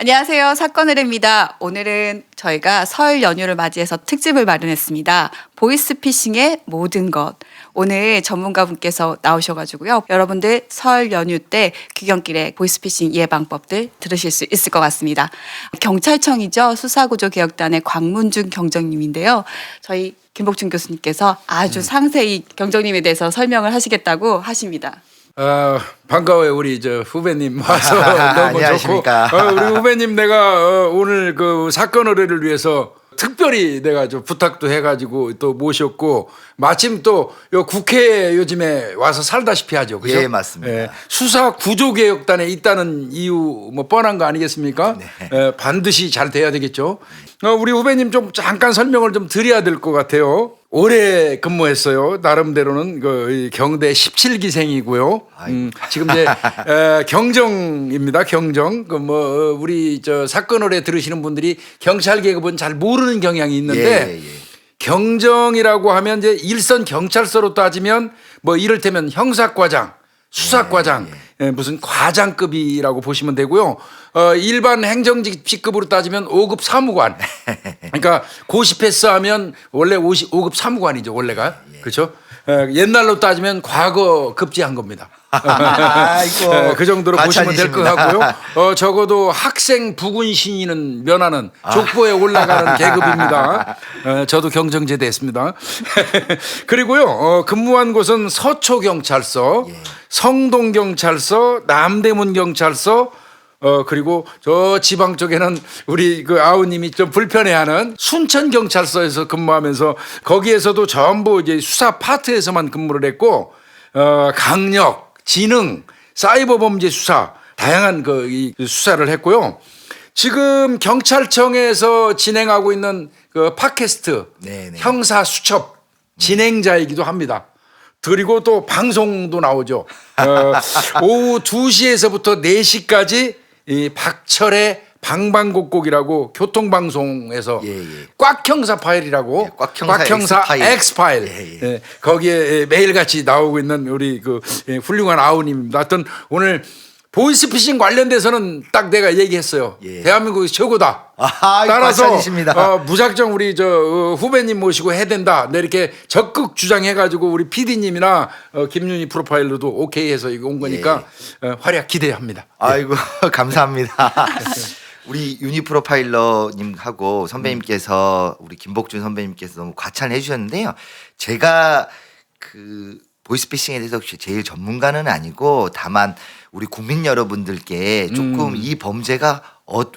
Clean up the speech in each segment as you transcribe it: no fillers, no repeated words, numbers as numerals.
안녕하세요. 사건의뢰입니다. 오늘은 저희가 설 연휴를 맞이해서 특집을 마련했습니다. 보이스피싱의 모든 것. 오늘 전문가분께서 나오셔가지고요. 여러분들 설 연휴 때 귀경길에 보이스피싱 예방법들 들으실 수 있을 것 같습니다. 경찰청이죠. 수사구조개혁단의 광문준 경정님인데요. 저희 김복준 교수님께서 아주 상세히 경정님에 대해서 설명을 하시겠다고 하십니다. 반가워요. 우리 저 후배님 와서 너무 안녕하십니까. 좋고 우리 후배님 내가 오늘 그 사건 의뢰를 위해서 특별히 내가 좀 부탁도 해가지고 또 모셨고 마침 또 요 국회에 요즘에 와서 살다시피 하죠. 그죠? 예, 맞습니다. 수사 구조개혁단에 있다는 이유 뭐 뻔한 거 아니겠습니까? 네. 반드시 잘 돼야 되겠죠. 우리 후배님 좀 잠깐 설명을 좀 드려야 될 것 같아요. 오래 근무했어요. 나름대로는 그 경대 17기생이고요. 지금 이제 경정입니다. 경정. 그 뭐 우리 저 사건 의뢰 들으시는 분들이 경찰 계급은 잘 모르는 경향이 있는데 경정이라고 하면 이제 일선 경찰서로 따지면 뭐 이를테면 형사과장, 수사과장, 무슨 과장급이라고 보시면 되고요. 일반 행정직 직급으로 따지면 5급 사무관. 그러니까 고시 패스하면 원래 5급 사무관이죠. 원래가. 그렇죠? 옛날로 따지면 과거 급제한 겁니다. 그 정도로 보시면 될 것 같고요. 적어도 학생 부군 신인은 면하는 족보에 올라가는 계급입니다. 저도 경정제대 했습니다. 그리고요. 근무한 곳은 서초경찰서, 성동경찰서, 남대문경찰서, 그리고 저 지방 쪽에는 우리 그 아우님이 좀 불편해하는 순천경찰서에서 근무하면서 거기에서도 전부 이제 수사 파트에서만 근무를 했고, 강력, 지능, 사이버 범죄 수사, 다양한 이 수사를 했고요. 지금 경찰청에서 진행하고 있는 그 팟캐스트 형사 수첩 진행자이기도 합니다. 그리고 또 방송도 나오죠. 오후 2시에서부터 4시까지 이 박철의 방방곡곡이라고 교통방송에서 꽉형사 파일이라고 꽉형사 X파일 거기에 매일같이 나오고 있는 우리 그 훌륭한 아우님입니다. 하여튼 오늘 보이스피싱 관련돼서는 딱 내가 얘기했어요. 대한민국이 최고다. 따라서 무작정 우리 저 후배님 모시고 해야 된다. 내 이렇게 적극 주장해가지고 우리 PD님이나 김윤희 프로파일러도 오케이 해서 이거 온 거니까 활약 기대합니다. 아이고 감사합니다. 우리 유니 프로파일러님하고 선배님께서 우리 김복준 선배님께서 너무 과찬해 주셨는데요. 제가 그 보이스피싱에 대해서 제일 전문가는 아니고 다만 우리 국민 여러분들께 조금 이 범죄가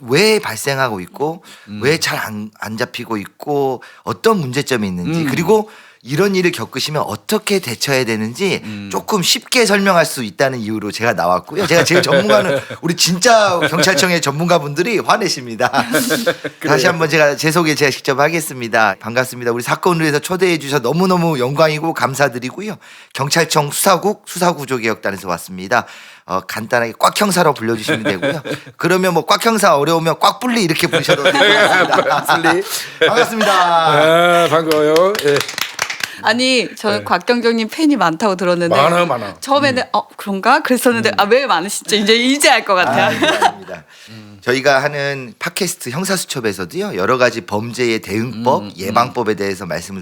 왜 발생하고 있고 왜 잘 안 잡히고 있고 어떤 문제점이 있는지 그리고 이런 일을 겪으시면 어떻게 대처해야 되는지 조금 쉽게 설명할 수 있다는 이유로 제가 나왔고요. 제가 제일 전문가는 우리 진짜 경찰청의 전문가분들이 화내십니다. 다시 한번 제 소개 제가 직접 하겠습니다. 반갑습니다. 우리 사건을 위해서 초대해 주셔서 너무너무 영광이고 감사드리고요. 경찰청 수사국 수사구조개혁단에서 왔습니다. 간단하게 꽉형사로 불러주시면 되고요. 그러면 뭐 꽉형사 어려우면 꽉불리 이렇게 부르셔도 되겠습니다. 반갑습니다. 반가워요. 아니 저는 곽경정님 팬이 많다고 들었는데 많아. 처음에는 그런가 그랬었는데 왜 많으시죠? 이제 알 것 같아요. 아닙니다. 저희가 하는 팟캐스트 형사수첩에서도요 여러 가지 범죄의 대응법 예방법에 대해서 말씀을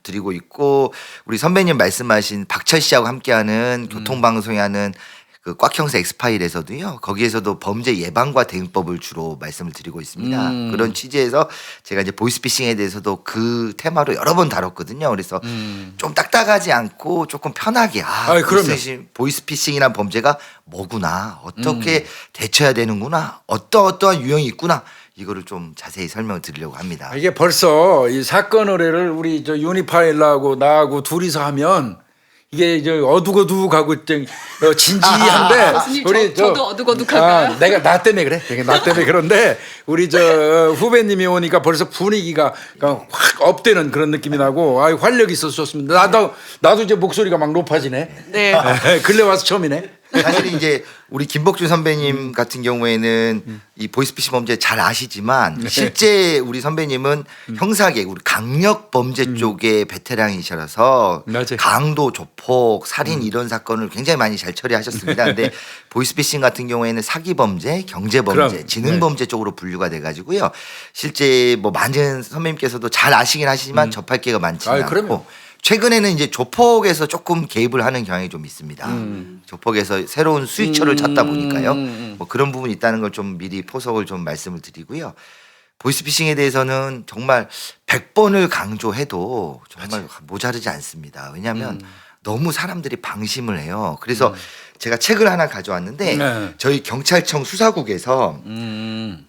드리고 있고 우리 선배님 말씀하신 박철 씨하고 함께하는 교통방송에 하는 그 꽉형사 엑스파일에서도요 거기에서도 범죄 예방과 대응법을 주로 말씀을 드리고 있습니다. 그런 취지에서 제가 이제 보이스피싱에 대해서도 그 테마로 여러 번 다뤘거든요. 그래서 좀 딱딱하지 않고 조금 편하게 보이스피싱이란 범죄가 뭐구나 어떻게 대처해야 되는구나 어떠한 유형이 있구나 이거를 좀 자세히 설명을 드리려고 합니다. 이게 벌써 이 사건 의뢰를 우리 저 유니파일러하고 나하고 둘이서 하면 이게 저 어둑어둑하고 진지한데 우리 저도 어둑어둑한가요? 내가 나 때문에 그래. 나 때문에 그런데 우리 저 후배님이 오니까 벌써 분위기가 확 업되는 그런 느낌이 나고 활력이 있어서 좋습니다. 나도 이제 목소리가 막 높아지네. 네. 근래 와서 처음이네. 사실 이제 우리 김복준 선배님 같은 경우에는 이 보이스피싱 범죄 잘 아시지만 실제 우리 선배님은 형사계 우리 강력 범죄 쪽의 베테랑이셔서 맞아요. 강도, 조폭, 살인 이런 사건을 굉장히 많이 잘 처리하셨습니다. 근데 보이스피싱 같은 경우에는 사기 범죄, 경제 범죄, 그럼, 지능 범죄 쪽으로 분류가 돼가지고요. 실제 뭐 많은 선배님께서도 잘 아시긴 하시지만 접할 기회가 많지는 아이, 않고. 그럼요. 최근에는 이제 조폭에서 조금 개입을 하는 경향이 좀 있습니다. 조폭에서 새로운 수익처를 찾다 보니까요. 뭐 그런 부분이 있다는 걸 좀 미리 포석을 좀 말씀을 드리고요. 보이스피싱에 대해서는 정말 100번을 강조해도 정말 모자르지 않습니다. 왜냐하면 너무 사람들이 방심을 해요. 그래서 제가 책을 하나 가져왔는데 네. 저희 경찰청 수사국에서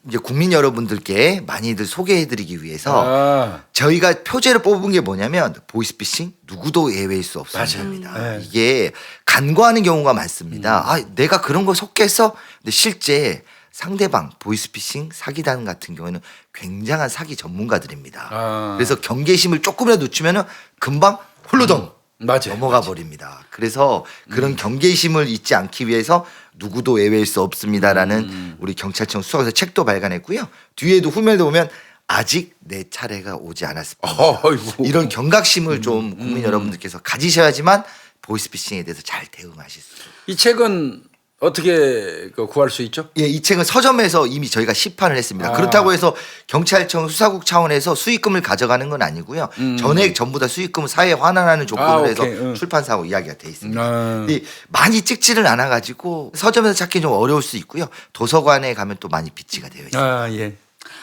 이제 국민 여러분들께 많이들 소개해드리기 위해서 아, 저희가 표제를 뽑은 게 뭐냐면 보이스피싱 누구도 예외일 수 없습니다. 맞아요. 네. 이게 간과하는 경우가 많습니다. 아, 내가 그런 거 속겠어? 근데 실제 상대방 보이스피싱 사기단 같은 경우에는 굉장한 사기 전문가들입니다. 아. 그래서 경계심을 조금이라도 늦추면은 금방 홀로덩 맞아요. 넘어가 버립니다. 그래서 그런 경계심을 잊지 않기 위해서 누구도 예외일 수 없습니다라는 우리 경찰청 수석에서 책도 발간했고요. 뒤에도 후면에도 보면 아직 내 차례가 오지 않았습니다. 어이구. 이런 경각심을 좀 국민 여러분들께서 가지셔야지만 보이스피싱에 대해서 잘 대응하실 수 있습니다. 이 책은 어떻게 구할 수 있죠? 예, 이 책은 서점에서 이미 저희가 시판을 했습니다. 아. 그렇다고 해서 경찰청 수사국 차원에서 수익금을 가져가는 건 아니고요. 전액 전부 다 수익금을 사회에 환원하는 조건으로 해서 오케이. 응. 출판사하고 이야기가 돼 있습니다. 아. 근데 많이 찍지를 않아 가지고 서점에서 찾기 좀 어려울 수 있고요. 도서관에 가면 또 많이 비치가 되어 있습니다. 아, 예.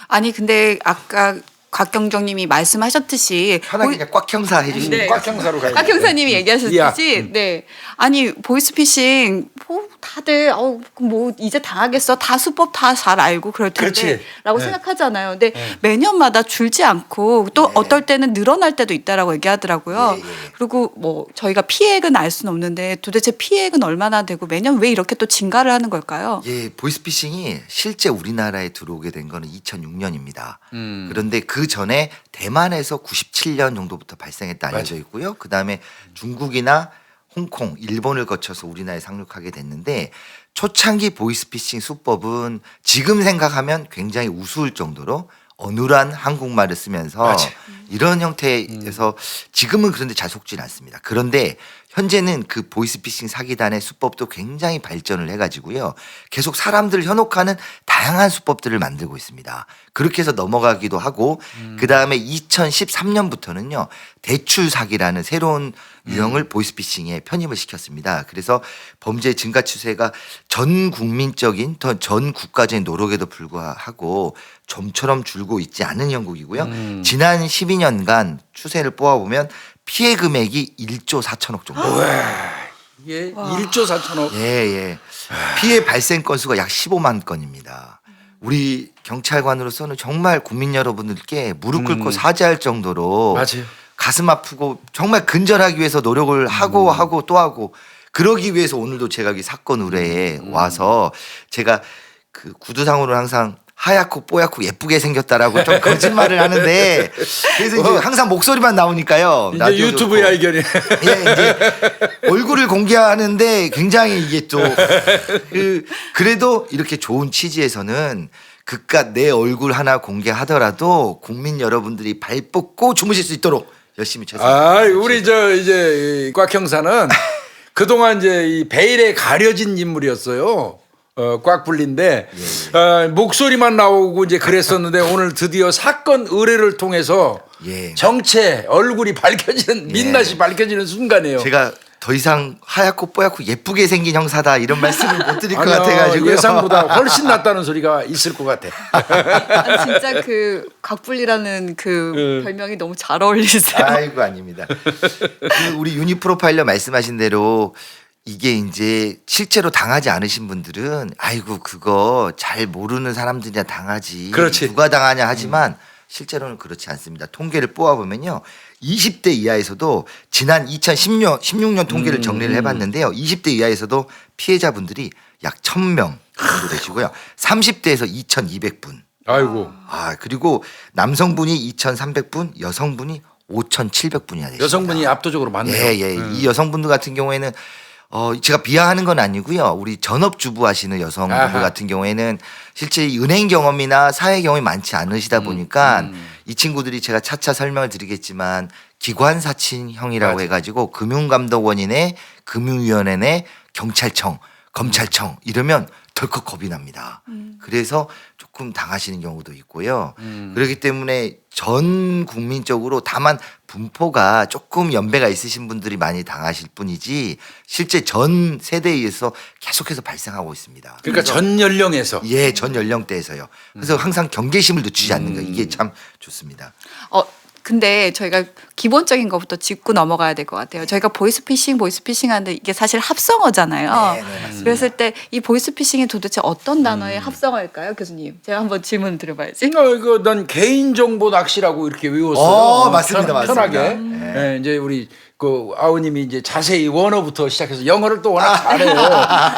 아니 근데 아까 곽경정님이 말씀하셨듯이 편하게 그냥 꽉 형사 해주시면 네. 꽉 형사로 가요. 곽 형사님이 얘기하셨듯이 야. 네 아니 보이스피싱 뭐 다들 뭐 이제 당하겠어 다 수법 다 잘 알고 그럴 텐데라고 그렇지. 네. 생각하잖아요. 근데 매년마다 줄지 않고 또 네. 어떨 때는 늘어날 때도 있다라고 얘기하더라고요. 예, 예. 그리고 뭐 저희가 피해액은 알 수는 없는데 도대체 피해액은 얼마나 되고 매년 왜 이렇게 또 증가를 하는 걸까요? 예, 보이스피싱이 실제 우리나라에 들어오게 된 거는 2006년입니다. 그런데 그 전에 대만에서 97년 정도부터 발생했다 알려져 있고요. 그 다음에 중국이나 홍콩, 일본을 거쳐서 우리나라에 상륙하게 됐는데 초창기 보이스피싱 수법은 지금 생각하면 굉장히 우스울 정도로 어눌한 한국말을 쓰면서 맞아요. 이런 형태에서 지금은 그런데 잘 속지는 않습니다. 그런데 현재는 그 보이스피싱 사기단의 수법도 굉장히 발전을 해가지고요. 계속 사람들을 현혹하는 다양한 수법들을 만들고 있습니다. 그렇게 해서 넘어가기도 하고 그 다음에 2013년부터는요. 대출 사기라는 새로운 유형을 보이스피싱에 편입을 시켰습니다. 그래서 범죄 증가 추세가 전 국민적인 전 국가적인 노력에도 불구하고 좀처럼 줄고 있지 않은 형국이고요. 지난 12년간 추세를 뽑아보면 피해 금액이 1조 4천억 정도. 이게 1조 4천억. 예, 예. 피해 발생 건수가 약 15만 건입니다. 우리 경찰관으로서는 정말 국민 여러분들께 무릎 꿇고 사죄할 정도로 맞아요. 가슴 아프고 정말 근절하기 위해서 노력을 하고 또 하고 그러기 위해서 오늘도 제가 이 사건 의뢰에 와서 제가 그 구두상으로 항상 하얗고 뽀얗고 예쁘게 생겼다라고 좀 거짓말을 하는데 그래서 이제 항상 목소리만 나오니까요. 이제 라디오 유튜브의 좋고. 의견이. 예, 이제 얼굴을 공개하는데 굉장히 이게 또 그래도 이렇게 좋은 취지에서는 그깟 내 얼굴 하나 공개하더라도 국민 여러분들이 발 뻗고 주무실 수 있도록 열심히 최선을 아, 우리 저 이제 꽉 형사는 그동안 이제 이 베일에 가려진 인물이었어요. 꽉 불린데 목소리만 나오고 이제 그랬었는데 오늘 드디어 사건 의뢰를 통해서 예. 정체 얼굴이 밝혀지는 민낯이 밝혀지는 순간이에요. 제가 더 이상 하얗고 뽀얗고 예쁘게 생긴 형사다 이런 말씀을 못 드릴 것 아니요, 같아가지고요. 예상보다 훨씬 낫다는 소리가 있을 것 같아. 아니, 진짜 그 곽불리라는 그 별명이 너무 잘 어울리세요. 아이고 아닙니다. 그 우리 유니 프로파일러 말씀하신 대로 이게 이제 실제로 당하지 않으신 분들은 아이고 그거 잘 모르는 사람들이나 당하지 그렇지. 누가 당하냐 하지만 실제로는 그렇지 않습니다. 통계를 뽑아보면요. 20대 이하에서도 지난 2016년 통계를 정리를 해봤는데요. 20대 이하에서도 피해자분들이 약 1,000명 정도 되시고요. 30대에서 2,200분. 아이고. 아 그리고 남성분이 2,300분, 여성분이 5,700분이나 되십니다. 여성분이 압도적으로 많네요. 예. 이 여성분들 같은 경우에는 제가 비하하는 건 아니고요. 우리 전업주부 하시는 여성분들 아하. 같은 경우에는 실제 이 은행 경험이나 사회 경험이 많지 않으시다 보니까 이 친구들이 제가 차차 설명을 드리겠지만 기관사칭형이라고 맞아. 해가지고 금융감독원이네, 금융위원회네, 경찰청, 검찰청 이러면 덜컥 겁이 납니다. 그래서 조금 당하시는 경우도 있고요. 그렇기 때문에 전 국민적으로 다만 분포가 조금 연배가 있으신 분들이 많이 당하실 뿐이지 실제 전 세대에 의해서 계속해서 발생하고 있습니다. 그러니까 전 연령에서 예, 전 연령대에서요. 그래서 항상 경계심을 늦추지 않는 거 이게 참 좋습니다. 근데 저희가 기본적인 것부터 짚고 넘어가야 될 것 같아요. 저희가 보이스피싱 하는데 이게 사실 합성어잖아요. 네, 맞습니다. 그랬을 때 이 보이스피싱이 도대체 어떤 단어의 합성어일까요, 교수님? 제가 한번 질문 드려봐야지. 이거 난 개인정보 낚시라고 이렇게 외웠어요. 맞습니다, 편하게. 맞습니다. 네, 이제 우리 그 아우님이 이제 자세히 원어부터 시작해서 영어를 또 워낙 잘해요.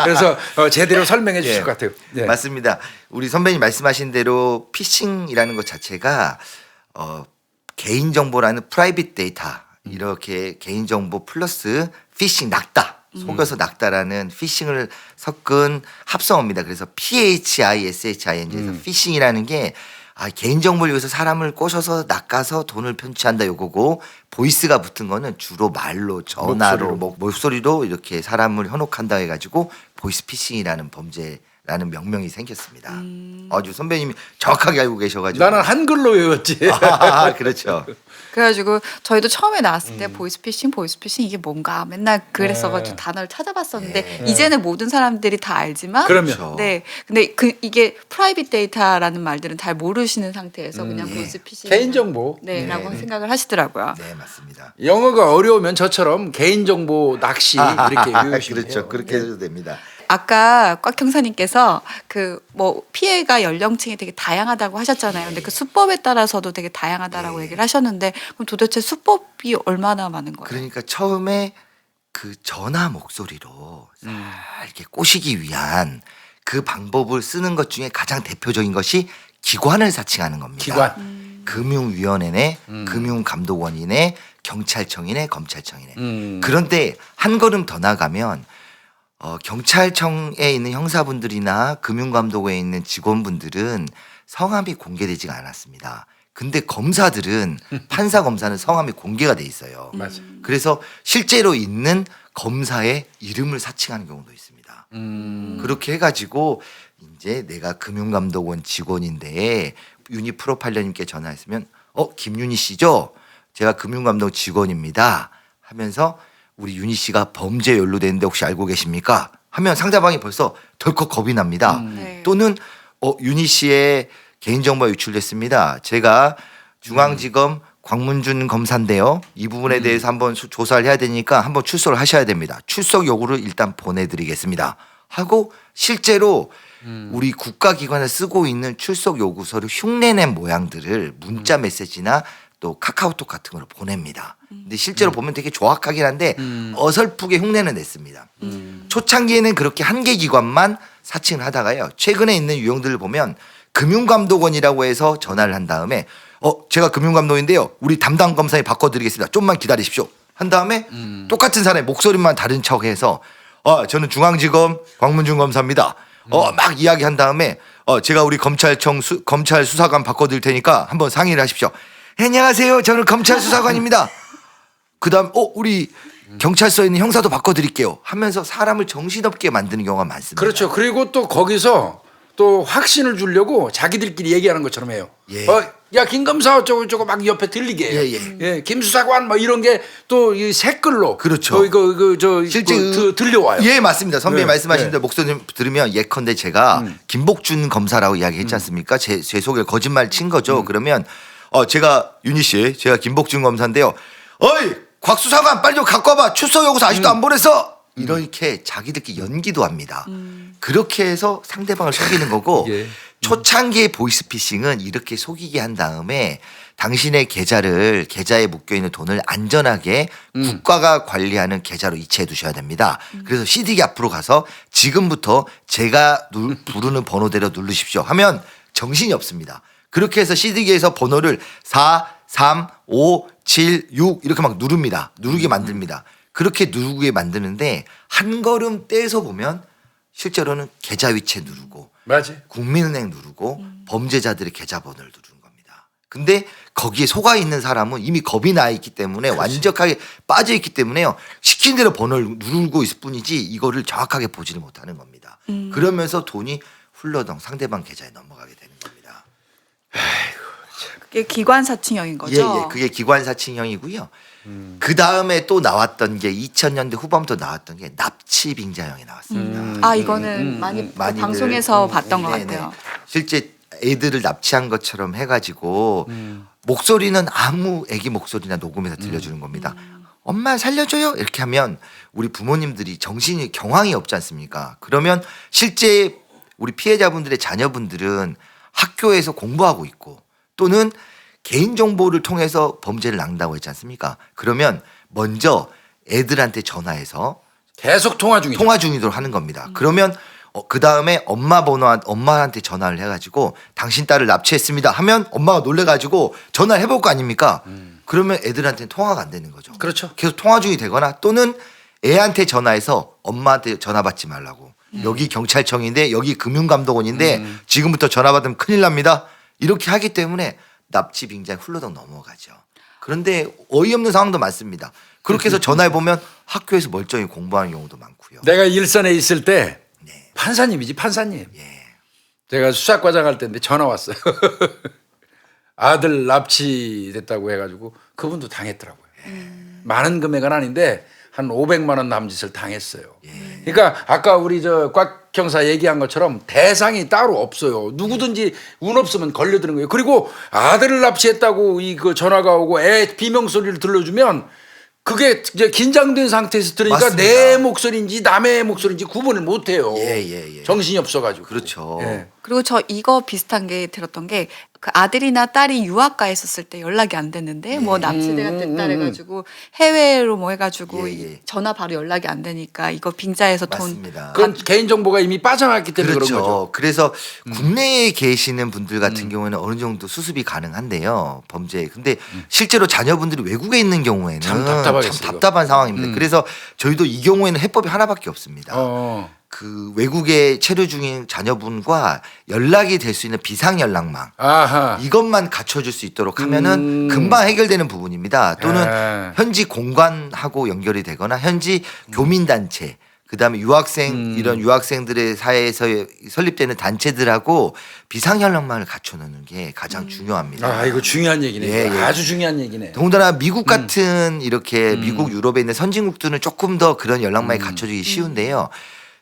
그래서 제대로 설명해 주실 예, 것 같아요. 네. 맞습니다. 우리 선배님 말씀하신 대로 피싱이라는 것 자체가 개인정보라는 프라이빗 데이터 이렇게 개인정보 플러스 피싱 낙다 속여서 낙다라는 피싱을 섞은 합성어입니다. 그래서 PHISHING에서 피싱이라는 게 개인정보를 위해서 사람을 꼬셔서 낚아서 돈을 편취한다 요거고 보이스가 붙은 거는 주로 말로 전화로 목소리로 이렇게 사람을 현혹한다 해가지고 보이스피싱이라는 범죄라는 명명이 생겼습니다. 아주 선배님이 정확하게 알고 계셔가지고 나는 한글로 외웠지. 그렇죠. 그래가지고 저희도 처음에 나왔을 때 보이스피싱 이게 뭔가 맨날 그랬어가지고 네. 단어를 찾아봤었는데 이제는 모든 사람들이 다 알지만 그러면 그렇죠. 네 근데 이게 프라이빗 데이터라는 말들은 잘 모르시는 상태에서 그냥 보이스피싱 개인정보. 네라고 생각을 하시더라고요. 네 맞습니다. 영어가 어려우면 저처럼 개인정보 낚시 이렇게 외우시면 그렇죠. 돼요. 그렇게 해도 됩니다. 아까 꽉 형사님께서 그 뭐 피해가 연령층이 되게 다양하다고 하셨잖아요. 근데 그 수법에 따라서도 되게 다양하다라고 얘기를 하셨는데 그럼 도대체 수법이 얼마나 많은 거예요? 그러니까 처음에 그 전화 목소리로 이렇게 꼬시기 위한 그 방법을 쓰는 것 중에 가장 대표적인 것이 기관을 사칭하는 겁니다. 기관. 금융위원회네, 금융감독원이네, 경찰청이네, 검찰청이네. 음. 그런데 한 걸음 더 나가면 경찰청에 있는 형사분들이나 금융감독원에 있는 직원분들은 성함이 공개되지가 않았습니다. 근데 검사들은 판사 검사는 성함이 공개가 돼 있어요. 맞아. 그래서 실제로 있는 검사의 이름을 사칭하는 경우도 있습니다. 그렇게 해가지고 이제 내가 금융감독원 직원인데 윤희 프로파일러님께 전화했으면 김윤희 씨죠? 제가 금융감독 직원입니다. 하면서 우리 윤희 씨가 범죄에 연루되는데 혹시 알고 계십니까? 하면 상대방이 벌써 덜컥 겁이 납니다. 네. 또는 윤희 씨의 개인정보가 유출됐습니다. 제가 중앙지검 광문준 검사인데요. 이 부분에 대해서 한번 조사를 해야 되니까 한번 출석을 하셔야 됩니다. 출석 요구를 일단 보내드리겠습니다. 하고 실제로 우리 국가기관에 쓰고 있는 출석 요구서를 흉내낸 모양들을 문자 메시지나 또 카카오톡 같은 걸 보냅니다. 근데 실제로 보면 되게 정확하긴 한데 어설프게 흉내는 냈습니다. 초창기에는 그렇게 한 개 기관만 사칭을 하다가요. 최근에 있는 유형들을 보면 금융감독원이라고 해서 전화를 한 다음에 제가 금융감독인데요. 우리 담당 검사님 바꿔드리겠습니다. 좀만 기다리십시오. 한 다음에 똑같은 사람의 목소리만 다른 척해서 저는 중앙지검 광문준 검사입니다. 막 이야기한 다음에 제가 우리 검찰청 검찰 수사관 바꿔드릴 테니까 한번 상의를 하십시오. 안녕하세요. 저는 검찰 수사관입니다. 그다음 우리 경찰서에 있는 형사도 바꿔드릴게요. 하면서 사람을 정신없게 만드는 경우가 많습니다. 그렇죠. 그리고 또 거기서 또 확신을 주려고 자기들끼리 얘기하는 것처럼 해요. 예. 야 김검사 어쩌고 막 옆에 들리게 해요. 예. 김수사관 뭐 이런 게 또 이 색글로 그렇죠. 실제 들려와요. 예, 맞습니다. 선배님 네, 말씀하신 네. 대로 목소리 들으면 예컨대 제가 김복준 검사라고 이야기했지 않습니까? 제 속에 거짓말 친 거죠. 그러면 제가 윤희 씨, 제가 김복준 검사인데요. 어이, 곽 수사관 빨리 좀 갖고 와봐. 출석 요구서 아직도 안 보냈어. 이렇게 자기들끼리 연기도 합니다. 그렇게 해서 상대방을 속이는 거고 예. 초창기의 보이스피싱은 이렇게 속이게 한 다음에 당신의 계좌에 묶여있는 돈을 안전하게 국가가 관리하는 계좌로 이체해 두셔야 됩니다. 그래서 CD기 앞으로 가서 지금부터 제가 부르는 번호대로 누르십시오 하면 정신이 없습니다. 그렇게 해서 CD기에서 번호를 4, 3, 5, 7, 6 이렇게 막 누릅니다. 누르게 만듭니다. 그렇게 누르게 만드는데 한 걸음 떼서 보면 실제로는 계좌이체 누르고 맞아. 국민은행 누르고 범죄자들의 계좌번호를 누르는 겁니다. 근데 거기에 속아 있는 사람은 이미 겁이 나 있기 때문에 완벽하게 빠져 있기 때문에요. 시킨 대로 번호를 누르고 있을 뿐이지 이거를 정확하게 보지를 못하는 겁니다. 그러면서 돈이 훌러덩 상대방 계좌에 넘어가게 되는 겁니다. 그게 기관사칭형인 거죠? 예, 그게 기관사칭형이고요. 그 다음에 또 나왔던 게 2000년대 후반부터 나왔던 게 납치빙자형이 나왔습니다. 아 이거는 많이 많이들, 방송에서 봤던 것 네네. 같아요. 실제 애들을 납치한 것처럼 해가지고 목소리는 아무 애기 목소리나 녹음해서 들려주는 겁니다. 엄마 살려줘요 이렇게 하면 우리 부모님들이 정신이 경황이 없지 않습니까? 그러면 실제 우리 피해자분들의 자녀분들은 학교에서 공부하고 있고 또는 개인정보를 통해서 범죄를 낳는다고 했지 않습니까? 그러면 먼저 애들한테 전화해서 계속 통화 중이죠. 통화 중이도록 하는 겁니다. 그러면 그 다음에 엄마한테 전화를 해가지고 당신 딸을 납치했습니다 하면 엄마가 놀래가지고 전화를 해볼 거 아닙니까? 그러면 애들한테는 통화가 안 되는 거죠. 그렇죠. 계속 통화 중이 되거나 또는 애한테 전화해서 엄마한테 전화 받지 말라고. 여기 경찰청인데 여기 금융감독원인데 지금부터 전화 받으면 큰일 납니다. 이렇게 하기 때문에 납치 빙자에 훌러덩 넘어가죠. 그런데 어이없는 상황도 많습니다. 그렇게 해서 전화해 보면 학교에서 멀쩡히 공부하는 경우도 많고요. 내가 일선에 있을 때 네. 판사님이지 판사님. 예. 제가 수사과장 할 때인데 전화 왔어요. 아들 납치됐다고 해가지고 그분도 당했더라고요. 많은 금액은 아닌데 한 500만 원 남짓을 당했어요. 그러니까 아까 우리 저 곽 형사 얘기한 것처럼 대상이 따로 없어요. 누구든지 운 없으면 걸려드는 거예요. 그리고 아들을 납치했다고 그 전화가 오고 애 비명 소리를 들려주면 그게 이제 긴장된 상태에서 들으니까 맞습니다. 내 목소리인지 남의 목소리인지 구분을 못 해요. 예. 정신이 없어가지고. 그렇죠. 예. 그리고 저 이거 비슷한 게 들었던 게 그 아들이나 딸이 유학가 있었을 때 연락이 안 됐는데 뭐 납치대가 됐다 해가지고 해외로 뭐 해가지고 예. 전화 바로 연락이 안 되니까 이거 빙자해서 돈 맞습니다. 그건 개인정보가 이미 빠져나갔기 때문에 그런 거죠. 그렇죠. 그래서 국내에 계시는 분들 같은 경우에는 어느 정도 수습이 가능한데요. 범죄. 근데 실제로 자녀분들이 외국에 있는 경우에는 참 답답하겠어요, 참 답답한 상황입니다. 그래서 저희도 이 경우에는 해법이 하나밖에 없습니다. 그 외국에 체류 중인 자녀분과 연락이 될 수 있는 비상 연락망 아하. 이것만 갖춰줄 수 있도록 하면은 금방 해결되는 부분입니다. 또는 예. 현지 공관하고 연결이 되거나 현지 교민단체 그다음에 유학생 이런 유학생들의 사회에서 설립되는 단체들하고 비상 연락망을 갖춰놓는 게 가장 중요합니다. 아 이거 중요한 얘기네. 예. 아주 중요한 얘기네. 더군다나 미국 같은 이렇게 미국 유럽에 있는 선진국들은 조금 더 그런 연락망이 갖춰지기 쉬운데요.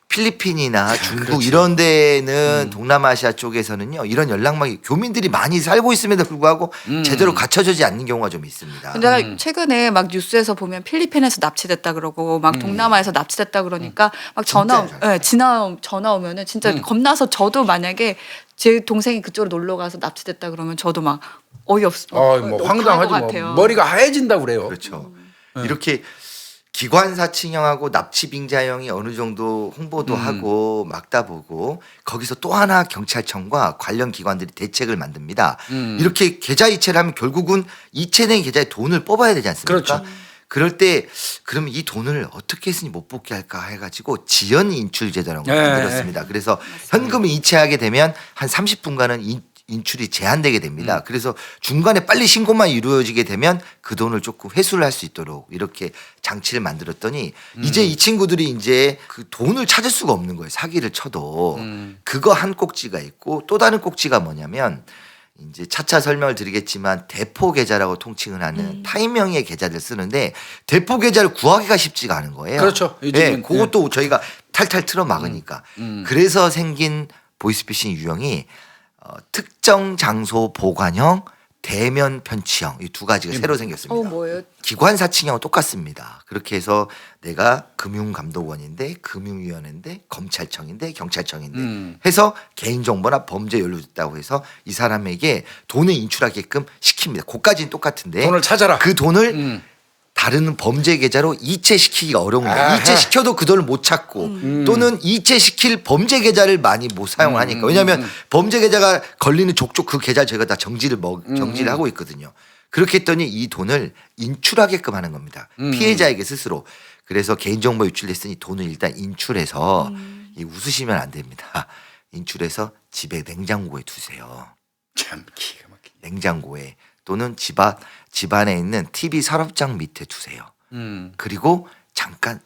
필리핀이나 중국 그렇죠. 이런 데는 동남아시아 쪽에서는요 이런 연락망이 교민들이 많이 살고 있음에도 불구하고 제대로 갖춰지지 않는 경우가 좀 있습니다. 근데 최근에 막 뉴스에서 보면 필리핀에서 납치됐다 그러고 막 동남아에서 납치됐다 그러니까 막 전화 전화 오면은 진짜 겁나서 저도 만약에 제 동생이 그쪽으로 놀러 가서 납치됐다 그러면 저도 막 어이없어. 뭐 황당하지 뭐. 머리가 하얘진다 그래요. 그렇죠. 이렇게 기관사칭형하고 납치빙자형이 어느 정도 홍보도 하고 막다 보고 거기서 또 하나 경찰청과 관련 기관들이 대책을 만듭니다. 이렇게 계좌이체를 하면 결국은 이체된 계좌에 돈을 뽑아야 되지 않습니까? 그렇죠. 그럴 때 그러면 이 돈을 어떻게 했으니 못 뽑게 할까 해가지고 지연 인출 제도라는 걸 네. 만들었습니다. 그래서 현금을 이체하게 되면 한 30분간은 인출이 제한되게 됩니다. 그래서 중간에 빨리 신고만 이루어지게 되면 그 돈을 조금 회수를 할 수 있도록 이렇게 장치를 만들었더니 이제 이 친구들이 이제 그 돈을 찾을 수가 없는 거예요. 사기를 쳐도. 그거 한 꼭지가 있고 또 다른 꼭지가 뭐냐면 이제 차차 설명을 드리겠지만 대포 계좌라고 통칭을 하는 타인명의 계좌를 쓰는데 대포 계좌를 구하기가 쉽지가 않은 거예요. 그렇죠. 네, 요즘은. 그것도 저희가 탈탈 틀어 막으니까. 그래서 생긴 보이스피싱 유형이 특정 장소 보관형, 대면 편취형 이 두 가지가 새로 생겼습니다. 뭐예요? 기관사칭형은 똑같습니다. 그렇게 해서 내가 금융감독원인데 금융위원회인데 검찰청인데 경찰청인데 해서 개인정보나 범죄 연루됐다고 해서 이 사람에게 돈을 인출하게끔 시킵니다. 그까지는 똑같은데 돈을 찾아라. 그 돈을 다른 범죄 계좌로 이체시키기가 어려운 거예요. 아하. 이체시켜도 그 돈을 못 찾고 또는 이체시킬 범죄 계좌를 많이 못 사용을 하니까. 왜냐하면 범죄 계좌가 걸리는 족족 그 계좌 저희가 다 정지를 하고 있거든요. 그렇게 했더니 이 돈을 인출하게끔 하는 겁니다. 피해자에게 스스로. 그래서 개인정보 유출됐으니 돈을 일단 인출해서 이 웃으시면 안 됩니다. 인출해서 집에 냉장고에 두세요. 참 기가 막히네. 냉장고에 또는 집안에 있는 TV 서랍장 밑에 두세요. 그리고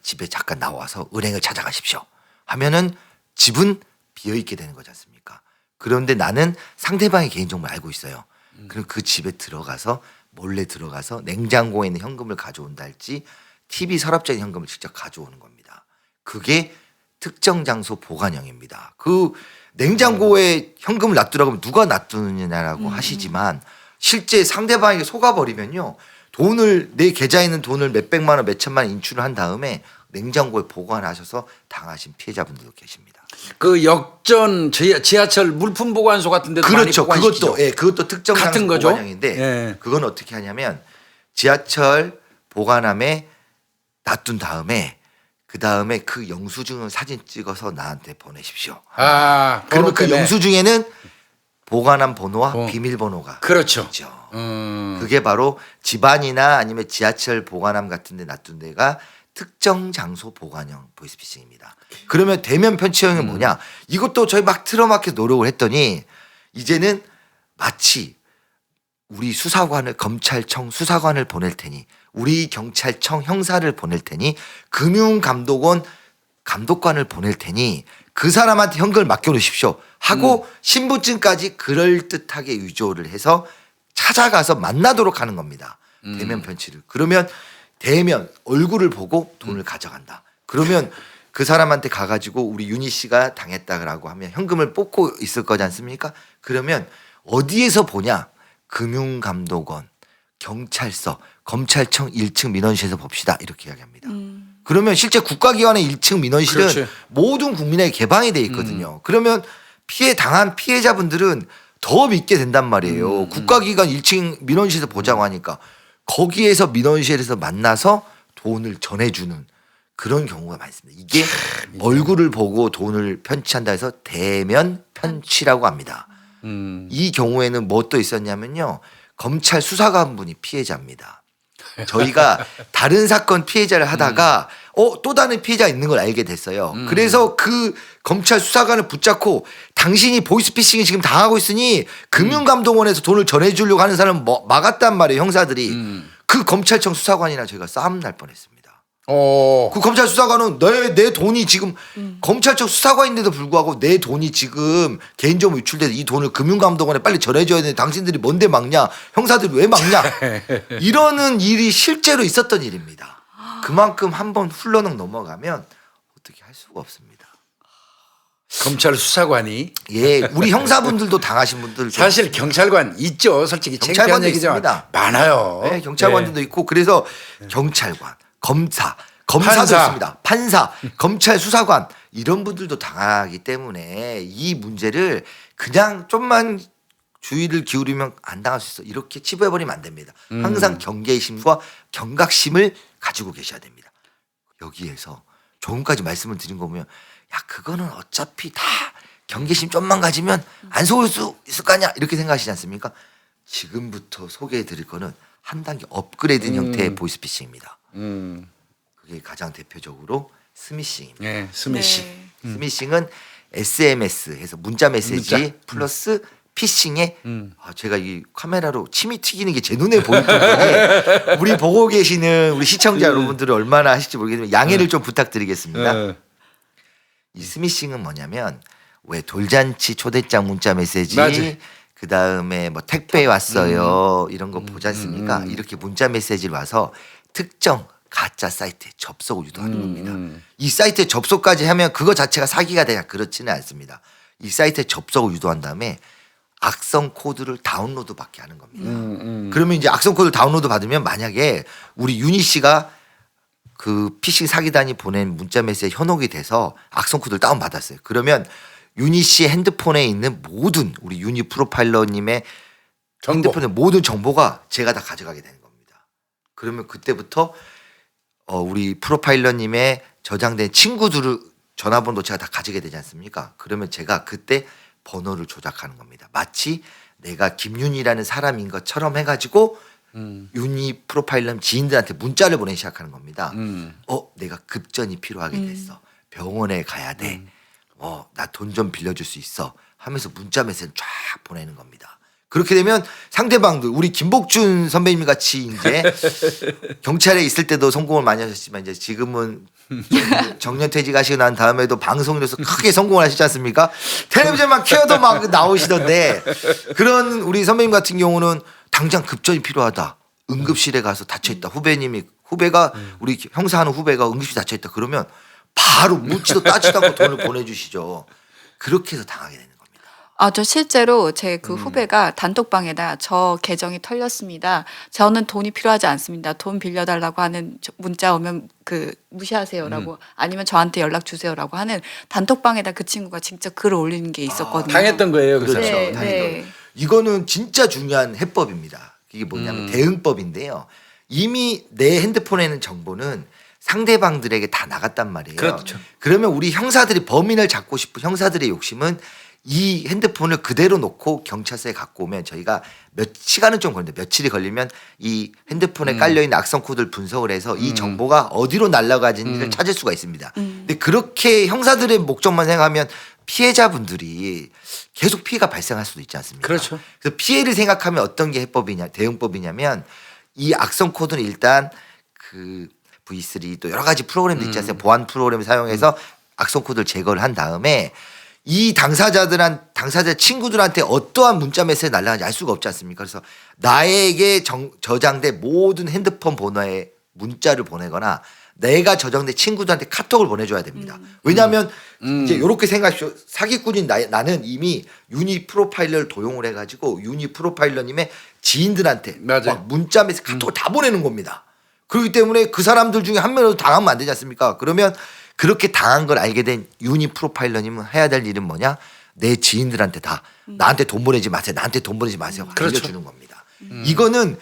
집에 잠깐 나와서 은행을 찾아가십시오. 하면은 집은 비어 있게 되는 거지 않습니까? 그런데 나는 상대방의 개인정보를 알고 있어요. 그럼 그 집에 들어가서 몰래 들어가서 냉장고에 있는 현금을 가져온다 할지 TV 서랍장에 있는 현금을 직접 가져오는 겁니다. 그게 특정 장소 보관형입니다. 그 냉장고에 현금을 놔두라고 하면 누가 놔두느냐라고 하시지만 실제 상대방에게 속아버리면요. 내 계좌에 있는 돈을 몇백만 원, 몇천만 원 인출을 한 다음에 냉장고에 보관하셔서 당하신 피해자분들도 계십니다. 그 역전 지하철 물품 보관소 같은 데도 그렇죠. 많이 보관시키죠. 그것도 특정 같은 장소 거죠? 보관형인데 예. 그건 어떻게 하냐면 지하철 보관함에 놔둔 다음에 그 다음에 그 영수증을 사진 찍어서 나한테 보내십시오. 아, 그러면 번호 그 때문에. 영수증에는 보관함 번호와 어. 비밀번호가 그렇죠. 있죠. 음. 그게 바로 집안이나 아니면 지하철 보관함 같은 데 놔둔 데가 특정 장소 보관형 보이스피싱입니다. 그러면 대면 편취형이 뭐냐? 이것도 저희 막 틀어막혀 노력을 했더니 이제는 마치 우리 검찰청 수사관을 보낼 테니 우리 경찰청 형사를 보낼 테니 금융감독원 감독관을 보낼 테니 그 사람한테 현금을 맡겨놓으십시오 하고 신분증까지 그럴듯하게 위조를 해서 찾아가서 만나도록 하는 겁니다. 대면 편취를. 그러면 대면 얼굴을 보고 돈을 가져간다. 그러면 그 사람한테 가가지고 우리 윤희 씨가 당했다라고 하면 현금을 뽑고 있을 거지 않습니까? 그러면 어디에서 보냐? 금융감독원, 경찰서, 검찰청 1층 민원실에서 봅시다. 이렇게 이야기합니다. 그러면 실제 국가기관의 1층 민원실은 그렇지. 모든 국민에게 개방이 돼 있거든요. 그러면 당한 피해자분들은 더 믿게 된단 말이에요. 국가기관 1층 민원실에서 보자고 하니까 거기에서 민원실에서 만나서 돈을 전해주는 그런 경우가 많습니다. 이게 얼굴을 보고 돈을 편취한다 해서 대면 편취라고 합니다. 이 경우에는 뭐 또 있었냐면요. 검찰 수사관 분이 피해자입니다. 저희가 다른 사건 피해자를 하다가 또 다른 피해자가 있는 걸 알게 됐어요. 그래서 그 검찰 수사관을 붙잡고 당신이 보이스피싱이 지금 당하고 있으니 금융감독원에서 돈을 전해주려고 하는 사람을 막았단 말이에요. 형사들이. 그 검찰청 수사관이랑 저희가 싸움 날 뻔했습니다. 그 검찰 수사관은 내 돈이 지금 검찰청 수사관인데도 불구하고 내 돈이 지금 개인정보 유출돼서 이 돈을 금융감독원에 빨리 전해줘야 되는데 당신들이 뭔데 막냐? 형사들이 왜 막냐? 이러는 일이 실제로 있었던 일입니다. 그만큼 한번 흘러넘 넘어가면 어떻게 할 수가 없습니다. 검찰 수사관이 예, 우리 형사분들도 당하신 분들 사실 경찰관 있죠. 솔직히 창피한 경찰관도 얘기지만 있습니다. 많아요. 네, 경찰관들도 네. 있고 그래서 경찰관, 검사도 판사. 있습니다. 판사, 검찰 수사관 이런 분들도 당하기 때문에 이 문제를 그냥 좀만 주의를 기울이면 안 당할 수 있어. 이렇게 치부해버리면 안 됩니다. 항상 경계심과 경각심을 가지고 계셔야 됩니다. 여기에서 조금까지 말씀을 드린 거 보면 야 그거는 어차피 다 경계심 좀만 가지면 안 속을 수 있을 거 아니야 이렇게 생각하시지 않습니까? 지금부터 소개해 드릴 거는 한 단계 업그레이드 형태의 보이스피싱입니다. 그게 가장 대표적으로 스미싱입니다. 네, 스미싱. 네. 스미싱은 SMS 해서 문자 메시지 문자. 플러스 피싱에 제가 이 카메라로 침이 튀기는 게 제 눈에 보일 때문에 우리 보고 계시는 우리 시청자 여러분들은 얼마나 하실지 모르겠지만 양해를 좀 부탁드리겠습니다. 이 스미싱은 뭐냐면 왜 돌잔치 초대장 문자 메시지 맞아요. 그 다음에 뭐 택배 왔어요 이런 거 보지 않습니까? 이렇게 문자 메시지를 와서 특정 가짜 사이트에 접속을 유도하는 겁니다. 이 사이트에 접속까지 하면 그거 자체가 사기가 되냐 그렇지는 않습니다. 이 사이트에 접속을 유도한 다음에 악성 코드를 다운로드 받게 하는 겁니다. 그러면 이제 악성 코드를 다운로드 받으면 만약에 우리 윤희 씨가 그 피싱 사기단이 보낸 문자 메시지 현혹이 돼서 악성 코드를 다운 받았어요. 그러면 윤희 씨의 핸드폰에 있는 모든 우리 윤희 프로파일러님의 정보. 핸드폰의 모든 정보가 제가 다 가져가게 되는 겁니다. 그러면 그때부터 우리 프로파일러님의 저장된 친구들을 전화번호 제가 다 가지게 되지 않습니까? 그러면 제가 그때 번호를 조작하는 겁니다. 마치 내가 김윤이라는 사람인 것처럼 해가지고 유니 프로파일러 지인들한테 문자를 보내기 시작하는 겁니다. 내가 급전이 필요하게 됐어. 병원에 가야 돼. 나 돈 좀 빌려줄 수 있어. 하면서 문자 메시지를 쫙 보내는 겁니다. 그렇게 되면 상대방도 우리 김복준 선배님 같이 이제 경찰에 있을 때도 성공을 많이 하셨지만 이제 지금은 정년퇴직하시고 난 다음에도 방송인으로서 크게 성공을 하시지 않습니까? 텔레비전만 키워도 막 나오시던데 그런 우리 선배님 같은 경우는 당장 급전이 필요하다. 응급실에 가서 다쳐있다. 후배가 우리 형사하는 후배가 응급실에 다쳐있다. 그러면 바로 묻지도 따지도 않고 돈을 보내주시죠. 그렇게 해서 당하게 되는 겁니다. 저 실제로 제 그 후배가 단톡방에다 저 계정이 털렸습니다. 저는 돈이 필요하지 않습니다. 돈 빌려달라고 하는 문자 오면 무시하세요라고 아니면 저한테 연락 주세요라고 하는 단톡방에다 그 친구가 직접 글을 올리는 게 있었거든요. 당했던 거예요. 그렇죠. 그래서. 네, 당연히. 네. 이거는 진짜 중요한 해법입니다. 이게 뭐냐면 대응법인데요. 이미 내 핸드폰에 있는 정보는 상대방들에게 다 나갔단 말이에요. 그렇죠. 그러면 우리 형사들이 범인을 잡고 싶은 형사들의 욕심은 이 핸드폰을 그대로 놓고 경찰서에 갖고 오면 저희가 시간은 좀 걸리는데 며칠이 걸리면 이 핸드폰에 깔려있는 악성 코드를 분석을 해서 이 정보가 어디로 날아가는지를 찾을 수가 있습니다. 근데 그렇게 형사들의 목적만 생각하면 피해자분들이 계속 피해가 발생할 수도 있지 않습니까? 그렇죠. 그래서 피해를 생각하면 어떤 게 대응법이냐면 이 악성 코드는 일단 그 V3 또 여러 가지 프로그램도 있지 않습니까? 보안 프로그램을 사용해서 악성 코드를 제거를 한 다음에 이 당사자 친구들한테 어떠한 문자 메시지 날라가는지 알 수가 없지 않습니까? 그래서 나에게 저장된 모든 핸드폰 번호에 문자를 보내거나 내가 저장된 친구들한테 카톡을 보내줘야 됩니다. 왜냐하면 이제 이렇게 생각하십시오. 사기꾼인 나는 이미 유니 프로파일러를 도용을 해가지고 유니 프로파일러님의 지인들한테 맞아요. 막 문자 메시지 카톡을 다 보내는 겁니다. 그렇기 때문에 그 사람들 중에 한 명이라도 당하면 안 되지 않습니까? 그러면 그렇게 당한 걸 알게 된 유니 프로파일러님은 해야 될 일은 뭐냐? 내 지인들한테 다 나한테 돈 보내지 마세요. 나한테 돈 보내지 마세요. 그렇죠. 알려주는 겁니다. 이거는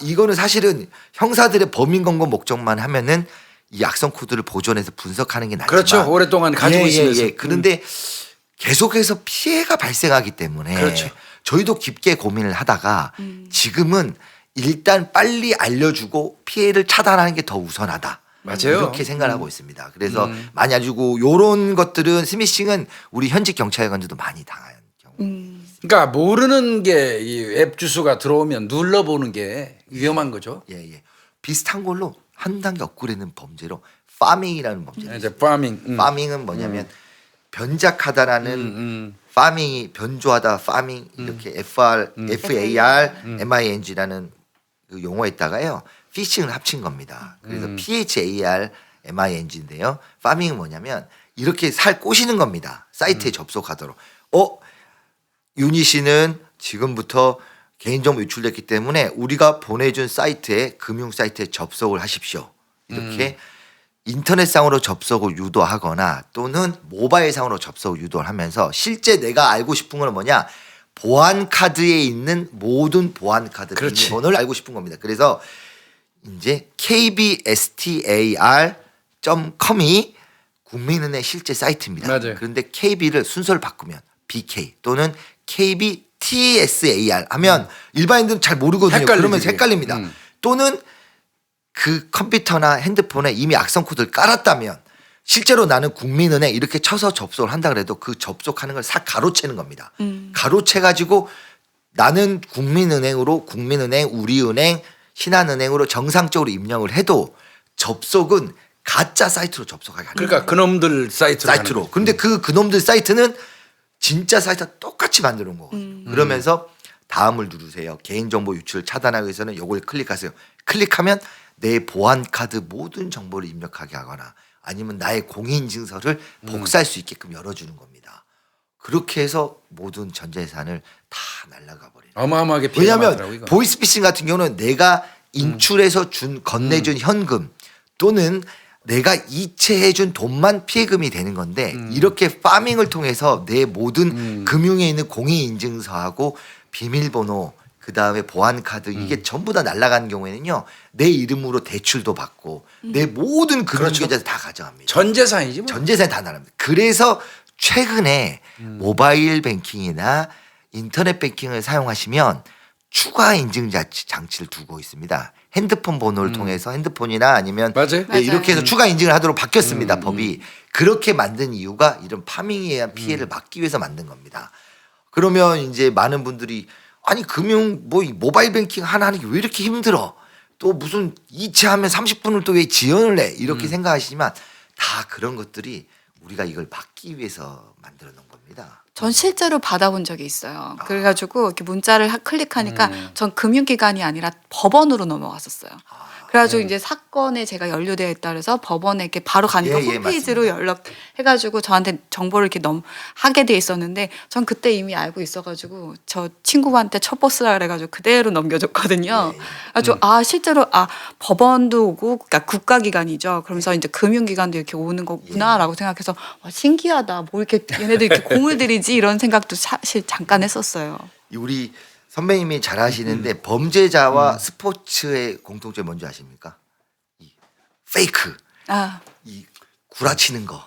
이거는 사실은 형사들의 범인 검거 목적만 하면은 이 악성 코드를 보존해서 분석하는 게 낫지만 그렇죠. 오랫동안 가지고 있으면서. 그런데 계속해서 피해가 발생하기 때문에 그렇죠. 저희도 깊게 고민을 하다가 지금은 일단 빨리 알려주고 피해를 차단하는 게 더 우선하다. 맞아요. 이렇게 생각하고 있습니다. 그래서 많이 알려주고 요런 것들은 스미싱은 우리 현직 경찰관들도 많이 당하는 경우. 그러니까 모르는 게 이 앱 주소가 들어오면 눌러보는 게 위험한 거죠. 예. 비슷한 걸로 한 단계 업그레이드는 범죄로 파밍이라는 범죄가 이제 파밍. 파밍은 뭐냐면 변작하다라는 파밍이 변조하다 파밍 이렇게 FARMING라는 그 용어에다가요 피싱을 합친 겁니다. 그래서 PHARMING인데요. 파밍은 뭐냐면 이렇게 살 꼬시는 겁니다. 사이트에 접속하도록. 윤희 씨는 지금부터 개인정보 유출됐기 때문에 우리가 보내준 사이트에 금융 사이트에 접속을 하십시오. 이렇게 인터넷상으로 접속을 유도하거나 또는 모바일상으로 접속을 유도를 하면서 실제 내가 알고 싶은 건 뭐냐 보안 카드에 있는 모든 보안 카드 비밀번호를 알고 싶은 겁니다. 그래서 이제 kbstar.com이 국민은행 실제 사이트입니다. 맞아요. 그런데 KB를 순서를 바꾸면 BK 또는 KBTSAR 하면 일반인들은 잘 모르거든요. 헷갈리지, 그러면 그게. 헷갈립니다. 또는 그 컴퓨터나 핸드폰에 이미 악성 코드를 깔았다면 실제로 나는 국민은행 이렇게 쳐서 접속을 한다 그래도 그 접속하는 걸 싹 가로채는 겁니다. 가로채 가지고 나는 국민은행으로 국민은행, 우리은행, 신한은행으로 정상적으로 입력을 해도 접속은 가짜 사이트로 접속하게 합니다. 그러니까 그놈들 사이트로. 그런데 그놈들 사이트는 진짜 사이트와 똑같이 만들어 놓은 거거든요. 그러면서 다음을 누르세요. 개인정보 유출을 차단하기 위해서는 이걸 클릭하세요. 클릭하면 내 보안 카드 모든 정보를 입력하게 하거나 아니면 나의 공인인증서를 복사할 수 있게끔 열어주는 겁니다. 그렇게 해서 모든 전 재산을 다 날라가 버려요. 어마어마하게 피해가 많더라고요. 왜냐하면 이거. 보이스피싱 같은 경우는 내가 인출해서 건네준 현금 또는 내가 이체해준 돈만 피해금이 되는 건데 이렇게 파밍을 통해서 내 모든 금융에 있는 공인인증서하고 비밀번호 그다음에 보안카드 이게 전부 다 날아가는 경우에는요 내 이름으로 대출도 받고 내 모든 금융계좌에서 다 가져갑니다. 전 재산이지 뭐. 전 재산이 다 나갑니다. 그래서 최근에 모바일 뱅킹이나 인터넷 뱅킹을 사용하시면 추가 인증 장치를 두고 있습니다. 핸드폰 번호를 통해서 핸드폰이나 아니면 맞아요. 네, 이렇게 해서 맞아요. 추가 인증을 하도록 바뀌었습니다. 법이. 그렇게 만든 이유가 이런 파밍에 의한 피해를 막기 위해서 만든 겁니다. 그러면 이제 많은 분들이 아니 금융 뭐 모바일 뱅킹 하나 하는 게 왜 이렇게 힘들어? 또 무슨 이체하면 30분을 또 왜 지연을 해? 이렇게 생각하시지만 다 그런 것들이 우리가 이걸 막기 위해서 만들어 놓은 겁니다. 전 실제로 받아본 적이 있어요. 그래가지고 이렇게 문자를 클릭하니까 전 금융기관이 아니라 법원으로 넘어갔었어요. 그래가지고 이제 사건에 제가 연루되어 있다 그래서 법원에 이렇게 바로 가니까 예, 예, 홈페이지로 맞습니다. 연락해가지고 저한테 정보를 이렇게 하게 돼 있었는데 전 그때 이미 알고 있어가지고 저 친구한테 첫 버스라 그래가지고 그대로 넘겨줬거든요. 예, 예. 그래가지고 실제로 법원도 오고 그러니까 국가기관이죠. 그러면서 이제 금융기관도 이렇게 오는 거구나라고 생각해서 와, 신기하다. 뭐 이렇게 얘네들 이렇게 공을 들이지 이런 생각도 사실 잠깐 했었어요. 우리 선배님이 잘 아시는데 범죄자와 스포츠의 공통점이 뭔지 아십니까? 이 페이크, 아, 이 구라치는 거,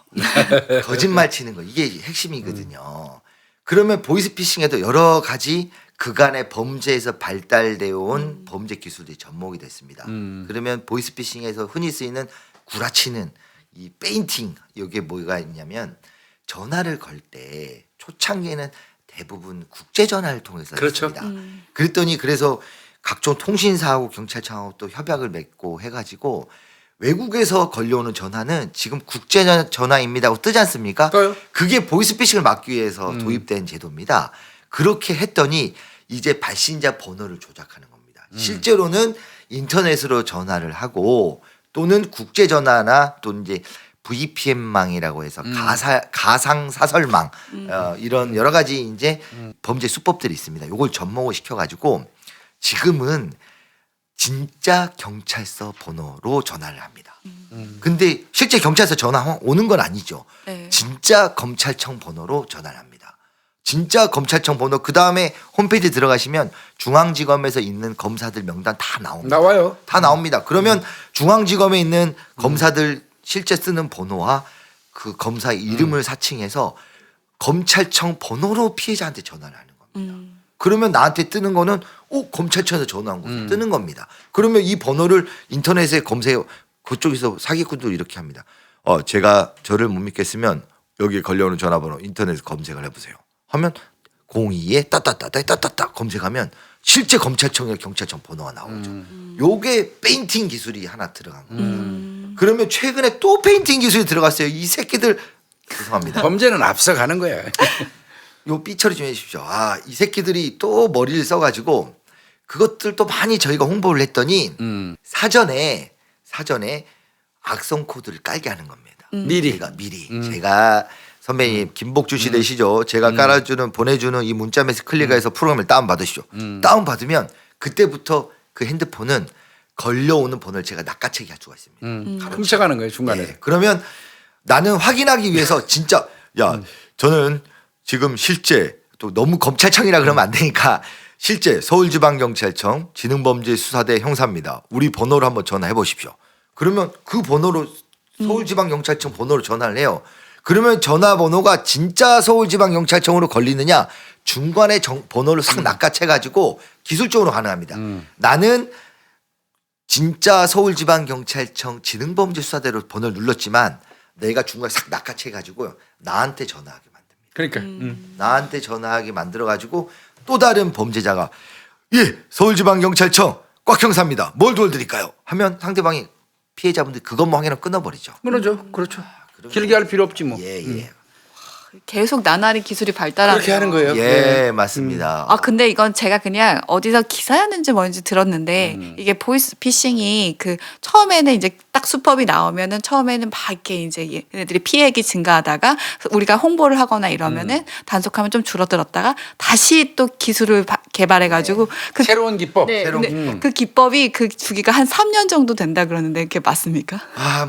거짓말 치는 거 이게 핵심이거든요. 그러면 보이스피싱에도 여러 가지 그간의 범죄에서 발달되어 온 범죄 기술들이 접목이 됐습니다. 그러면 보이스피싱에서 흔히 쓰이는 구라치는 이 페인팅 여기에 뭐가 있냐면 전화를 걸 때 초창기에는 대부분 국제 전화를 통해서 그렇죠. 했습니다. 그랬더니 그래서 각종 통신사하고 경찰청하고 또 협약을 맺고 해가지고 외국에서 걸려오는 전화는 지금 국제 전화입니다 하고 뜨지 않습니까? 떠요. 그게 보이스피싱을 막기 위해서 도입된 제도입니다. 그렇게 했더니 이제 발신자 번호를 조작하는 겁니다. 실제로는 인터넷으로 전화를 하고 또는 국제 전화나 또 이제 VPN망이라고 해서 가상 사설망 이런 여러 가지 이제 범죄 수법들이 있습니다. 이걸 접목을 시켜가지고 지금은 진짜 경찰서 번호로 전화를 합니다. 근데 실제 경찰서 전화 오는 건 아니죠. 네. 진짜 검찰청 번호로 전화를 합니다. 진짜 검찰청 번호 그 다음에 홈페이지 들어가시면 중앙지검에서 있는 검사들 명단 다 나옵니다. 나와요. 다 나옵니다. 그러면 중앙지검에 있는 검사들 실제 쓰는 번호와 그 검사 이름을 사칭해서 검찰청 번호로 피해자한테 전화를 하는 겁니다. 그러면 나한테 뜨는 거는 검찰청에서 전화한 거 뜨는 겁니다. 그러면 이 번호를 인터넷에 검색해 그쪽에서 사기꾼도 이렇게 합니다. 제가 저를 못 믿겠으면 여기 걸려오는 전화번호 인터넷에 검색을 해보세요. 하면 02에 따따따따 검색하면 실제 검찰청이나 경찰청 번호가 나오죠. 요게 페인팅 기술이 하나 들어간 겁니다. 그러면 최근에 또 페인팅 기술이 들어갔어요. 이 새끼들 죄송합니다. 범죄는 앞서가는 거야. 요 삐처리 좀 해주십시오. 이 새끼들이 또 머리를 써가지고 그것들도 많이 저희가 홍보를 했더니 사전에 악성 코드를 깔게 하는 겁니다. 미리. 제가 선배님 김복주 씨 되시죠. 제가 보내주는 이 문자 메시지 클릭해서 프로그램을 다운 받으시죠. 다운 받으면 그때부터 그 핸드폰은 걸려오는 번호를 제가 낚아채게 할 수가 있습니다. 훔쳐가는 거예요 중간에. 네. 그러면 나는 확인하기 위해서 진짜 저는 지금 실제 또 너무 검찰청이라 그러면 안 되니까 실제 서울지방경찰청 지능범죄수사대 형사입니다. 우리 번호로 한번 전화해 보십시오. 그러면 그 번호로 서울지방경찰청 번호로 전화를 해요. 그러면 전화번호가 진짜 서울지방경찰청으로 걸리느냐 중간에 번호를 싹 낚아채가지고 기술적으로 가능합니다. 나는 진짜 서울지방경찰청 지능범죄수사대로 번호를 눌렀지만 내가 중간에 싹 낚아채가지고 나한테 전화하게 만듭니다. 그러니까. 나한테 전화하게 만들어가지고 또 다른 범죄자가 서울지방경찰청 꽉 형사입니다. 뭘 도와드릴까요? 하면 상대방이 피해자분들 그것만 확인하면 끊어버리죠. 그러죠. 그렇죠. 길게 할 필요 없지 뭐. 예. 계속 나날이 기술이 발달하고 그렇게 하는 거예요. 예, 맞습니다. 근데 이건 제가 그냥 어디서 기사였는지 뭔지 들었는데 이게 보이스 피싱이 그 처음에는 이제 딱 수법이 나오면은 처음에는 막 이렇게 이제 얘네들이 피해액이 증가하다가 우리가 홍보를 하거나 이러면은 단속하면 좀 줄어들었다가 다시 또 기술을 개발해가지고 그 새로운 기법. 네, 새로운 근데 그 기법이 그 주기가 한 3년 정도 된다 그러는데 그게 맞습니까?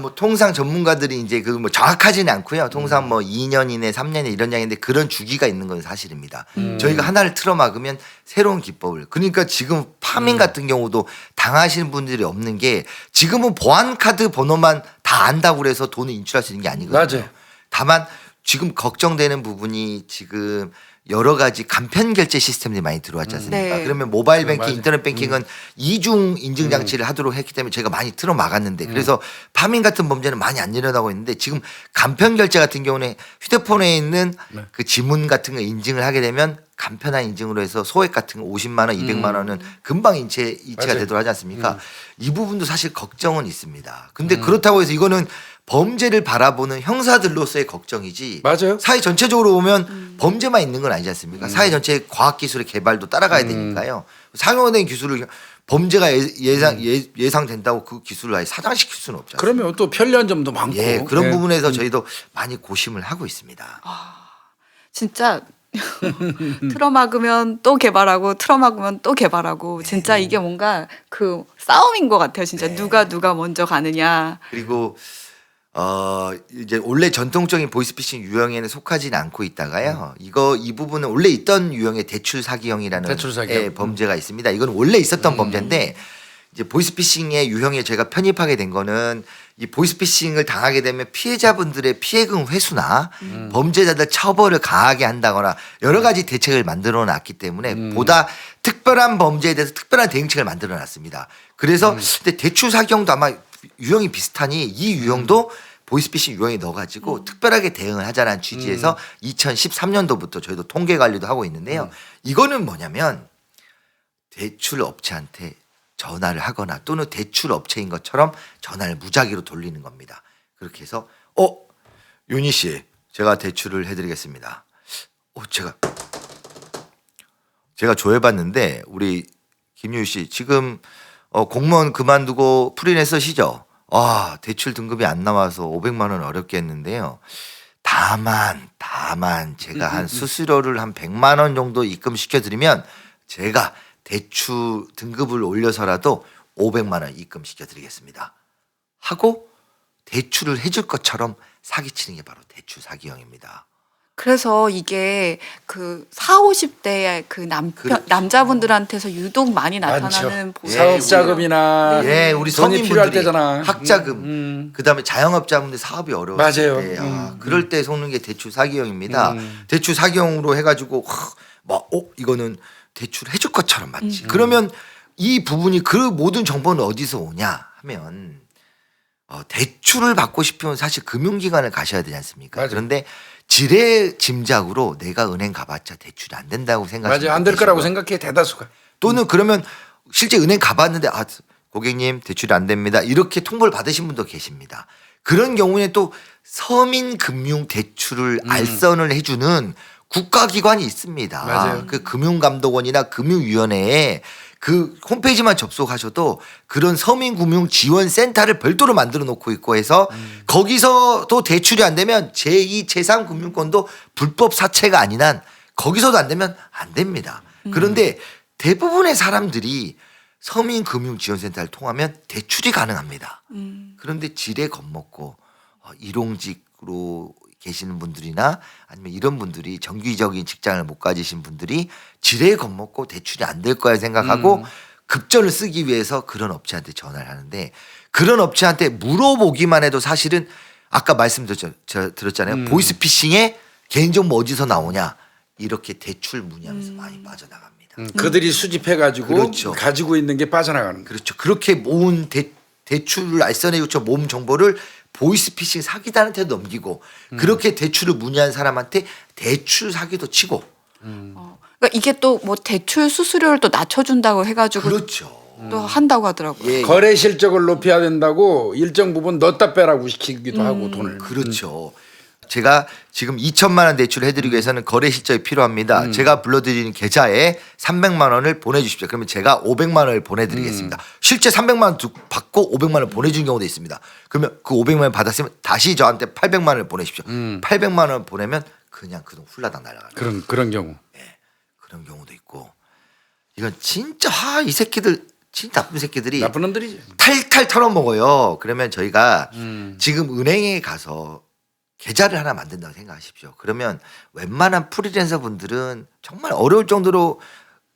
뭐 통상 전문가들이 이제 그 뭐 정확하지는 않고요. 통상 뭐 2년 이내, 3년 이런 양인데 그런 주기가 있는 건 사실입니다. 저희가 하나를 틀어막으면 새로운 기법을. 그러니까 지금 파밍 같은 경우도 당하시는 분들이 없는 게 지금은 보안 카드 번호만 다 안다고 그래서 돈을 인출할 수 있는 게 아니거든요. 맞아요. 다만 지금 걱정되는 부분이 지금 여러 가지 간편 결제 시스템들이 많이 들어왔지 않습니까? 네. 그러면 모바일 뱅킹, 맞아요. 인터넷 뱅킹은 이중 인증 장치를 하도록 했기 때문에 저희가 많이 틀어 막았는데 그래서 파밍 같은 범죄는 많이 안 일어나고 있는데 지금 간편 결제 같은 경우는 휴대폰에 있는 그 지문 같은 거 인증을 하게 되면 간편한 인증으로 해서 소액 같은 거 50만 원, 200만 원은 금방 이체가 맞아요. 되도록 하지 않습니까? 이 부분도 사실 걱정은 있습니다. 근데 그렇다고 해서 이거는 범죄를 바라보는 형사들로서의 걱정이지. 맞아요. 사회 전체적으로 보면 범죄만 있는 건 아니지 않습니까? 사회 전체의 과학기술의 개발도 따라가야 되니까요. 상용화된 기술을 범죄가 예상된다고 그 기술을 아예 사장시킬 수는 없잖아요. 그러면 또 편리한 점도 많고. 예, 그런 예. 부분에서 저희도 많이 고심을 하고 있습니다. 진짜 틀어막으면 또 개발하고 틀어막으면 또 개발하고 진짜 이게 뭔가 그 싸움인 것 같아요. 진짜 누가 먼저 가느냐. 그리고 이제 원래 전통적인 보이스피싱 유형에는 속하지는 않고 있다가요. 이 부분은 원래 있던 유형의 대출 사기형이라는 대출 사기형. 예, 범죄가 있습니다. 이건 원래 있었던 범죄인데 이제 보이스피싱의 유형에 제가 편입하게 된 거는 이 보이스피싱을 당하게 되면 피해자분들의 피해금 회수나 범죄자들 처벌을 강하게 한다거나 여러 가지 대책을 만들어 놨기 때문에 보다 특별한 범죄에 대해서 특별한 대응책을 만들어 놨습니다. 그래서 근데 대출 사기형도 아마 유형이 비슷하니 이 유형도 보이스피싱 유형에 넣어가지고 특별하게 대응을 하자는 취지에서 2013년도부터 저희도 통계 관리도 하고 있는데요. 이거는 뭐냐면 대출 업체한테 전화를 하거나 또는 대출 업체인 것처럼 전화를 무작위로 돌리는 겁니다. 그렇게 해서 윤희 씨 제가 대출을 해드리겠습니다. 제가 조회봤는데 우리 김유희 씨 지금 공무원 그만두고 프리랜서 쓰시죠? 대출 등급이 안 나와서 500만 원 어렵게 했는데요. 다만 제가 한 수수료를 한 100만 원 정도 입금시켜드리면 제가 대출 등급을 올려서라도 500만 원 입금시켜드리겠습니다. 하고 대출을 해줄 것처럼 사기치는 게 바로 대출 사기형입니다. 그래서 이게 그 40, 50대 그 그렇죠. 남자분들한테서 유독 많이 많죠. 나타나는 보수. 사업 자금이나 예, 우리 돈이 필요할 서민분들이 때잖아. 학자금, 그다음에 자영업자분들 사업이 어려웠을 맞아요. 때, 그럴 때 속는 게 대출 사기형입니다. 대출 사기형으로 해가지고 이거는 대출 해줄 것처럼 맞지. 그러면 이 부분이 그 모든 정보는 어디서 오냐 하면 대출을 받고 싶으면 사실 금융기관을 가셔야 되지 않습니까? 맞아요. 그런데 지레 짐작으로 내가 은행 가봤자 대출이 안 된다고 생각하시는 맞아요. 안 될 거라고 생각해 대다수가. 또는 그러면 실제 은행 가봤는데 고객님 대출이 안 됩니다. 이렇게 통보를 받으신 분도 계십니다. 그런 경우에 또 서민금융 대출을 알선을 해주는 국가기관이 있습니다. 맞아요. 그 금융감독원이나 금융위원회에 그 홈페이지만 접속하셔도 그런 서민금융지원센터를 별도로 만들어 놓고 있고 해서 거기서도 대출이 안 되면 제2, 제3 금융권도 불법 사채가 아닌 한 거기서도 안 되면 안 됩니다. 그런데 대부분의 사람들이 서민금융지원센터를 통하면 대출이 가능합니다. 그런데 지레 겁먹고 일용직으로 계시는 분들이나 아니면 이런 분들이 정규적인 직장을 못 가지신 분들이 지레 겁먹고 대출이 안 될 거야 생각하고 급전을 쓰기 위해서 그런 업체한테 전화를 하는데 그런 업체한테 물어보기만 해도 사실은 아까 말씀드렸잖아요. 보이스피싱에 개인정보 어디서 나오냐 이렇게 대출 문의하면서 많이 빠져나갑니다. 그들이 수집해가지고 그렇죠. 가지고 있는 게 빠져나가는 거예요. 그렇죠. 그렇게 모은 대출을 알선해 요청 모은 정보를 보이스피싱 사기단한테 넘기고 그렇게 대출을 문의한 사람한테 대출 사기도 치고 그러니까 이게 또 뭐 대출 수수료를 또 낮춰준다고 해가지고 그렇죠. 또 한다고 하더라고요. 예, 거래 실적을 높여야 된다고 일정 부분 넣었다 빼라고 시키기도 하고 돈을. 그렇죠. 제가 지금 2천만 원 대출을 해드리기 위해서는 거래 실적이 필요합니다. 제가 불러드리는 계좌에 300만 원을 보내주십시오. 그러면 제가 500만 원을 보내드리겠습니다. 실제 300만 원 받고 500만 원을 보내준 경우도 있습니다. 그러면 그 500만 원 받았으면 다시 저한테 800만 원을 보내십시오. 800만 원 보내면 그냥 그 돈 훌라당 날아가는 그런 경우. 그런 경우도 있고 이건 진짜 이 새끼들 진짜 나쁜 새끼들이 나쁜 놈들이지. 탈탈 털어먹어요. 그러면 저희가 지금 은행에 가서 계좌를 하나 만든다고 생각하십시오. 그러면 웬만한 프리랜서 분들은 정말 어려울 정도로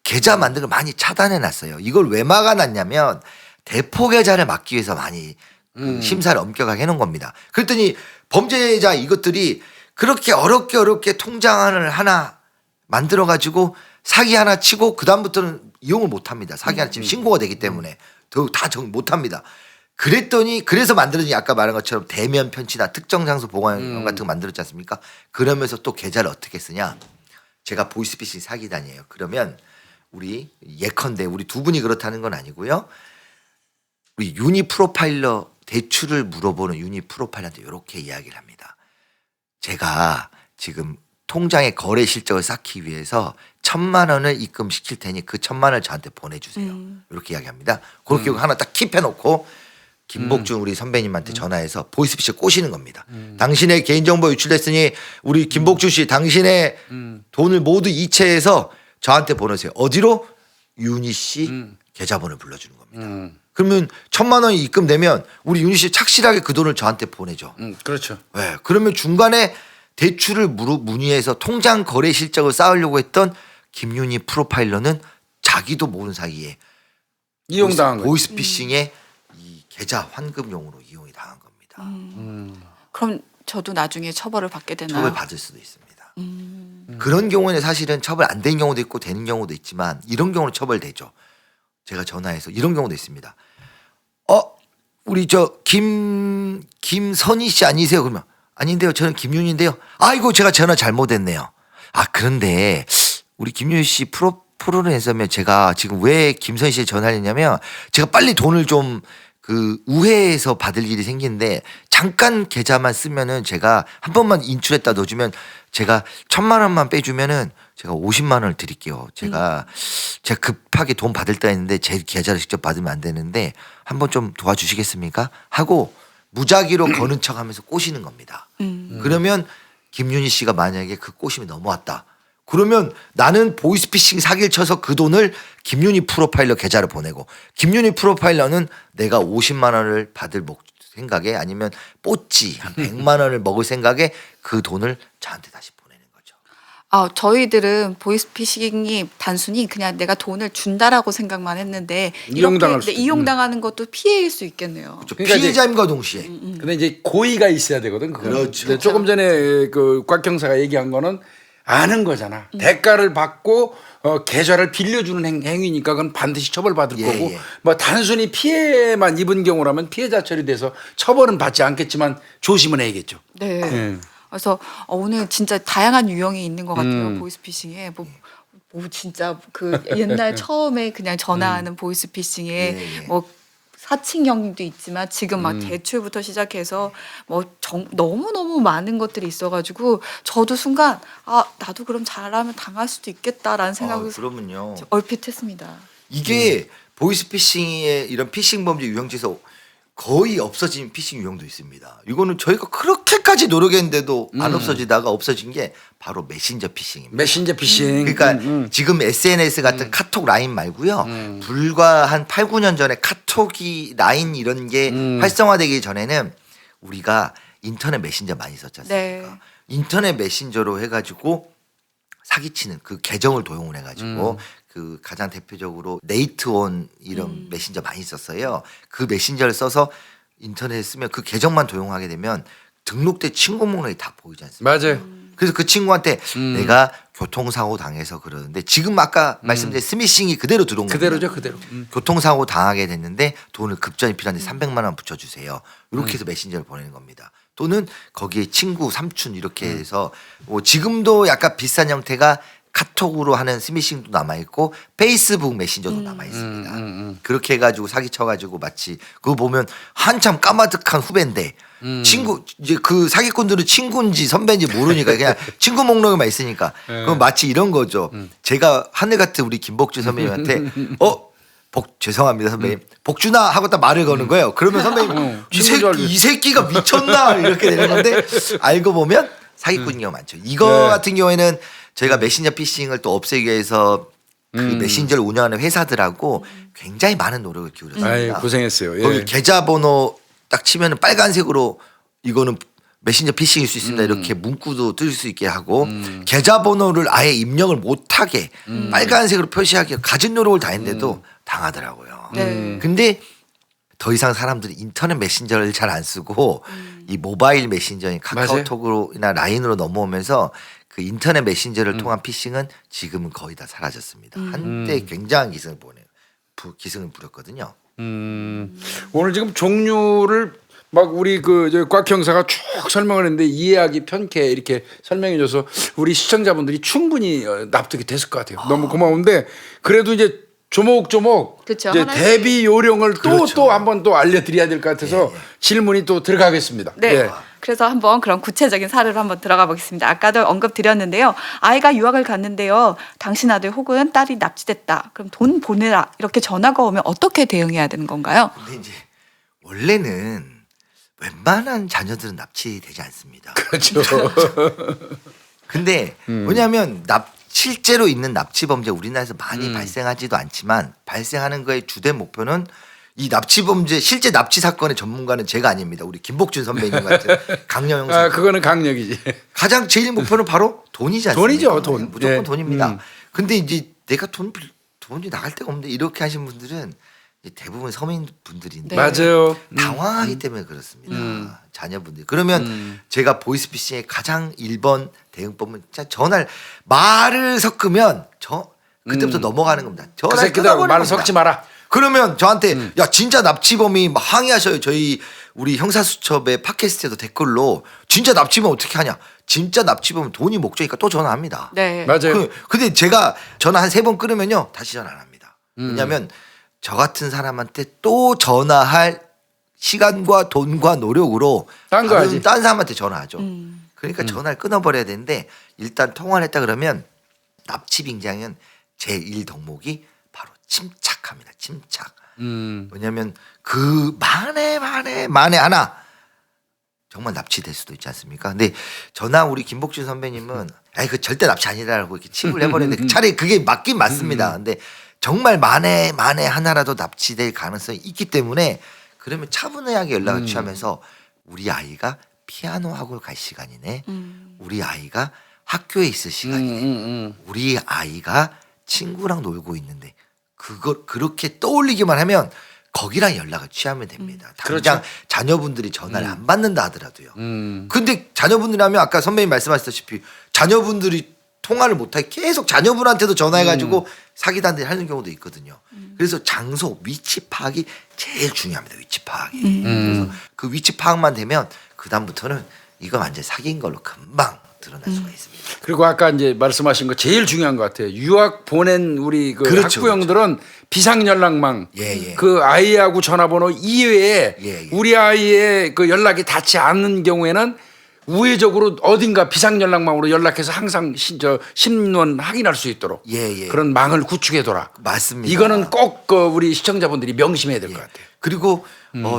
계좌 만드는 걸 많이 차단해 놨어요. 이걸 왜 막아놨냐면 대포 계좌를 막기 위해서 많이 그 심사를 엄격하게 해놓은 겁니다. 그랬더니 범죄자 이것들이 그렇게 어렵게 통장을 하나 만들어 가지고 사기 하나 치고 그 다음부터는 이용을 못 합니다. 사기 하나 치면 신고가 되기 때문에 못 합니다. 그랬더니 그래서 만들어진 아까 말한 것처럼 대면 편취나 특정 장소 보관 같은 거 만들었지 않습니까? 그러면서 또 계좌를 어떻게 쓰냐? 제가 보이스피싱 사기단이에요. 그러면 우리 예컨대 우리 두 분이 그렇다는 건 아니고요. 우리 유니 프로파일러 대출을 물어보는 유니 프로파일러한테 이렇게 이야기를 합니다. 제가 지금 통장의 거래 실적을 쌓기 위해서 1,000만 원을 입금시킬 테니 그 1,000만 원을 저한테 보내주세요. 이렇게 이야기합니다. 그렇게 하나 딱 킵해놓고 김복준 우리 선배님한테 전화해서 보이스피싱 꼬시는 겁니다. 당신의 개인정보 유출됐으니 우리 김복준 씨 당신의 돈을 모두 이체해서 저한테 보내세요. 어디로? 유니 씨 계좌번호를 불러주는 겁니다. 그러면 1,000만 원이 입금되면 우리 유니 씨 착실하게 그 돈을 저한테 보내죠. 그렇죠. 네, 그러면 중간에 대출을 문의해서 통장 거래 실적을 쌓으려고 했던 김윤희 프로파일러는 자기도 모르는 사이에 이용당한 거죠. 보이스피싱에 이 계좌 환급용으로 이용이 당한 겁니다. 그럼 저도 나중에 처벌을 받게 되나요? 처벌 받을 수도 있습니다. 그런 경우에는 사실은 처벌 안 되는 경우도 있고 되는 경우도 있지만 이런 경우는 처벌되죠. 제가 전화해서 이런 경우도 있습니다. 우리 저 김선희 씨 아니세요? 그러면 아닌데요. 저는 김윤희인데요. 아이고 제가 전화 잘못했네요. 그런데 우리 김윤희 씨 프로그램에서면 제가 지금 왜 김선희 씨에 전화를 했냐면 제가 빨리 돈을 좀 우회해서 받을 일이 생기는데 잠깐 계좌만 쓰면은 제가 한 번만 인출했다 넣어주면 제가 1,000만 원만 빼주면은 제가 50만 원을 드릴게요. 제가 급하게 돈 받을 때 했는데 제 계좌를 직접 받으면 안 되는데 한번 좀 도와주시겠습니까? 하고 무작위로 거는 척하면서 꼬시는 겁니다. 그러면 김윤희 씨가 만약에 그 꼬심이 넘어왔다. 그러면 나는 보이스피싱 사기를 쳐서 그 돈을 김윤희 프로파일러 계좌로 보내고 김윤희 프로파일러는 내가 50만 원을 받을 생각에 아니면 뽀찌 한 100만 원을 먹을 생각에 그 돈을 저한테 다시 보내는 거죠. 저희들은 보이스피싱이 단순히 그냥 내가 돈을 준다라고 생각만 했는데 이용당할 이렇게 수도 이용당하는 것도 피해일 수 있겠네요. 그렇죠. 그러니까 피해자임과 동시에 근데 이제 고의가 있어야 되거든. 그거는. 그렇죠. 근데 조금 전에 곽 경사가 얘기한 거는 아는 거잖아. 대가를 받고 계좌를 빌려주는 행위니까 그건 반드시 처벌받을 거고 뭐 단순히 피해만 입은 경우라면 피해자 처리돼서 처벌은 받지 않겠지만 조심은 해야겠죠. 네. 예. 그래서 오늘 진짜 다양한 유형이 있는 것 같아요. 보이스피싱에 진짜 옛날 처음에 그냥 전화하는 보이스피싱에 사칭형도 있지만 지금 막 대출부터 시작해서 너무너무 많은 것들이 있어가지고 저도 순간 나도 그럼 잘하면 당할 수도 있겠다라는 생각을 그러면요. 얼핏 했습니다. 이게 보이스피싱의 이런 피싱 범죄 유형지에서 거의 없어진 피싱 유형도 있습니다. 이거는 저희가 그렇게까지 노력했는데도 안 없어지다가 없어진 게 바로 메신저 피싱입니다. 메신저 피싱. 그러니까 지금 SNS 같은 카톡 라인 말고요. 불과 한 8, 9년 전에 카톡이 라인 이런 게 활성화되기 전에는 우리가 인터넷 메신저 많이 썼지 않습니까? 네. 인터넷 메신저로 해가지고 사기치는 그 계정을 도용을 해가지고 가장 대표적으로 네이트온 이런 메신저 많이 썼어요. 그 메신저를 써서 인터넷에 쓰면 그 계정만 도용하게 되면 등록된 친구 목록이 다 보이지 않습니까? 맞아요. 그래서 그 친구한테 내가 교통사고 당해서 그러는데 지금 아까 말씀드린 스미싱이 그대로 들어온 거예요. 그대로죠, 그대로. 교통사고 당하게 됐는데 돈을 급전이 필요한데 300만 원 붙여주세요. 이렇게 해서 메신저를 보내는 겁니다. 또는 거기에 친구, 삼촌 이렇게 해서 지금도 약간 비슷한 형태가 카톡으로 하는 스미싱도 남아있고 페이스북 메신저도 남아있습니다. 그렇게 해가지고 사기쳐가지고 마치 그거 보면 한참 까마득한 후배인데 친구 이제 그 사기꾼들은 친구인지 선배인지 모르니까 그냥 친구 목록에만 있으니까 그럼 마치 이런 거죠. 제가 하늘 같은 우리 김복준 선배님한테 죄송합니다 선배님 복준아 하고 딱 말을 거는 거예요. 그러면 선배님 이 새끼가 미쳤나 이렇게 되는 건데 알고 보면 사기꾼인 경우가 많죠. 이거 같은 경우에는 저희가 메신저 피싱을 또 없애기 위해서 그 메신저를 운영하는 회사들하고 굉장히 많은 노력을 기울였습니다. 아유, 고생했어요. 예. 거기 계좌번호 딱 치면은 빨간색으로 이거는 메신저 피싱일 수 있습니다. 이렇게 문구도 뜰 수 있게 하고 계좌번호를 아예 입력을 못하게 빨간색으로 표시하게 가진 노력을 다했는데도 당하더라고요. 네. 근데 더 이상 사람들이 인터넷 메신저를 잘 안 쓰고 이 모바일 메신저인 카카오톡이나 라인으로 넘어오면서 그 인터넷 메신저를 통한 피싱은 지금은 거의 다 사라졌습니다. 한때 굉장한 기승을 부렸거든요. 오늘 지금 종류를 막 우리 곽 형사가 쭉 설명을 했는데 이해하기 편케 이렇게 설명해줘서 우리 시청자분들이 충분히 납득이 됐을 것 같아요. 너무 고마운데 그래도 이제 조목조목 그쵸, 이제 하나씩. 대비 요령을 그렇죠. 또 한 번 또 알려드려야 될 것 같아서 질문이 또 들어가겠습니다. 네. 예. 그래서 한번 그런 구체적인 사례로 한번 들어가 보겠습니다. 아까도 언급 드렸는데요. 아이가 유학을 갔는데요. 당신 아들 혹은 딸이 납치됐다. 그럼 돈 보내라. 이렇게 전화가 오면 어떻게 대응해야 되는 건가요? 근데 이제 원래는 웬만한 자녀들은 납치되지 않습니다. 그렇죠. 근데 뭐냐면 실제로 있는 납치 범죄 우리나라에서 많이 발생하지도 않지만 발생하는 거의 주된 목표는 이 납치 범죄 실제 납치 사건의 전문가는 제가 아닙니다. 우리 김복준 선배님 같은 강력 형사. 아, 그거는 강력이지. 가장 제일 목표는 바로 돈이지 않습니까? 돈이죠, 돈. 무조건 예. 돈입니다. 근데 이제 내가 돈이 나갈 데가 없는데 이렇게 하신 분들은 이제 대부분 서민 분들인데 네. 맞아요. 당황하기 때문에 그렇습니다. 자녀분들. 그러면 제가 보이스피싱의 가장 1번 대응법은 진짜 전화를 말을 섞으면 그때부터 넘어가는 겁니다. 그 전화를 새끼들하고 끊어버리는 말을 겁니다. 섞지 마라. 그러면 저한테 야 진짜 납치범이 막 항의하셔요. 저희 우리 형사수첩의 팟캐스트에도 댓글로 진짜 납치범 어떻게 하냐. 진짜 납치범은 돈이 목적이니까 또 전화합니다. 네. 맞아요. 근데 제가 전화 한 3번 끊으면요 다시 전화 안 합니다. 왜냐하면 저 같은 사람한테 또 전화할 시간과 돈과 노력으로 딴거 하지. 딴 사람한테 전화하죠. 그러니까 전화를 끊어버려야 되는데 일단 통화를 했다 그러면 납치 빙장은 제1 덕목이 바로 침착합니다. 침착. 왜냐하면 그 만에 하나 정말 납치될 수도 있지 않습니까? 근데 저나 우리 김복준 선배님은 아이 그 절대 납치 아니라고 이렇게 칩을 해버리는데 차라리 그게 맞긴 맞습니다. 근데 정말 만에 하나라도 납치될 가능성이 있기 때문에 그러면 차분하게 연락을 취하면서 우리 아이가 피아노 학원 갈 시간이네. 우리 아이가 학교에 있을 시간이네. 우리 아이가 친구랑 놀고 있는데 그걸 그렇게 떠올리기만 하면 거기랑 연락을 취하면 됩니다. 당장 그렇죠. 자녀분들이 전화를 안 받는다 하더라도요. 근데 자녀분들이라면 아까 선배님 말씀하셨다시피 자녀분들이 통화를 못하게 계속 자녀분한테도 전화해가지고 사기단들이 하는 경우도 있거든요. 그래서 장소, 위치 파악이 제일 중요합니다. 위치 파악이. 그래서 그 위치 파악만 되면 그 다음부터는 이거 완전 사기인 걸로 금방 드러날 수가 있습니다. 그리고 아까 이제 말씀하신 거 제일 중요한 것 같아요. 유학 보낸 우리 그 그렇죠, 학부형들은 비상 연락망 예. 그 아이하고 전화번호 이외에 예. 우리 아이의 그 연락이 닿지 않는 경우에는 우회적으로 어딘가 비상 연락망으로 연락해서 항상 신원 확인할 수 있도록 예. 그런 망을 구축해둬라. 맞습니다. 이거는 꼭 우리 시청자분들이 명심해야 될 것 같아요. 그리고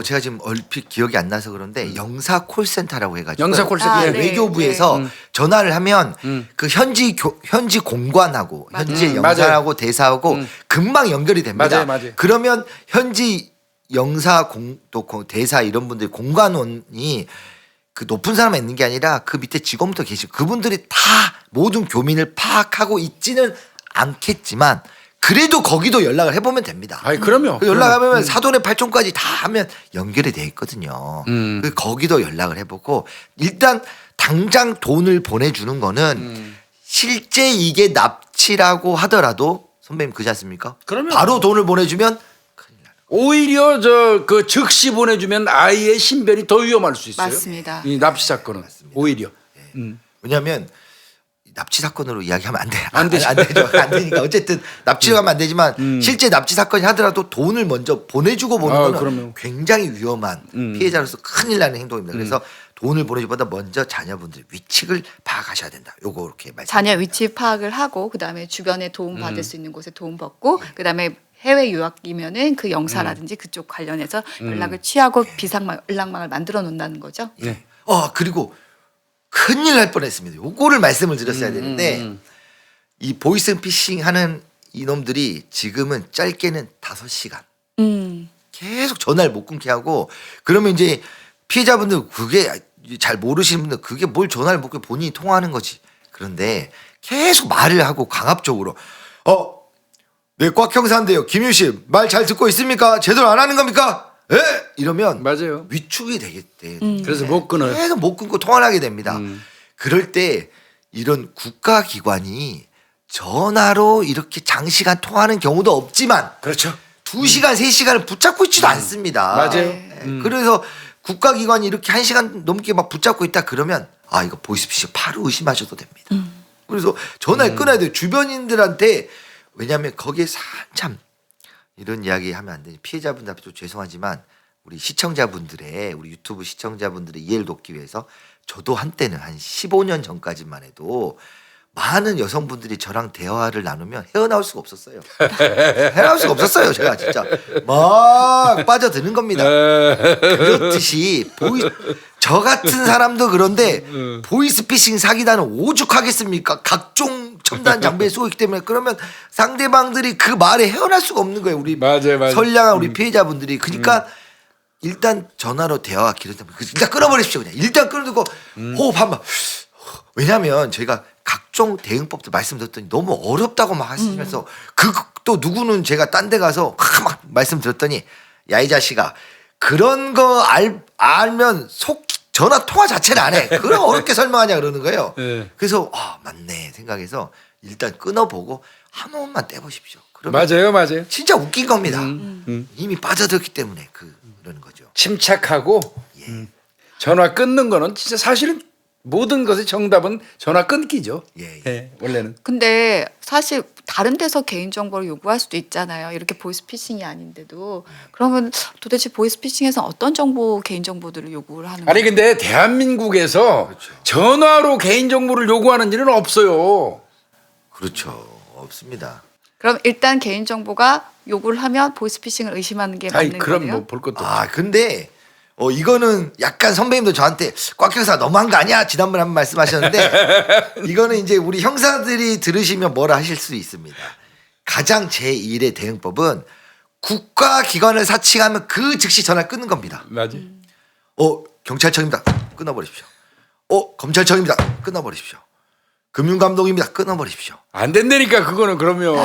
제가 지금 얼핏 기억이 안 나서 그런데 영사 콜센터라고 해가지고 영사 콜센터. 네. 외교부에서 전화를 하면 그 현지 공관하고 현지 영사하고 대사하고 금방 연결이 됩니다. 맞아요. 그러면 현지 영사 대사 이런 분들 공관원이 그 높은 사람만 있는 게 아니라 그 밑에 직원부터 계시고 그분들이 다 모든 교민을 파악하고 있지는 않겠지만 그래도 거기도 연락을 해보면 됩니다. 아니 그럼요. 그 연락하면 사돈의 팔촌까지 다 하면 연결이 돼 있거든요. 그 거기도 연락을 해보고 일단 당장 돈을 보내주는 거는 실제 이게 납치라고 하더라도 선배님 그지 않습니까? 그럼요. 바로 돈을 보내주면 큰일 나요. 오히려 그 즉시 보내주면 아이의 신변이 더 위험할 수 있어요. 맞습니다. 이 납치 사건은 오히려. 왜냐하면 납치 사건으로 이야기하면 안 돼요. 안 되죠. 안 되죠. 안 되니까 어쨌든 납치로 하면 안 되지만 실제 납치 사건이 하더라도 돈을 먼저 보내주고 보는 거는 그럼요. 굉장히 위험한 피해자로서 큰일 나는 행동입니다. 그래서 돈을 보내주보다 먼저 자녀분들 위치를 파악하셔야 된다. 요거 이렇게 말씀. 자녀 위치 파악을 하고 그다음에 주변에 도움 받을 수 있는 곳에 도움 받고 그다음에 해외 유학이면은 그 영사라든지 그쪽 관련해서 연락을 취하고 비상 연락망을 만들어 놓는다는 거죠. 네. 그리고 큰일 날 뻔했습니다. 요거를 말씀을 드렸어야 되는데 이 보이스 피싱 하는 이놈들이 지금은 짧게는 5시간 계속 전화를 못 끊게 하고 그러면 이제 피해자분들 그게 잘 모르시는 분들 그게 뭘 전화를 못 끊게 본인이 통화하는 거지. 그런데 계속 말을 하고 강압적으로 네, 꽉 형사인데요. 김유 씨 말 잘 듣고 있습니까? 제대로 안 하는 겁니까? 예? 이러면 맞아요. 위축이 되겠대. 그래서 못 끊어요. 계속 못 끊고 통화를 하게 됩니다. 그럴 때 이런 국가기관이 전화로 이렇게 장시간 통화하는 경우도 없지만 그렇죠. 2시간, 3시간을 붙잡고 있지도 않습니다. 맞아요. 네. 그래서 국가기관이 이렇게 1시간 넘게 막 붙잡고 있다 그러면 아 이거 보이스피싱 바로 의심하셔도 됩니다. 그래서 전화를 끊어야 돼요. 주변인들한테. 왜냐하면 거기에서 한참 이런 이야기 하면 안 되지. 피해자분들한테도 죄송하지만 우리 시청자분들의 우리 유튜브 시청자분들의 이해를 돕기 위해서 저도 한때는 한 15년 전까지만 해도 많은 여성분들이 저랑 대화를 나누면 헤어나올 수가 없었어요. 헤어나올 수가 없었어요. 제가 진짜 막 빠져드는 겁니다. 그렇듯이 저 같은 사람도 그런데 보이스피싱 사기단은 오죽하겠습니까? 각종 첨단 장비에 쓰고 있기 때문에 그러면 상대방들이 그 말에 헤어날 수가 없는 거예요. 우리 맞아요. 선량한 우리 피해자분들이. 그러니까 일단 전화로 대화가 길어지면 일단 끊어버리십시오. 그냥 일단 끊어두고 호흡 한번. 왜냐하면 저희가 각종 대응법들 말씀드렸더니 너무 어렵다고 막 하시면서 또 누구는 제가 딴 데 가서 막 말씀드렸더니 야 이 자식아 그런 거 알면 전화 통화 자체를 안 해. 그럼 어렵게 설명하냐 그러는 거예요. 네. 그래서 맞네 생각해서 일단 끊어보고 한 번만 떼보십시오. 그러면 맞아요. 진짜 웃긴 겁니다. 이미 빠져들었기 때문에 그러는 거죠. 침착하고 예. 전화 끊는 거는 진짜 사실은 모든 것의 정답은 전화 끊기죠. 예. 예, 원래는. 근데 사실 다른 데서 개인정보를 요구할 수도 있잖아요. 이렇게 보이스피싱이 아닌데도. 그러면 도대체 보이스피싱에서 어떤 개인정보들을 요구를 하는 아니 거예요? 근데 대한민국에서 전화로 개인정보를 요구하는 일은 없어요. 그렇죠. 없습니다. 그럼 일단 개인정보가 요구를 하면 보이스피싱을 의심하는 게 아니 맞는 그럼 거예요? 뭐 볼 것도 없죠. 근데 이거는 약간 선배님도 저한테 꽉 형사 너무한 거 아니야? 지난번에 한 번 말씀하셨는데 이거는 이제 우리 형사들이 들으시면 뭐라 하실 수 있습니다. 가장 제1의 대응법은 국가기관을 사칭하면 그 즉시 전화를 끊는 겁니다. 맞아요. 경찰청입니다. 끊어버리십시오. 검찰청입니다. 끊어버리십시오. 금융감독입니다. 끊어버리십시오. 안 된다니까 그거는 그러면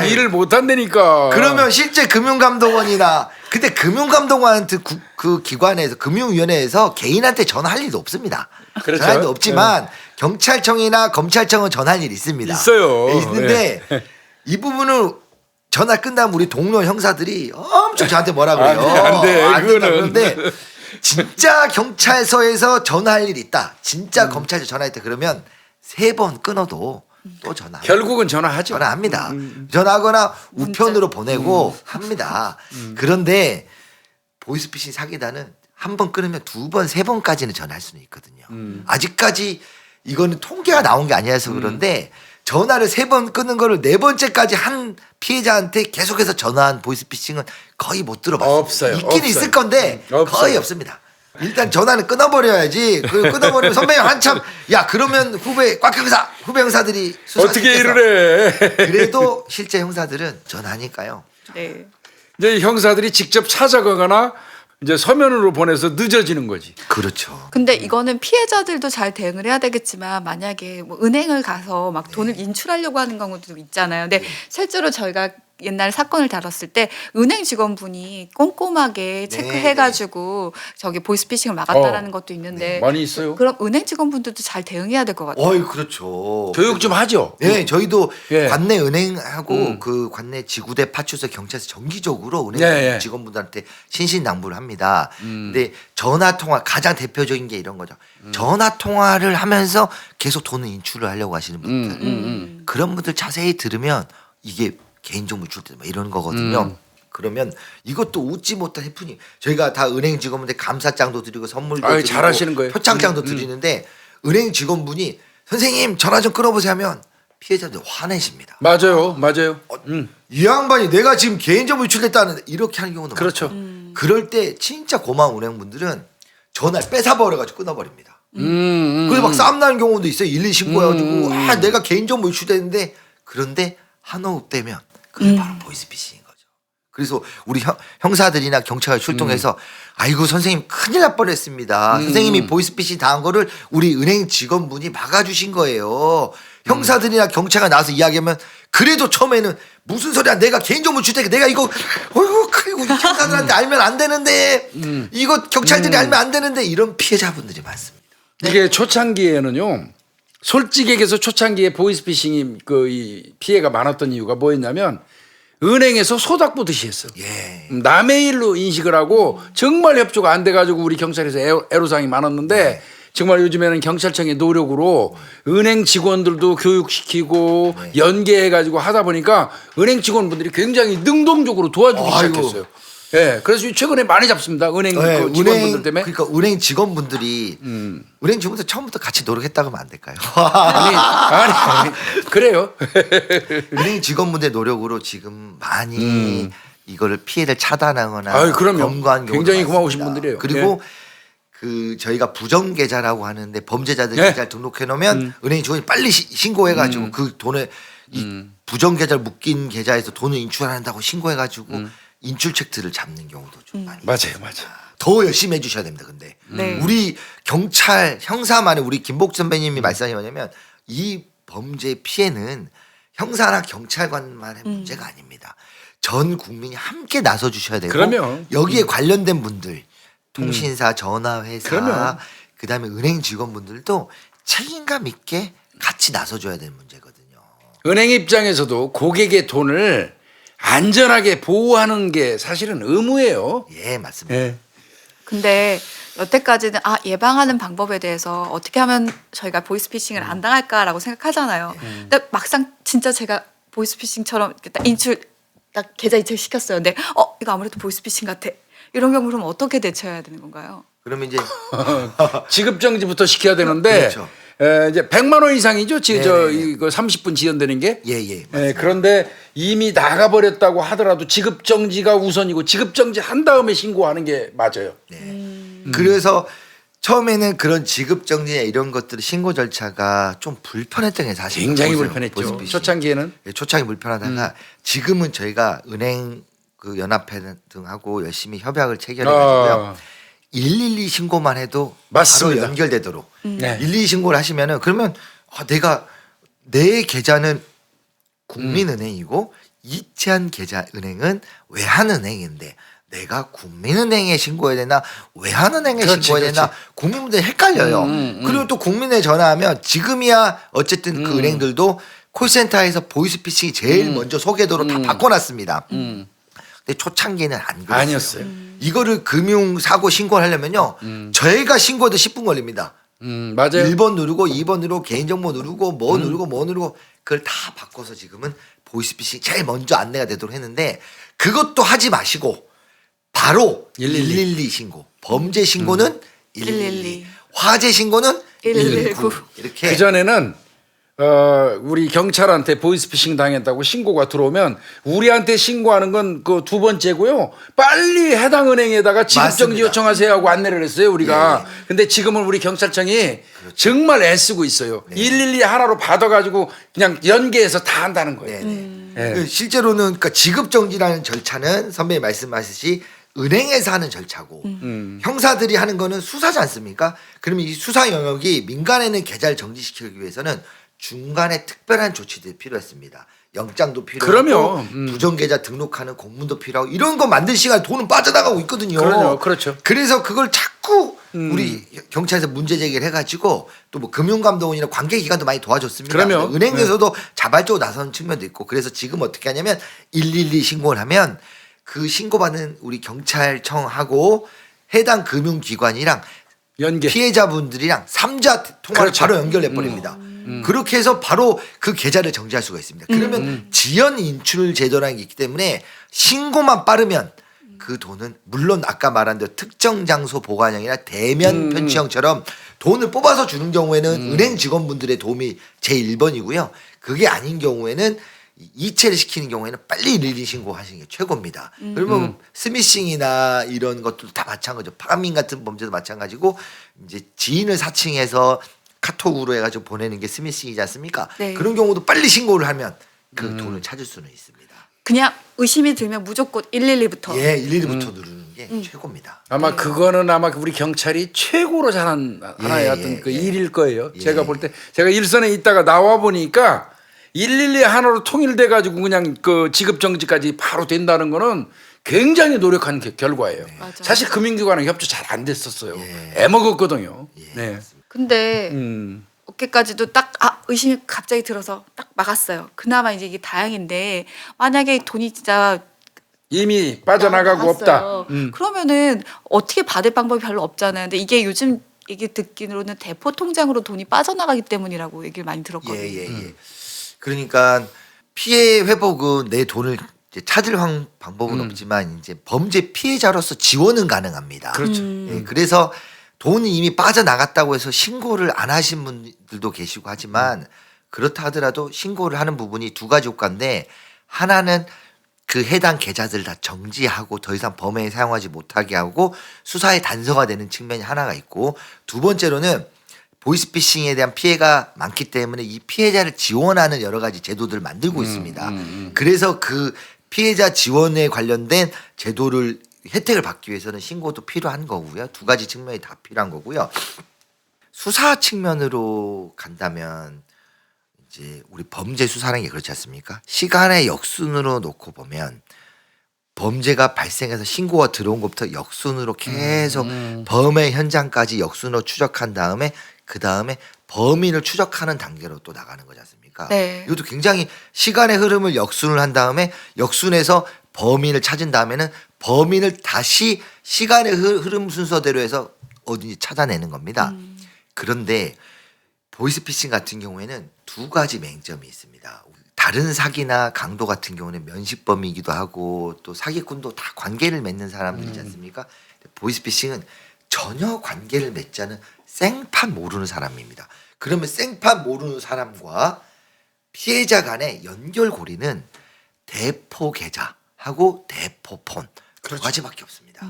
일을 못 한다니까. 그러면 실제 금융감독원이나 근데 금융감독원한테 그 기관에서 금융위원회에서 개인한테 전화할 일도 없습니다. 그렇죠. 전화할 일도 없지만 경찰청이나 검찰청은 전화할 일이 있습니다. 있어요. 네, 있는데 이 부분을 전화 끝나면 우리 동료 형사들이 엄청 저한테 뭐라 그래요. 안 돼, 안 된다 그거는. 그런데 진짜 경찰서에서 전화할 일이 있다. 진짜 검찰서 전화했다 그러면 3번 끊어도 또 전화. 결국은 전화하죠. 전화합니다. 전화하거나 우편으로 보내고 합니다. 그런데 보이스피싱 사기단은 한 번 끊으면 2번, 3번까지는 전화할 수는 있거든요. 아직까지 이거는 통계가 나온 게 아니라서 그런데 전화를 3번 끊는 거를 4번째까지 한 피해자한테 계속해서 전화한 보이스피싱은 거의 못 들어봤어요. 없어요. 있긴 없어요. 있을 건데 없어요. 거의 없습니다. 일단 전화는 끊어버려야지. 끊어버리면 선배님 한참 야 그러면 후배 형사들이 어떻게 일을 해? 그래도 실제 형사들은 전화니까요. 네. 이제 형사들이 직접 찾아가거나 이제 서면으로 보내서 늦어지는 거지. 그렇죠. 근데 이거는 피해자들도 잘 대응을 해야 되겠지만 만약에 뭐 은행을 가서 막 돈을 인출하려고 하는 경우도 있잖아요. 근데 실제로 저희가 옛날 사건을 다뤘을 때 은행 직원분이 꼼꼼하게 체크해가지고 저기 보이스피싱을 막았다라는 것도 있는데 많이 있어요. 그럼 은행 직원분들도 잘 대응해야 될 것 같아요. 그렇죠. 교육 좀 하죠. 네, 저희도 예. 관내 은행하고 그 관내 지구대 파출소 경찰서 정기적으로 은행 예, 예. 직원분들한테 신신당부를 합니다. 근데 전화 통화 가장 대표적인 게 이런 거죠. 전화 통화를 하면서 계속 돈을 인출을 하려고 하시는 분들. 그런 분들 자세히 들으면 이게 개인정보 유출돼 막 이런 거거든요. 그러면 이것도 웃지 못한 해프닝. 저희가 다 은행 직원분들 감사장도 드리고 선물도 아유, 드리고 잘하시는 거예요. 표창장도 드리는데 은행 직원분이 선생님 전화 좀 끊어보세요 하면 피해자들 화내십니다. 맞아요. 이 양반이 내가 지금 개인정보 유출됐다는데 이렇게 하는 경우도 그렇죠. 많고. 그럴 때 진짜 고마운 은행분들은 전화를 뺏어버려가지고 끊어버립니다. 그래서 막 싸움 나는 경우도 있어요. 112 신고해가지고 내가 개인정보 유출됐는데 그런데 한 호흡 되면 그게 바로 보이스피싱인 거죠. 그래서 우리 형사들이나 경찰이 출동해서 아이고 선생님 큰일 날 뻔했습니다. 선생님이 보이스피싱 당한 거를 우리 은행 직원분이 막아주신 거예요. 형사들이나 경찰가 나와서 이야기하면 그래도 처음에는 무슨 소리야 내가 개인정보 유출되게 내가 이거 그리고 형사들한테 알면 안 되는데 이거 경찰들이 알면 안 되는데 이런 피해자분들이 많습니다. 이게 초창기에는요. 솔직히 얘기해서 초창기에 보이스피싱이 이 피해가 많았던 이유가 뭐였냐면 은행에서 소닥보듯이 했어. 예. 남의 일로 인식을 하고 정말 협조가 안 돼가지고 우리 경찰에서 애로사항이 많았는데 정말 요즘에는 경찰청의 노력으로 은행 직원들도 교육시키고 연계해가지고 하다 보니까 은행 직원분들이 굉장히 능동적으로 도와주기 아이고. 시작했어요. 예, 그래서 최근에 많이 잡습니다. 은행 그 직원분들 때문에. 그러니까 은행 직원분들이 은행 직원들 처음부터 같이 노력했다고 하면 안 될까요? 아니, 그래요. 은행 직원분들의 노력으로 지금 많이 이거를 피해를 차단하거나 아유, 그럼요. 검거한 경우도 굉장히 많습니다. 고마우신 분들이에요. 그리고 그 저희가 부정 계좌라고 하는데 범죄자들 예. 계좌를 등록해 놓으면 은행 직원이 빨리 신고해 가지고 그 돈을 이 부정 계좌를 묶인 계좌에서 돈을 인출한다고 신고해 가지고 인출 체크를 잡는 경우도 좀 많이 맞아요. 더 열심히 해주셔야 됩니다. 근데 네. 우리 경찰 형사만의 우리 김복주 선배님이 말씀하신 뭐냐면 이 범죄 피해는 형사나 경찰관만의 문제가 아닙니다. 전 국민이 함께 나서 주셔야 되고 그럼요. 여기에 관련된 분들 통신사, 전화회사, 그럼요. 그다음에 은행 직원분들도 책임감 있게 같이 나서줘야 되는 문제거든요. 은행 입장에서도 고객의 돈을 안전하게 보호하는 게 사실은 의무예요. 예, 맞습니다. 예. 근데 여태까지는 예방하는 방법에 대해서 어떻게 하면 저희가 보이스피싱을 안 당할까라고 생각하잖아요. 근데 막상 진짜 제가 보이스피싱처럼 이렇게 딱 딱 계좌 이체를 시켰어요. 근데 이거 아무래도 보이스피싱 같아. 이런 경우 그럼 어떻게 대처해야 되는 건가요? 그러면 이제 지급정지부터 시켜야 되는데 그렇죠. 이제 100만 원 이상이죠. 네네네. 이거 30분 지연되는 게. 예. 그런데 이미 나가버렸다고 하더라도 지급정지가 우선이고 지급정지 한 다음에 신고하는 게 맞아요. 그래서 처음에는 그런 지급정지나 이런 것들 신고 절차가 좀 불편했던 게 사실 굉장히 불편했죠. 보이스피싱. 초창기에는. 예, 초창기 불편하다가 지금은 저희가 은행 그 연합회 등하고 열심히 협약을 체결해가지고요. 112 신고만 해도 맞습니다. 바로 연결되도록 네. 112 신고를 하시면은 그러면 내가 내 계좌는 국민은행이고 이체한 계좌 은행은 외환은행인데 내가 국민은행에 신고해야 되나 외환은행에 그렇지, 신고해야 되나 국민분들이 헷갈려요. 그리고 또 국민에 전화하면 지금이야 어쨌든 그 은행들도 콜센터에서 보이스피싱이 제일 먼저 소개도로 다 바꿔놨습니다. 근데 초창기에는 안 그랬어요. 아니었어요. 이거를 금융사고 신고를 하려면요. 저희가 신고해도 10분 걸립니다. 맞아요. 1번 누르고 2번 누르고 개인정보 누르고 뭐 누르고 그걸 다 바꿔서 지금은 보이스피싱 제일 먼저 안내가 되도록 했는데 그것도 하지 마시고 바로 112 신고. 범죄 신고는 112. 화재 신고는 119. 이렇게 그전에는 우리 경찰한테 보이스피싱 당했다고 신고가 들어오면 우리한테 신고하는 건 그 두 번째고요. 빨리 해당 은행에다가 지급정지 맞습니다. 요청하세요 하고 안내를 했어요, 우리가. 예. 근데 지금은 우리 경찰청이 정말 애쓰고 있어요. 112 하나로 받아가지고 그냥 연계해서 다 한다는 거예요. 예. 그 실제로는 그러니까 지급정지라는 절차는 선배님 말씀하셨듯이 은행에서 하는 절차고 형사들이 하는 거는 수사지 않습니까? 그러면 이 수사 영역이 민간에는 계좌를 정지시키기 위해서는 중간에 특별한 조치들이 필요했습니다. 영장도 필요하고 그럼요. 부정계좌 등록하는 공문도 필요하고 이런 거 만들 시간에 돈은 빠져나가고 있거든요. 그렇죠. 그래서 그걸 자꾸 우리 경찰에서 문제 제기를 해가지고 또 뭐 금융감독원이나 관계기관도 많이 도와줬습니다. 그럼요. 은행에서도 자발적으로 나서는 측면도 있고 그래서 지금 어떻게 하냐면 112 신고를 하면 그 신고받는 우리 경찰청하고 해당 금융기관이랑 연계. 피해자분들이랑 3자 통화를 그렇죠. 바로 연결해 버립니다. 그렇게 해서 바로 그 계좌를 정지할 수가 있습니다. 그러면 지연 인출 제도라는 게 있기 때문에 신고만 빠르면 그 돈은 물론 아까 말한 대로 특정 장소 보관형이나 대면 편취형처럼 돈을 뽑아서 주는 경우에는 은행 직원분들의 도움이 제1번이고요. 그게 아닌 경우에는 이체를 시키는 경우에는 빨리 112 신고하시는 게 최고입니다. 그러면 스미싱이나 이런 것들도 다 마찬가지죠. 파밍 같은 범죄도 마찬가지고 이제 지인을 사칭해서 카톡으로 해가지고 보내는 게 스미싱이지 않습니까? 네. 그런 경우도 빨리 신고를 하면 그 돈을 찾을 수는 있습니다. 그냥 의심이 들면 무조건 112부터. 예, 112부터 누르는 게 최고입니다. 아마 그거는 아마 우리 경찰이 최고로 잘한 하나의 어떤 그 일일 거예요. 제가 볼 때 제가 일선에 있다가 나와 보니까 112 하나로 통일돼 가지고 그냥 그 지급 정지까지 바로 된다는 거는 굉장히 노력한 결과예요. 맞아요. 사실 금융기관은 협조 잘 안 됐었어요. 애먹었거든요. 네. 근데 어깨까지도 딱 의심이 갑자기 들어서 딱 막았어요. 그나마 이제 이게 다행인데 만약에 돈이 진짜 이미 빠져나가고 없다. 나갔어요. 그러면은 어떻게 받을 방법이 별로 없잖아요. 근데 이게 요즘 얘기 듣기로는 대포 통장으로 돈이 빠져나가기 때문이라고 얘기를 많이 들었거든요. 예. 그러니까 피해 회복은 내 돈을 이제 찾을 방법은 없지만 이제 범죄 피해자로서 지원은 가능합니다. 그렇죠. 예, 그래서 돈이 이미 빠져나갔다고 해서 신고를 안 하신 분들도 계시고 하지만 그렇다 하더라도 신고를 하는 부분이 두 가지 효과인데 하나는 그 해당 계좌들을 다 정지하고 더 이상 범행에 사용하지 못하게 하고 수사의 단서가 되는 측면이 하나가 있고 두 번째로는 보이스피싱에 대한 피해가 많기 때문에 이 피해자를 지원하는 여러 가지 제도들을 만들고 있습니다. 그래서 그 피해자 지원에 관련된 제도를 혜택을 받기 위해서는 신고도 필요한 거고요. 두 가지 측면이 다 필요한 거고요. 수사 측면으로 간다면 이제 우리 범죄 수사라는 게 그렇지 않습니까? 시간의 역순으로 놓고 보면 범죄가 발생해서 신고가 들어온 것부터 역순으로 계속 범행 현장까지 역순으로 추적한 다음에 그 다음에 범인을 추적하는 단계로 또 나가는 거지 않습니까? 네. 이것도 굉장히 시간의 흐름을 역순을 한 다음에 역순에서 범인을 찾은 다음에는 범인을 다시 시간의 흐름 순서대로 해서 어딘지 찾아내는 겁니다. 그런데 보이스피싱 같은 경우에는 두 가지 맹점이 있습니다. 다른 사기나 강도 같은 경우는 면식범이기도 하고 또 사기꾼도 다 관계를 맺는 사람들이지 않습니까? 보이스피싱은 전혀 관계를 맺지 않은 생판 모르는 사람입니다. 그러면 생판 모르는 사람과 피해자 간의 연결고리는 대포 계좌하고 대포폰 두 가지밖에 없습니다.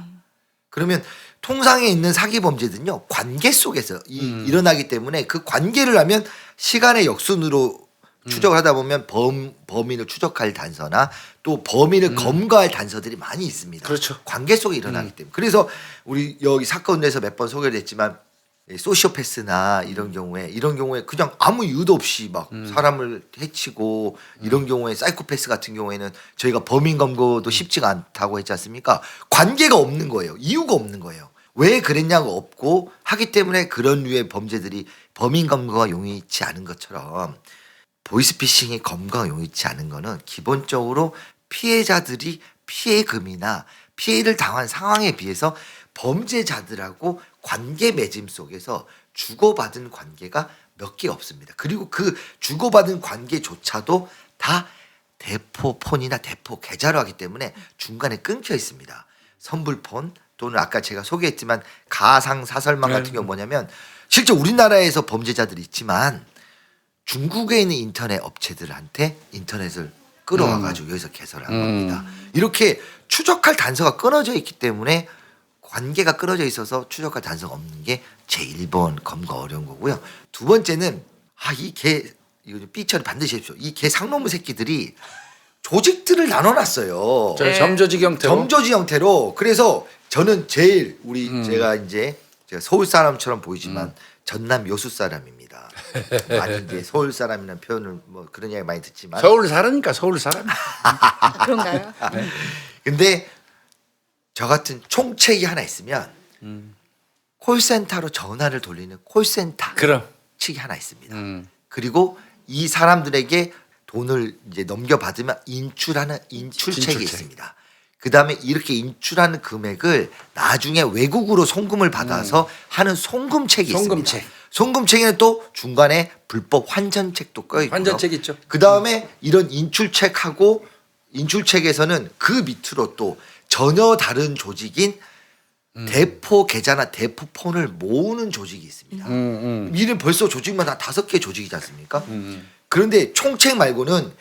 그러면 통상에 있는 사기 범죄들은요 관계 속에서 일어나기 때문에 그 관계를 하면 시간의 역순으로 추적을 하다 보면 범인을 추적할 단서나 또 범인을 검거할 단서들이 많이 있습니다. 그렇죠. 관계 속에 일어나기 때문에. 그래서 우리 여기 사건에서 몇 번 소개를 했지만 소시오패스나 이런 경우에 그냥 아무 이유도 없이 막 사람을 해치고 이런 경우에 사이코패스 같은 경우에는 저희가 범인 검거도 쉽지가 않다고 했지 않습니까? 관계가 없는 거예요. 이유가 없는 거예요. 왜 그랬냐고 없고 하기 때문에 그런 류의 범죄들이 범인 검거가 용이치 않은 것처럼 보이스피싱이 검거가 용이치 않은 거는 기본적으로 피해자들이 피해금이나 피해를 당한 상황에 비해서 범죄자들하고 관계 맺음 속에서 주고받은 관계가 몇 개 없습니다. 그리고 그 주고받은 관계조차도 다 대포폰이나 대포 계좌로 하기 때문에 중간에 끊겨 있습니다. 선불폰 또는 아까 제가 소개했지만 가상 사설망 같은 경우 뭐냐면 실제 우리나라에서 범죄자들이 있지만 중국에 있는 인터넷 업체들한테 인터넷을 끌어와가지고 여기서 개설한 겁니다. 이렇게 추적할 단서가 끊어져 있기 때문에 관계가 끊어져 있어서 추적할 단서가 없는 게 제1번 검거 어려운 거고요. 두 번째는 이거 삐처리 반드시 해주십시오. 이 개 상놈의 새끼들이 조직들을 나눠놨어요. 저 점조직 형태로. 점조직 형태로. 그래서 저는 제일 제가 서울 사람처럼 보이지만 전남 여수 사람입니다. 많이 이제 서울 사람이라는 표현을 뭐 그런 이야기 많이 듣지만 서울 사람이니까 서울 사람. 그런가요? 근데 저 같은 총책이 하나 있으면 콜센터로 전화를 돌리는 콜센터 그럼. 측이 하나 있습니다. 그리고 이 사람들에게 돈을 이제 넘겨받으면 인출하는 인출책이 있습니다. 그 다음에 이렇게 인출하는 금액을 나중에 외국으로 송금을 받아서 하는 송금책이 송금책. 있습니다. 송금책에는 또 중간에 불법 환전책도 껴 있고요. 환전책 있죠. 그 다음에 이런 인출책하고 인출책에서는 그 밑으로 또 전혀 다른 조직인 대포 계좌나 대포폰을 모으는 조직이 있습니다. 이는 벌써 조직만 한 5개 조직이지 않습니까? 그런데 총책 말고는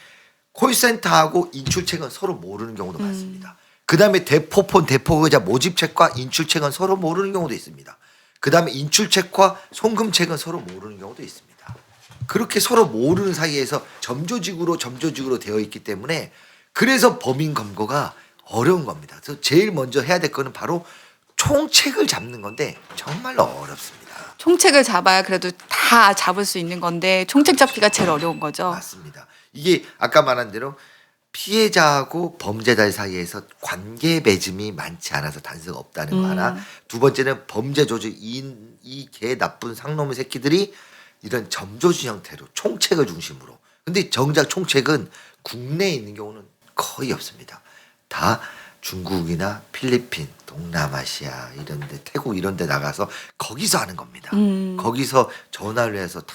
콜센터하고 인출책은 서로 모르는 경우도 많습니다. 그 다음에 대포폰, 대포계좌 모집책과 인출책은 서로 모르는 경우도 있습니다. 그 다음에 인출책과 송금책은 서로 모르는 경우도 있습니다. 그렇게 서로 모르는 사이에서 점조직으로 되어 있기 때문에 그래서 범인 검거가 어려운 겁니다. 그래서 제일 먼저 해야 될 거는 바로 총책을 잡는 건데 정말로 어렵습니다. 총책을 잡아야 그래도 다 잡을 수 있는 건데 총책 잡기가 제일 어려운 거죠. 맞습니다. 이게 아까 말한 대로 피해자하고 범죄자 사이에서 관계 맺음이 많지 않아서 단서가 없다는 거 하나. 두 번째는 범죄 조직 이 개 나쁜 상놈의 새끼들이 이런 점조준 형태로 총책을 중심으로. 근데 정작 총책은 국내에 있는 경우는 거의 없습니다. 다 중국이나 필리핀, 동남아시아 이런 데, 태국 이런 데 나가서 거기서 하는 겁니다. 거기서 전화를 해서 다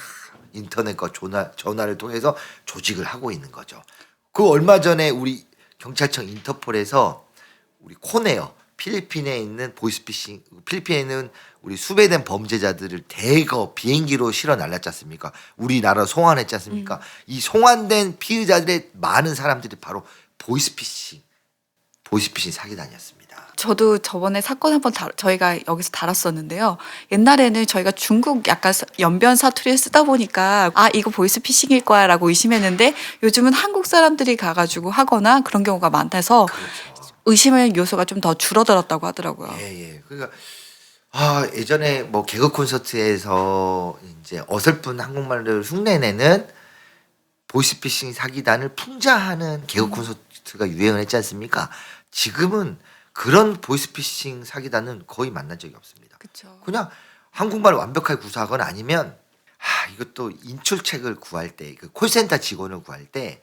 인터넷과 전화를 통해서 조직을 하고 있는 거죠. 그 얼마 전에 우리 경찰청 인터폴에서 우리 코네어 필리핀에 있는 보이스피싱, 필리핀에 있는 우리 수배된 범죄자들을 대거 비행기로 실어 날랐지 않습니까? 우리나라 송환했지 않습니까? 이 송환된 피의자들의 많은 사람들이 바로 보이스피싱 사기단이었습니다. 저도 저번에 사건 한번 저희가 여기서 다뤘었는데요. 옛날에는 저희가 중국 약간 연변 사투리를 쓰다 보니까 아 이거 보이스피싱일 거야라고 의심했는데 요즘은 한국 사람들이 가가지고 하거나 그런 경우가 많아서 의심의 요소가 좀 더 줄어들었다고 하더라고요. 예. 그러니까 예전에 뭐 개그 콘서트에서 이제 어설픈 한국말을 흉내내는 보이스피싱 사기단을 풍자하는 개그 콘서트가 유행을 했지 않습니까? 지금은 그런 보이스피싱 사기단은 거의 만난 적이 없습니다. 그렇죠. 그냥 한국말을 완벽하게 구사하거나 아니면 이것도 인출책을 구할 때 그 콜센터 직원을 구할 때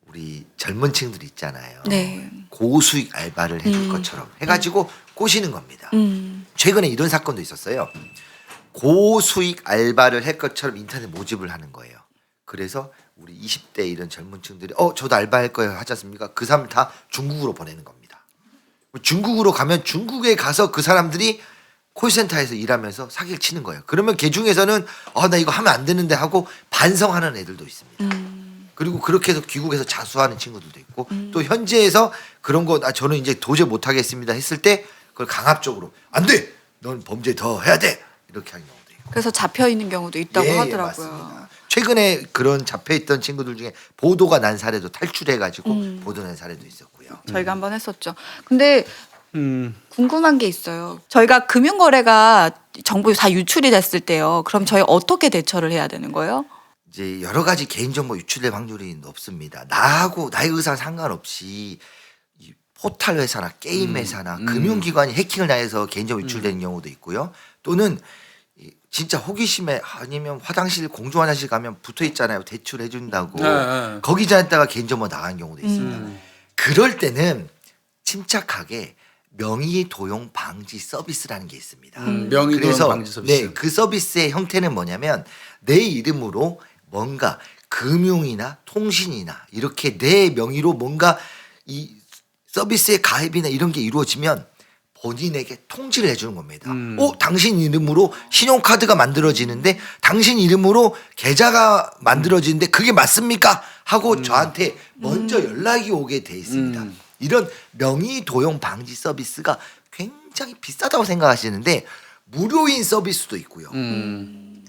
우리 젊은 층들 있잖아요. 네. 고수익 알바를 해줄 것처럼 해가지고 꼬시는 겁니다. 최근에 이런 사건도 있었어요. 고수익 알바를 할 것처럼 인터넷 모집을 하는 거예요. 그래서 우리 20대 이런 젊은 층들이 저도 알바할 거예요 하지 않습니까? 그 사람 다 중국으로 보내는 겁니다. 중국으로 가면 중국에 가서 그 사람들이 콜센터에서 일하면서 사기를 치는 거예요. 그러면 걔 중에서는 나 이거 하면 안 되는데 하고 반성하는 애들도 있습니다. 그리고 그렇게 해서 귀국해서 자수하는 친구들도 있고 또 현지에서 그런 거 저는 이제 도저히 못하겠습니다 했을 때 그걸 강압적으로 안 돼! 넌 범죄 더 해야 돼! 이렇게 하는 경우도 있고. 그래서 잡혀 있는 경우도 있다고 하더라고요. 맞습니다. 최근에 그런 잡혀있던 친구들 중에 보도가 난 사례도 탈출해가지고 보도난 사례도 있었고요. 저희가 한번 했었죠. 근데 궁금한 게 있어요. 저희가 금융거래가 정보 다 유출이 됐을 때요. 그럼 저희 어떻게 대처를 해야 되는 거예요? 이제 여러 가지 개인정보 유출될 확률이 높습니다. 나하고 나의 의사와 상관없이 이 포탈 회사나 게임 회사나 금융기관이 해킹을 당해서 개인정보 유출되는 경우도 있고요. 또는 진짜 호기심에 아니면 화장실 공중 화장실 가면 붙어 있잖아요. 대출해 준다고. 거기 지났다가 개인정보 나가는 경우도 있습니다. 그럴 때는 침착하게 명의 도용 방지 서비스라는 게 있습니다. 명의 도용 방지 서비스. 네, 그 서비스의 형태는 뭐냐면 내 이름으로 뭔가 금융이나 통신이나 이렇게 내 명의로 뭔가 이 서비스의 가입이나 이런 게 이루어지면 본인에게 통지를 해주는 겁니다. 당신 이름으로 신용카드가 만들어지는데 당신 이름으로 계좌가 만들어지는데 그게 맞습니까? 하고 저한테 먼저 연락이 오게 돼 있습니다. 이런 명의 도용 방지 서비스가 굉장히 비싸다고 생각하시는데 무료인 서비스도 있고요.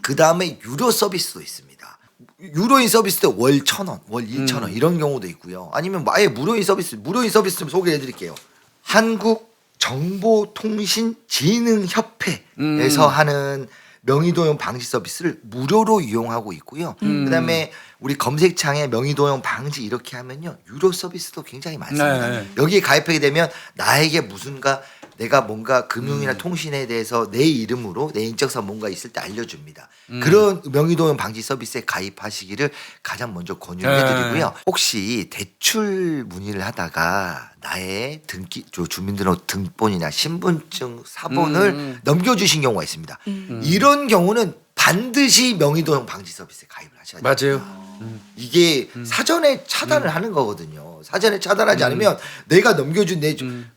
그 다음에 유료 서비스도 있습니다. 유료인 서비스 때 월 1,000원, 월 2,000원 이런 경우도 있고요. 아니면 아예 무료인 서비스 좀 소개해 드릴게요. 한국정보통신진흥협회에서 하는 명의도용 방지 서비스를 무료로 이용하고 있고요. 그다음에 우리 검색창에 명의도용 방지 이렇게 하면요. 유료 서비스도 굉장히 많습니다. 네. 여기에 가입하게 되면 나에게 내가 뭔가 금융이나 통신에 대해서 내 이름으로 내 인적사항 뭔가 있을 때 알려줍니다. 그런 명의도용 방지 서비스에 가입하시기를 가장 먼저 권유해드리고요. 혹시 대출 문의를 하다가 나의 주민등록 등본이나 신분증 사본을 넘겨주신 경우가 있습니다. 이런 경우는 반드시 명의도용 방지 서비스에 가입을 하셔야 돼요. 맞아요. 이게 사전에 차단을 하는 거거든요. 사전에 차단하지 않으면 내가 넘겨준 내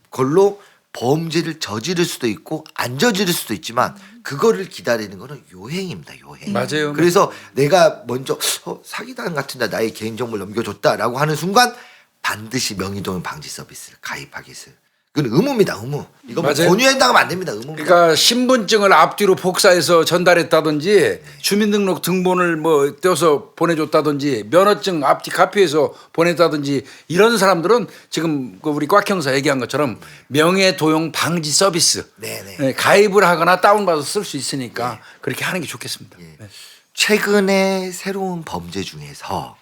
걸로 범죄를 저지를 수도 있고 안 저지를 수도 있지만 그거를 기다리는 거는 요행입니다. 요행. 맞아요. 그래서 내가 먼저 사기단 같은데 나의 개인정보를 넘겨줬다라고 하는 순간 반드시 명의도용 방지 서비스를 가입하겠어요. 그건 의무입니다. 의무. 이거 뭐 맞아요. 권유한다고 하면 안 됩니다. 의무입니다. 그러니까 신분증을 앞뒤로 복사해서 전달했다든지 주민등록 등본을 뭐 떼어서 보내줬다든지 면허증 앞뒤 카피해서 보냈다든지 이런 사람들은 지금 그 우리 꽉 형사 얘기한 것처럼 명예도용 방지 서비스 네네. 가입을 하거나 다운받아서 쓸 수 있으니까 그렇게 하는 게 좋겠습니다. 네. 최근에 새로운 범죄 중에서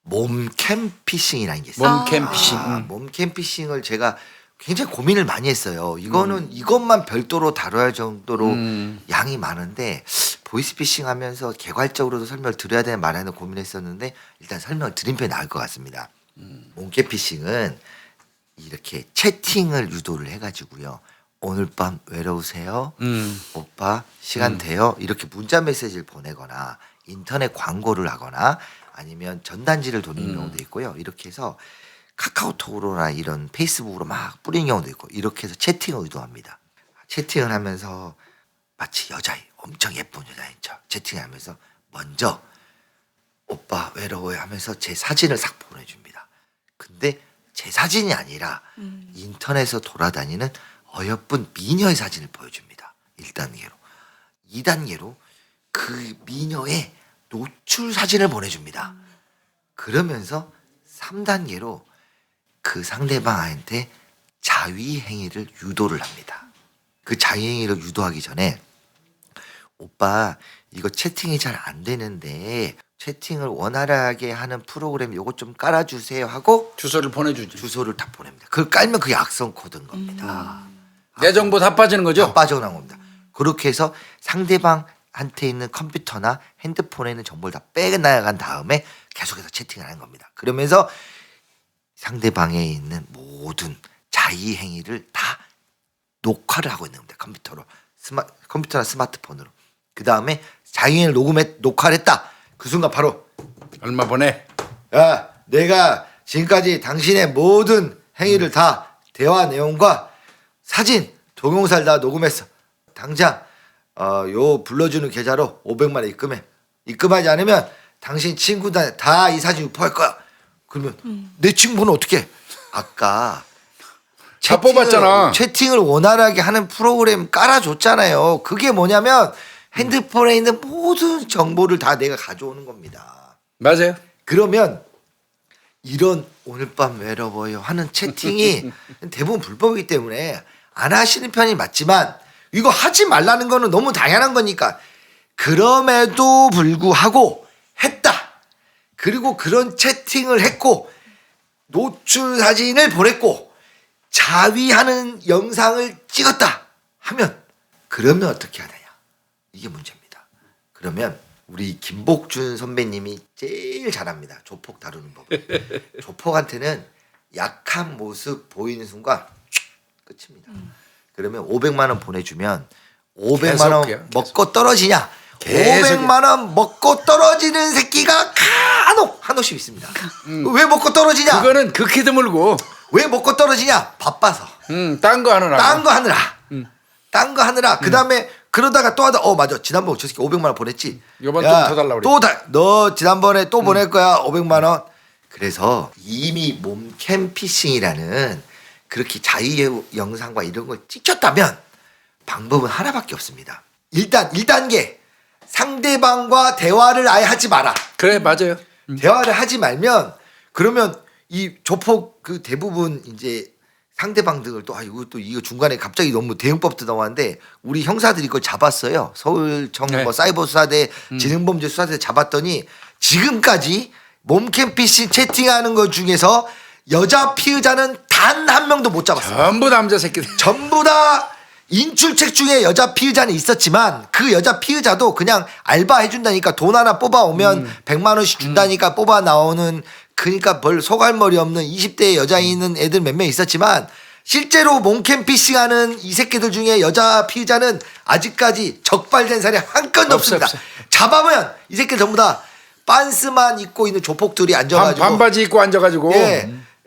몸캠 피싱이라는 게 있어요. 몸캠 피싱. 몸캠 피싱을 제가 굉장히 고민을 많이 했어요. 이것만 별도로 다뤄야 할 정도로 양이 많은데 보이스피싱 하면서 개괄적으로도 설명을 드려야 되는 말하는 고민했었는데 일단 설명을 드린 편이 나을 것 같습니다. 몽케피싱은 이렇게 채팅을 유도를 해가지고요. 오늘 밤 외로우세요? 오빠 시간 돼요? 이렇게 문자 메시지를 보내거나 인터넷 광고를 하거나 아니면 전단지를 돌리는 경우도 있고요. 이렇게 해서 카카오톡으로나 이런 페이스북으로 막 뿌리는 경우도 있고 이렇게 해서 채팅을 유도합니다. 채팅을 하면서 마치 여자애 엄청 예쁜 여자인 척 채팅을 하면서 먼저 오빠 외로워요 하면서 제 사진을 싹 보내줍니다. 근데 제 사진이 아니라 인터넷에서 돌아다니는 어여쁜 미녀의 사진을 보여줍니다. 1단계로. 2단계로 그 미녀의 노출 사진을 보내줍니다. 그러면서 3단계로 그 상대방한테 자위 행위를 유도를 합니다. 그 자위 행위를 유도하기 전에 오빠 이거 채팅이 잘 안 되는데 채팅을 원활하게 하는 프로그램 요거 좀 깔아주세요 하고 주소를 보내주지. 주소를 다 보냅니다. 그걸 깔면 그게 악성 코드인 겁니다. 내 정보 다 빠지는 거죠? 다 빠져나온 겁니다. 그렇게 해서 상대방한테 있는 컴퓨터나 핸드폰에 있는 정보를 다 빼나간 다음에 계속해서 채팅을 하는 겁니다. 그러면서 상대방에 있는 모든 자의 행위를 다 녹화를 하고 있는 겁니다. 컴퓨터나 스마트폰으로. 그 다음에 자의 행위를 녹화를 했다. 그 순간 바로 얼마 보내? 야, 내가 지금까지 당신의 모든 행위를 다 대화 내용과 사진, 동영상을 다 녹음했어. 당장 요 불러주는 계좌로 500만 원 입금해. 입금하지 않으면 당신 친구들 다 이 사진 유포할 거야. 그러면 내 친구는 어떻게? 아까 다 뽑았잖아. 채팅을 원활하게 하는 프로그램 깔아줬잖아요. 그게 뭐냐면 핸드폰에 있는 모든 정보를 다 내가 가져오는 겁니다. 맞아요. 그러면 이런 오늘 밤 외로워요 하는 채팅이 대부분 불법이기 때문에 안 하시는 편이 맞지만 이거 하지 말라는 거는 너무 당연한 거니까 그럼에도 불구하고 했다. 그리고 그런 채팅을 했고 노출 사진을 보냈고 자위하는 영상을 찍었다 하면 그러면 어떻게 하느냐. 이게 문제입니다. 그러면 우리 김복준 선배님이 제일 잘합니다. 조폭 다루는 법. 조폭한테는 약한 모습 보이는 순간 끝입니다. 그러면 500만 원 보내주면 500만 원 계속. 먹고 떨어지냐? 계속. 500만 원 먹고 떨어지는 새끼가 한옥씩 있습니다. 왜 먹고 떨어지냐? 그거는 극히 드물고. 왜 먹고 떨어지냐? 바빠서. 딴 거 하느라. 딴 거 하느라. 딴 거 하느라. 그 다음에 그러다가 또 하다 맞아. 지난번 저 새끼 500만 원 보냈지. 요번 좀 더 달라고 그래. 너 지난번에 또 보낼 거야. 500만 원. 그래서 이미 몸캠 피싱이라는 그렇게 자의 영상과 이런 걸 찍혔다면 방법은 하나밖에 없습니다. 일단 1단계 상대방과 대화를 아예 하지 마라. 그래 맞아요. 대화를 하지 말면 그러면 이 조폭 그 대부분 이제 상대방들을 이거 중간에 갑자기 너무 대응법도 나왔는데 우리 형사들이 그걸 잡았어요. 서울청 네. 뭐 사이버 수사대 지능범죄 수사대 잡았더니 지금까지 몸캠 피싱 채팅하는 것 중에서 여자 피의자는 단 한 명도 못 잡았어요. 전부 남자 새끼들. 전부 다 인출책 중에 여자 피의자는 있었지만 그 여자 피의자도 그냥 알바 해준다니까 돈 하나 뽑아오면 100만 원씩 준다니까 뽑아 나오는 그러니까 벌 소갈머리 없는 20대의 여자에 있는 애들 몇 명 있었지만 실제로 몸캠 피싱하는 이 새끼들 중에 여자 피의자는 아직까지 적발된 사례 한 건도 없습니다. 없어. 잡아보면 이 새끼들 전부 다 빤스만 입고 있는 조폭들이 앉아가지고 반바지 입고 앉아가지고.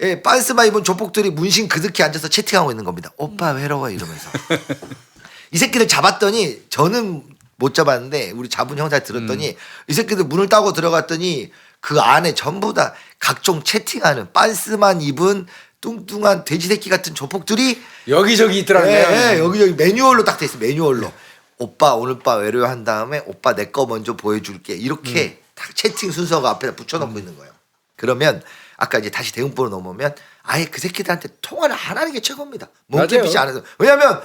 예, 빤스만 입은 조폭들이 문신 그득히 앉아서 채팅하고 있는 겁니다. 오빠 외로워 이러면서. 이 새끼들 잡았더니 저는 못 잡았는데 우리 잡은 형사 들었더니 이 새끼들 문을 따고 들어갔더니 그 안에 전부 다 각종 채팅하는 빤스만 입은 뚱뚱한 돼지 새끼 같은 조폭들이 여기저기 있더라고요. 예, 여기저기 매뉴얼로 딱 돼 있어. 매뉴얼로. 오빠 오늘 밤 외로워 한 다음에 오빠 내 거 먼저 보여줄게. 이렇게 딱 채팅 순서가 앞에다 붙여놓고 있는 거예요. 그러면 아까 이제 다시 대응법으로 넘어오면 아예 그 새끼들한테 통화를 안 하는 게 최고입니다. 몸캐피시 안 해서. 왜냐하면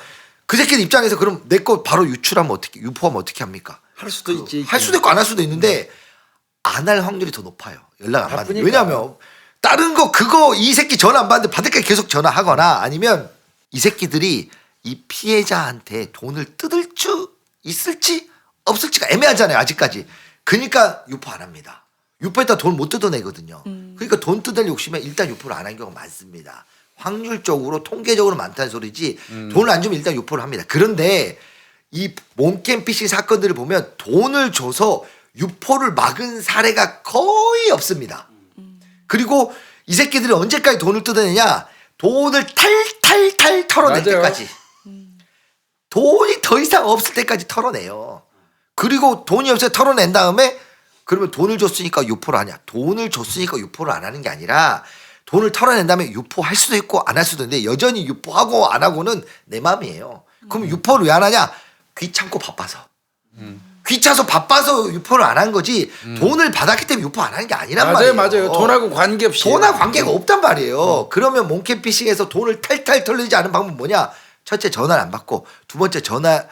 그 새끼들 입장에서 그럼 내 거 바로 유출하면 어떻게 유포하면 어떻게 합니까? 할 수도 있지. 할 수도 있고 안 할 수도 있는데 안 할 확률이 더 높아요. 연락 안 받는. 바쁘니까. 왜냐하면 다른 거 그거 이 새끼 전화 안 받는데 받을 때 계속 전화하거나 아니면 이 새끼들이 이 피해자한테 돈을 뜯을 수 있을지 없을지가 애매하잖아요 아직까지. 그러니까 유포 안 합니다. 유포에다 돈 못 뜯어내거든요. 그러니까 돈 뜯을 욕심에 일단 유포를 안 한 경우가 많습니다. 확률적으로 통계적으로 많다는 소리지 돈을 안 주면 일단 유포를 합니다. 그런데 이 몽캠피싱 사건들을 보면 돈을 줘서 유포를 막은 사례가 거의 없습니다. 그리고 이 새끼들이 언제까지 돈을 뜯어내냐? 돈을 탈탈탈 털어낼 맞아요. 때까지. 돈이 더 이상 없을 때까지 털어내요. 그리고 돈이 없어서 털어낸 다음에 그러면 돈을 줬으니까 유포를 하냐? 돈을 줬으니까 유포를 안 하는 게 아니라 돈을 털어낸 다음에 유포할 수도 있고 안 할 수도 있는데 여전히 유포하고 안 하고는 내 마음이에요. 그럼 유포를 왜 안 하냐? 귀찮고 바빠서. 귀찮아서 바빠서 유포를 안 한 거지 돈을 받았기 때문에 유포 안 하는 게 아니란 말이에요. 맞아요. 돈하고 관계없이. 돈하고 관계가 없단 말이에요. 그러면 몽캠피싱에서 돈을 탈탈 털리지 않은 방법은 뭐냐? 첫째 전화를 안 받고 두 번째 전화를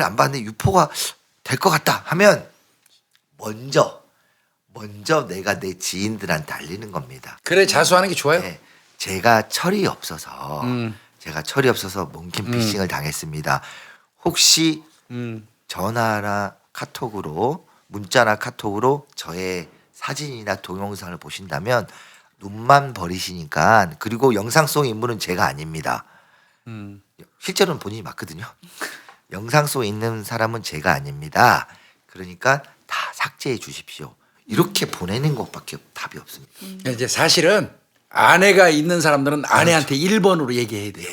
안 받는데 유포가 될 것 같다 하면 먼저 내가 내 지인들한테 알리는 겁니다. 그래 자수하는 게 좋아요. 네, 제가 철이 없어서 몽캠피싱을 당했습니다. 혹시 전화나 카톡으로 문자나 카톡으로 저의 사진이나 동영상을 보신다면 눈만 버리시니까 그리고 영상 속 인물은 제가 아닙니다. 실제로는 본인이 맞거든요. 영상 속에 있는 사람은 제가 아닙니다. 그러니까 다 삭제해 주십시오. 이렇게 보내는 것밖에 답이 없습니다. 이제 사실은 아내가 있는 사람들은 아내한테 1번으로 얘기해야 돼요.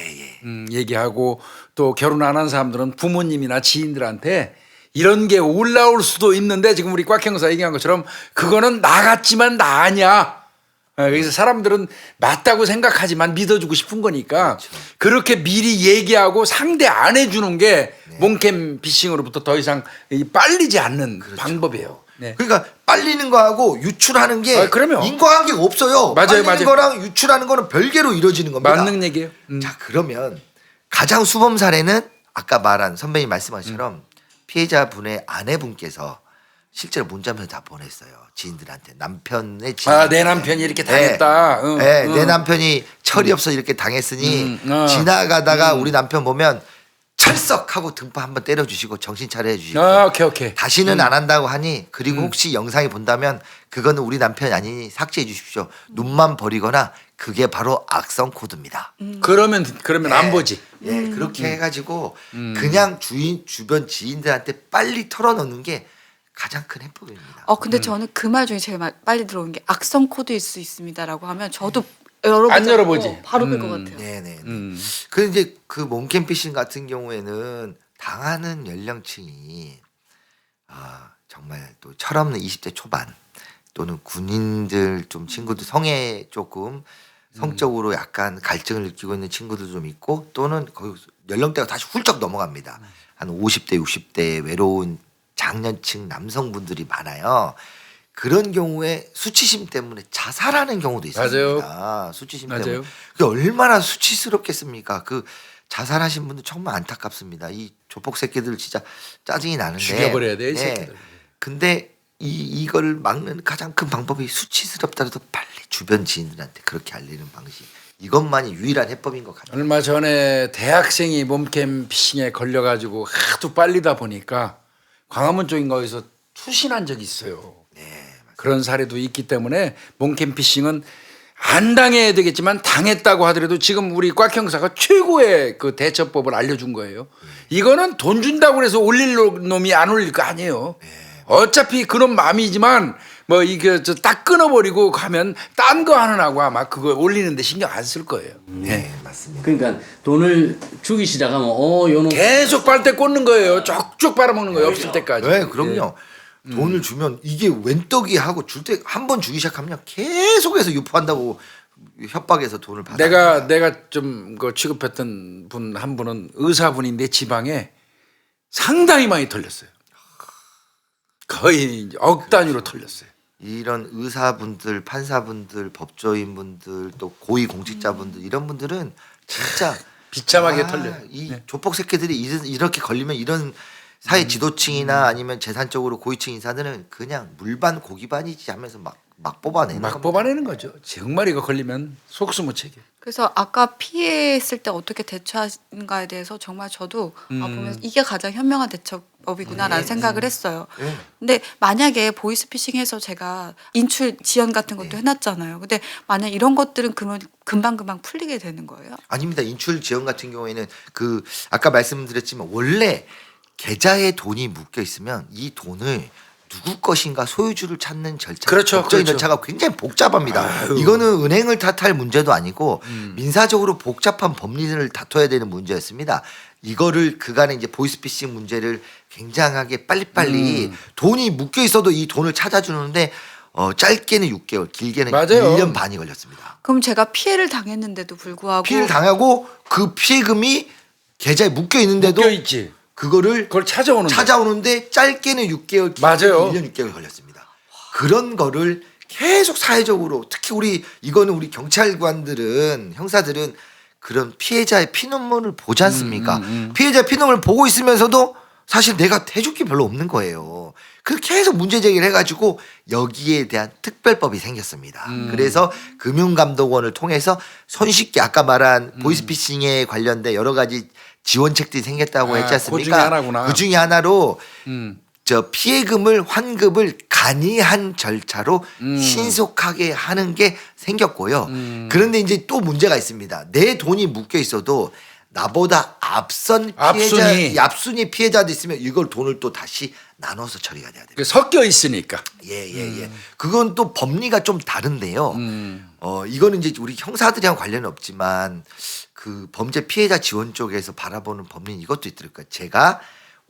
얘기하고 또 결혼 안 한 사람들은 부모님이나 지인들한테 이런 게 올라올 수도 있는데 지금 우리 꽉 형사 얘기한 것처럼 그거는 나 같지만 나 아니야. 그래서 사람들은 맞다고 생각하지만 믿어주고 싶은 거니까 그렇게 미리 얘기하고 상대 안 해주는 게 몽캠피싱으로부터 더 이상 빨리지 않는 방법이에요. 네. 그러니까 빨리는 거하고 유출하는 게 그럼요. 인과관계가 없어요. 맞아요, 빨리는 맞아요. 거랑 유출하는 거는 별개로 이루어지는 겁니다. 맞는 얘기예요. 자 그러면 가장 수범 사례는 아까 말한 선배님 말씀하신 것처럼 피해자분의 아내분께서 실제로 문자면서 다 보냈어요. 지인들한테 남편의 지인. 내 남편이 이렇게 당했다. 내 남편이 철이 없어 이렇게 당했으니 지나가다가 우리 남편 보면 철썩하고 등파 한번 때려주시고 정신 차려 해주시고 오케이. 다시는 안 한다고 하니 그리고 혹시 영상이 본다면 그거는 우리 남편이 아니니 삭제해 주십시오. 눈만 버리거나 그게 바로 악성 코드입니다. 그러면 안 보지. 예, 그렇게 해가지고 그냥 주변 지인들한테 빨리 털어놓는 게 가장 큰 해법입니다. 근데 저는 그 말 중에 제일 빨리 들어오는 게 악성 코드일 수 있습니다라고 하면 저도 열어보지 안 열어보지. 않고 바로 뺄 것 같아요. 네네. 그런데 이제 그 몽캠피싱 같은 경우에는 당하는 연령층이 정말 또 철없는 20대 초반 또는 군인들 좀 친구들 성에 조금 성적으로 약간 갈증을 느끼고 있는 친구들 좀 있고 또는 거기 연령대가 다시 훌쩍 넘어갑니다. 한 50대 60대 외로운 장년층 남성분들이 많아요. 그런 경우에 수치심 때문에 자살하는 경우도 있습니다. 수치심 맞아요. 때문에. 그게 얼마나 수치스럽겠습니까? 그 자살하신 분들 정말 안타깝습니다. 이 조폭 새끼들 진짜 짜증이 나는데. 죽여버려야 돼, 이 새끼들. 근데 이걸 막는 가장 큰 방법이 수치스럽다라도 빨리 주변 지인들한테 그렇게 알리는 방식. 이것만이 유일한 해법인 것 같아요. 얼마 전에 대학생이 몽캠피싱에 걸려가지고 하도 빨리다 보니까 광화문 쪽인 거에서 투신한 적이 있어요. 그런 사례도 있기 때문에 몽캠피싱은 안 당해야 되겠지만 당했다고 하더라도 지금 우리 꽉 형사가 최고의 그 대처법을 알려준 거예요. 이거는 돈 준다고 해서 올릴 놈이 안 올릴 거 아니에요. 어차피 그런 마음이지만 뭐 이게 딱 끊어버리고 가면 딴 거 하느라고 아마 그거 올리는데 신경 안 쓸 거예요. 네, 맞습니다. 그러니까 돈을 주기 시작하면 요놈 계속 빨대 꽂는 거예요. 쪽쪽 빨아먹는 거예요. 없을 때까지. 네, 그럼요. 돈을 주면 이게 웬떡이 하고 줄 때 한 번 주기 시작하면 계속해서 유포한다고 협박해서 돈을 받아. 내가 좀 그 취급했던 분 한 분은 의사분인데 지방에 상당히 많이 털렸어요. 거의 이제 억 단위로 털렸어요. 이런 의사분들, 판사분들, 법조인분들, 또 고위 공직자분들 이런 분들은 진짜 비참하게 털려요. 이 조폭 새끼들이 이렇게 걸리면 이런 사회 지도층이나 아니면 재산적으로 고위층 인사들은 그냥 물반 고기반이지 하면서 막 뽑아내는 막 겁니다. 뽑아내는 거죠. 정말 이거 걸리면 속수무책이에요. 그래서 아까 피해했을 때 어떻게 대처하는가에 대해서 정말 저도 보면서 이게 가장 현명한 대처법이구나라는 네, 생각을 했어요. 네. 근데 만약에 보이스피싱해서 제가 인출 지연 같은 것도 해놨잖아요. 근데 만약 이런 것들은 그러면 금방금방 풀리게 되는 거예요? 아닙니다. 인출 지원 같은 경우에는 그 아까 말씀드렸지만 원래 계좌에 돈이 묶여 있으면 이 돈을 누구 것인가 소유주를 찾는 절차, 그렇죠, 법적인 그렇죠. 절차가 굉장히 복잡합니다. 아유. 이거는 은행을 탓할 문제도 아니고 민사적으로 복잡한 법리를 다퉈야 되는 문제였습니다. 이거를 그간에 이제 보이스피싱 문제를 굉장하게 빨리빨리 돈이 묶여 있어도 이 돈을 찾아주는데 짧게는 6개월, 길게는 맞아요. 1년 반이 걸렸습니다. 그럼 제가 피해를 당했는데도 불구하고 피해를 당하고 그 피해금이 계좌에 묶여 있는데도 묶여 있지. 그거를 그걸 찾아오는데 짧게는 6개월, 맞아요. 1년 6개월 걸렸습니다. 그런 거를 계속 사회적으로 특히 이거는 우리 경찰관들은 형사들은 그런 피해자의 피눈물을 보지 않습니까? 피해자의 피눈물을 보고 있으면서도 사실 내가 해줄 게 별로 없는 거예요. 그래서 계속 문제 제기를 해가지고 여기에 대한 특별법이 생겼습니다. 그래서 금융감독원을 통해서 손쉽게 아까 말한 보이스피싱에 관련된 여러 가지 지원책들이 생겼다고 했지 않습니까? 그 중에 하나구나. 그 중에 하나로 저 피해금을 환급을 간이한 절차로 신속하게 하는 게 생겼고요. 그런데 이제 또 문제가 있습니다. 내 돈이 묶여 있어도 나보다 앞순위 피해자도 있으면 이걸 돈을 또 다시 나눠서 처리가 돼야 돼요. 섞여 있으니까. 예. 그건 또 법리가 좀 다른데요. 이거는 이제 우리 형사들이랑 관련은 없지만 그 범죄 피해자 지원 쪽에서 바라보는 법리는 이것도 있더라고요. 제가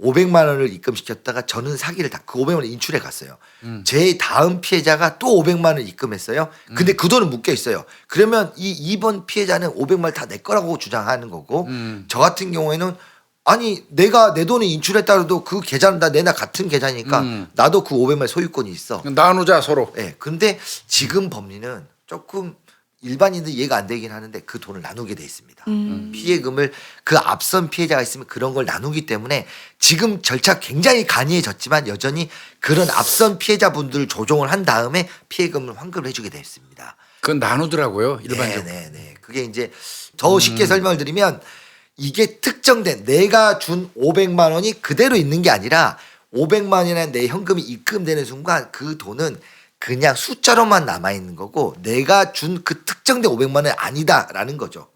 500만 원을 입금시켰다가 저는 사기를 그 500만 원 인출해 갔어요. 제 다음 피해자가 또 500만 원을 입금했어요. 근데 그 돈은 묶여 있어요. 그러면 이 2번 피해자는 500만 원 다 내 거라고 주장하는 거고 저 같은 경우에는 아니 내가 내 돈을 인출했다 해도 그 계좌는 다 내나 같은 계좌니까 나도 그 500만 원 소유권이 있어. 나누자 서로. 네, 근데 지금 법리는 조금 일반인들 이해가 안 되긴 하는데 그 돈을 나누게 돼 있습니다. 피해금을 그 앞선 피해자가 있으면 그런 걸 나누기 때문에 지금 절차 굉장히 간이해졌지만 여전히 그런 앞선 피해자분들을 조정을 한 다음에 피해금을 환급을 해주게 돼 있습니다. 그건 나누더라고요. 일반적으로. 네. 그게 이제 더 쉽게 설명을 드리면 이게 특정된 내가 준 500만 원이 그대로 있는 게 아니라 500만 원이나 내 현금이 입금되는 순간 그 돈은 그냥 숫자로만 남아있는 거고 내가 준 그 특정된 500만 원이 아니다라는 거죠.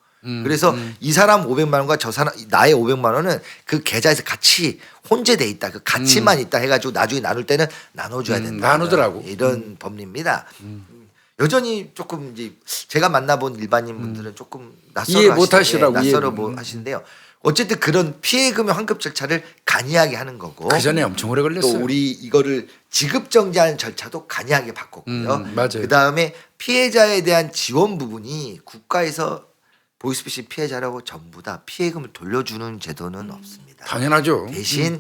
그래서 이 사람 500만 원과 저 사람 나의 500만 원은 그 계좌에서 같이 혼재돼 있다. 그 가치만 있다 해가지고 나중에 나눌 때는 나눠줘야 된다. 나누더라고. 이런 법리입니다. 여전히 조금 이제 제가 만나본 일반인 분들은 조금 낯설어 이해 못 하시라고 낯설어 이해. 하시는데요. 어쨌든 그런 피해금의 환급 절차를 간이하게 하는 거고 그 전에 엄청 오래 또 걸렸어요. 우리 이거를 지급정지하는 절차도 간이하게 바꿨고요. 맞아요. 그다음에 피해자에 대한 지원 부분이 국가에서 보이스피싱 피해자라고 전부 다 피해금을 돌려주는 제도는 없습니다. 당연하죠. 대신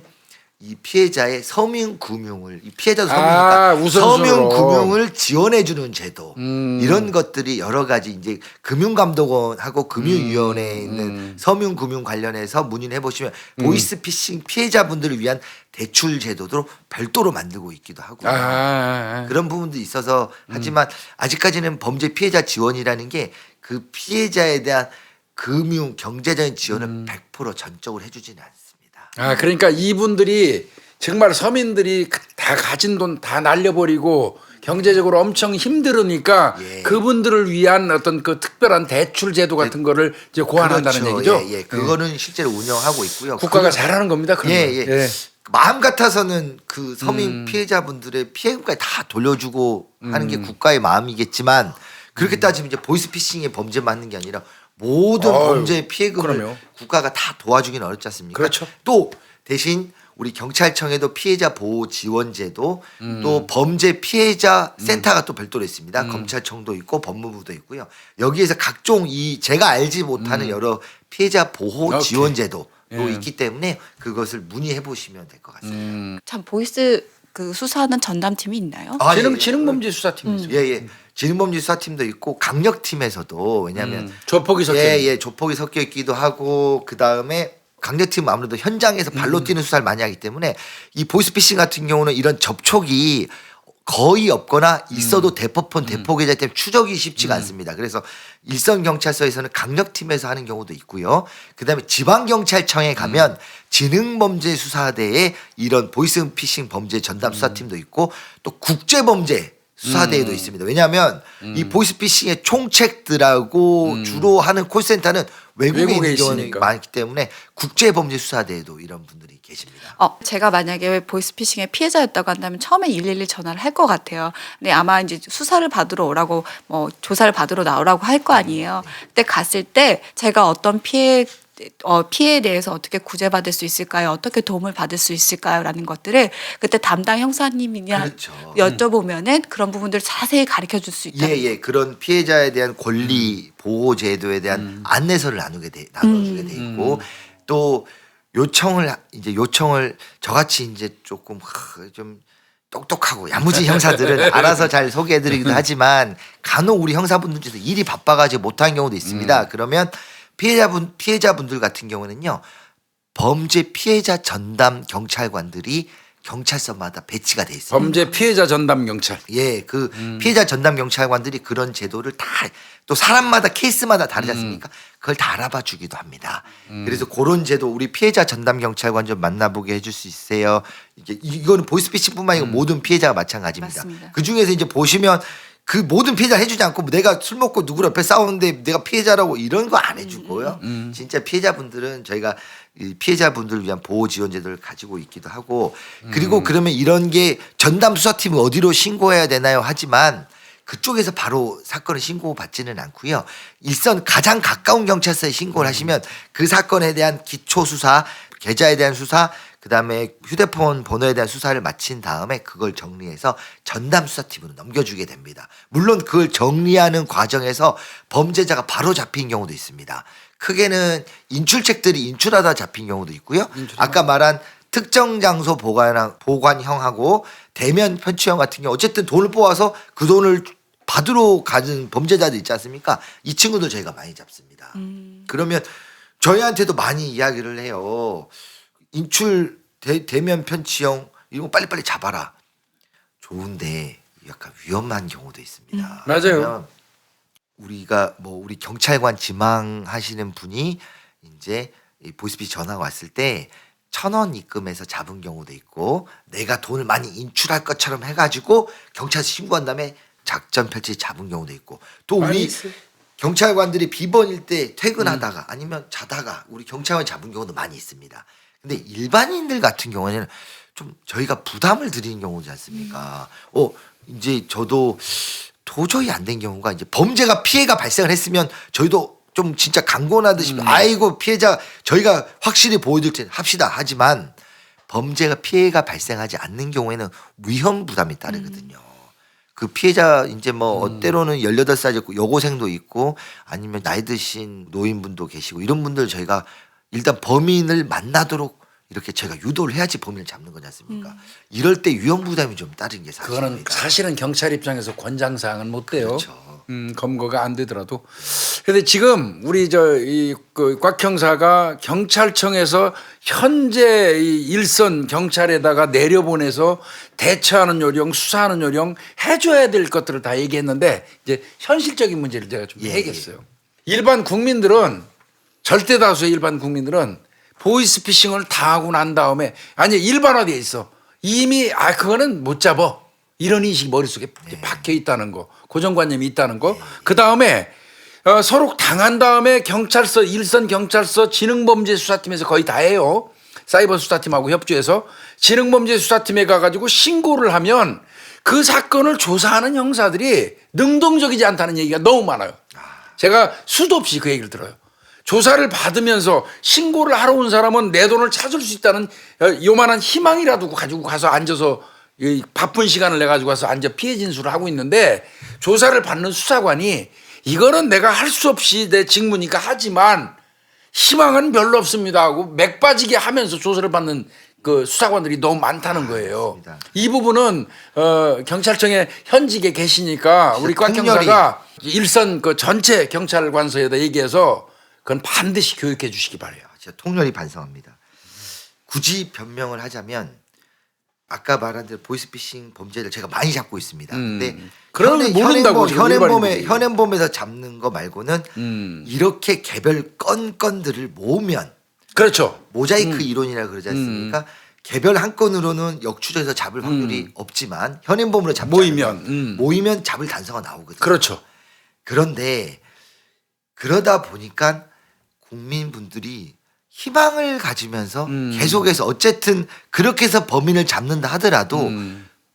이 피해자의 서민금융을 이 피해자도 아, 서민이니까 우선순위로. 서민금융을 지원해주는 제도 이런 것들이 여러 가지 이제 금융감독원하고 금융위원회에 있는 서민금융 관련해서 문의를 해보시면 보이스피싱 피해자분들을 위한 대출 제도도 별도로 만들고 있기도 하고요. 그런 부분도 있어서 하지만 아직까지는 범죄 피해자 지원이라는 게 그 피해자에 대한 금융 경제적인 지원을 100% 전적으로 해주지는 않습니다. 그러니까 이분들이 정말 서민들이 다 가진 돈 다 날려버리고 경제적으로 엄청 힘들으니까 예. 그분들을 위한 어떤 그 특별한 대출 제도 같은 거를 이제 고안한다는 그렇죠. 얘기죠. 예. 그거는 실제로 운영하고 있고요. 국가가 잘하는 겁니다. 그런 예. 건. 마음 같아서는 그 서민 피해자분들의 피해금까지 다 돌려주고 하는 게 국가의 마음이겠지만 그렇게 따지면 이제 보이스피싱의 범죄 맞는 게 아니라 모든 범죄의 피해금을 그럼요. 국가가 다 도와주기는 어렵지 않습니까? 그렇죠. 또 대신 우리 경찰청에도 피해자 보호 지원제도 또 범죄 피해자 센터가 또 별도로 있습니다. 검찰청도 있고 법무부도 있고요. 여기에서 각종 제가 알지 못하는 여러 피해자 보호 오케이. 지원제도 또 있기 때문에 그것을 문의해 보시면 될 것 같습니다. 참 보이스 그 수사하는 전담팀이 있나요? 지능범죄 수사팀이죠. 예. 지능범죄 수사팀도 있고 강력팀에서도 왜냐하면 조폭이 섞여. 조폭이 섞여 있기도 하고 그 다음에 강력팀은 아무래도 현장에서 발로 뛰는 수사를 많이 하기 때문에 이 보이스피싱 같은 경우는 이런 접촉이 거의 없거나 있어도 대포폰 대포 계좌 때문에 추적이 쉽지가 않습니다. 그래서 일선 경찰서에서는 강력팀에서 하는 경우도 있고요. 그다음에 지방 경찰청에 가면 지능범죄 수사대에 이런 보이스피싱 범죄 전담 수사팀도 있고 또 국제범죄 수사대에도 있습니다. 왜냐하면 이 보이스피싱의 총책들하고 주로 하는 콜센터는 외국에 외국에 있는 경우는 있으니까. 많기 때문에 국제범죄 수사대에도 이런 분들이 계십니다. 제가 만약에 보이스피싱의 피해자였다고 한다면 처음에 112 전화를 할 것 같아요. 근데 아마 이제 수사를 받으러 오라고 뭐 조사를 받으러 나오라고 할 거 아니에요. 그때 갔을 때 제가 어떤 피해에 대해서 어떻게 구제받을 수 있을까요? 어떻게 도움을 받을 수 있을까요? 라는 것들을 그때 담당 형사님이냐 그렇죠. 여쭤보면은 그런 부분들을 자세히 가르쳐 줄 수 있다. 예. 그런 피해자에 대한 권리 보호 제도에 대한 안내서를 나눠주게 돼 있고 또 요청을 저같이 이제 조금 좀 똑똑하고 야무진 형사들은 알아서 잘 소개해드리기도 하지만 간혹 우리 형사분들 중에서 일이 바빠가지고 못한 경우도 있습니다. 그러면 피해자분들 같은 경우는요 범죄 피해자 전담 경찰관들이 경찰서마다 배치가 돼 있어요. 범죄 피해자 전담 경찰. 예, 그 피해자 전담 경찰관들이 그런 제도를 다 또 사람마다 케이스마다 다르지 않습니까? 그걸 다 알아봐 주기도 합니다. 그래서 그런 제도 우리 피해자 전담 경찰관 좀 만나보게 해줄 수 있어요. 이거는 보이스피싱뿐만 아니고 모든 피해자가 마찬가지입니다. 맞습니다. 그 중에서 이제 보시면 그 모든 피해자 해주지 않고 내가 술 먹고 누구 옆에 싸우는데 내가 피해자라고 이런 거 안 해주고요. 진짜 피해자분들은 저희가 이 피해자분들을 위한 보호 지원 제도를 가지고 있기도 하고 그리고 그러면 이런 게 전담 수사팀은 어디로 신고해야 되나요? 하지만 그쪽에서 바로 사건을 신고받지는 않고요. 일선 가장 가까운 경찰서에 신고를 하시면 그 사건에 대한 기초 수사, 계좌에 대한 수사, 그다음에 휴대폰 번호에 대한 수사를 마친 다음에 그걸 정리해서 전담 수사팀으로 넘겨주게 됩니다. 물론 그걸 정리하는 과정에서 범죄자가 바로 잡힌 경우도 있습니다. 크게는 인출책들이 인출하다 잡힌 경우도 있고요. 아까 말한 특정 장소 보관형하고 대면 편취형 같은 경우 어쨌든 돈을 뽑아서 그 돈을 받으러 가는 범죄자들 있지 않습니까? 이 친구도 저희가 많이 잡습니다. 그러면 저희한테도 많이 이야기를 해요. 인출 대면 편취형 이런 거 빨리빨리 잡아라. 좋은데 약간 위험한 경우도 있습니다. 맞아요. 왜냐면 우리가 우리 경찰관 지망하시는 분이 이제 이 보이스피싱 전화가 왔을 때 1,000원 입금해서 잡은 경우도 있고 내가 돈을 많이 인출할 것처럼 해가지고 경찰서 신고한 다음에 작전 펼치 잡은 경우도 있고 또 많이 우리 있어요. 경찰관들이 비번일 때 퇴근하다가 아니면 자다가 우리 경찰관 잡은 경우도 많이 있습니다. 근데 일반인들 같은 경우에는 좀 저희가 부담을 드리는 경우지 않습니까? 이제 저도 도저히 안 된 경우가 이제 범죄가 피해가 발생을 했으면 저희도 좀 진짜 강권하듯이 아이고 피해자 저희가 확실히 보여줄 때 합시다 하지만 범죄가 피해가 발생하지 않는 경우에는 위험 부담이 따르거든요. 그 피해자 이제 때로는 18살 있고 여고생도 있고 아니면 나이 드신 노인분도 계시고 이런 분들 저희가 일단 범인을 만나도록 이렇게 제가 유도를 해야지 범인을 잡는 거지 않습니까? 이럴 때 위험 부담이 좀 따르는 게 그거는 사실입니다. 사실은 경찰 입장에서 권장사항은 못 돼요. 그렇죠. 검거가 안 되더라도. 근데 지금 우리 곽 형사가 경찰청에서 현재 이 일선 경찰에다가 내려보내서 대처하는 요령, 수사하는 요령 해줘야 될 것들을 다 얘기했는데 이제 현실적인 문제를 제가 좀 얘기했어요. 일반 국민들은 절대 다수의 일반 국민들은 보이스피싱을 다 하고 난 다음에 일반화되어 있어. 이미 그거는 못 잡아. 이런 인식이 머릿속에 박혀 있다는 거. 고정관념이 있다는 거. 그다음에 서로 당한 다음에 경찰서 일선 경찰서 지능범죄수사팀에서 거의 다 해요. 사이버 수사팀하고 협조해서 지능범죄수사팀에 가가지고 신고를 하면 그 사건을 조사하는 형사들이 능동적이지 않다는 얘기가 너무 많아요. 제가 수도 없이 그 얘기를 들어요. 조사를 받으면서 신고를 하러 온 사람은 내 돈을 찾을 수 있다는 요만한 희망이라도 가지고 가서 앉아서 이 바쁜 시간을 내 가지고 가서 앉아 피해 진술을 하고 있는데 조사를 받는 수사관이 이거는 내가 할 수 없이 내 직무니까 하지만 희망은 별로 없습니다 하고 맥 빠지게 하면서 조사를 받는 그 수사관들이 너무 많다는 거예요. 맞습니다. 이 부분은 경찰청에 현직에 계시니까 우리 곽 형사가 일선 그 전체 경찰관서에다 얘기해서 그건 반드시 교육해 주시기 바래요. 제가 통렬히 반성합니다. 굳이 변명을 하자면 아까 말한 대로 보이스피싱 범죄를 제가 많이 잡고 있습니다. 근데 그런 걸 모른다고 지금 일반인들이. 현행범에서 잡는 거 말고는 이렇게 개별 건들을 모으면 그렇죠. 모자이크 이론이라 그러지 않습니까? 개별 한 건으로는 역추적해서 잡을 확률이 없지만 현행범으로 잡지 모이면, 모이면 잡을 단서가 나오거든요. 그렇죠. 그런데 그러다 보니까 국민분들이 희망을 가지면서 계속해서 어쨌든 그렇게 해서 범인을 잡는다 하더라도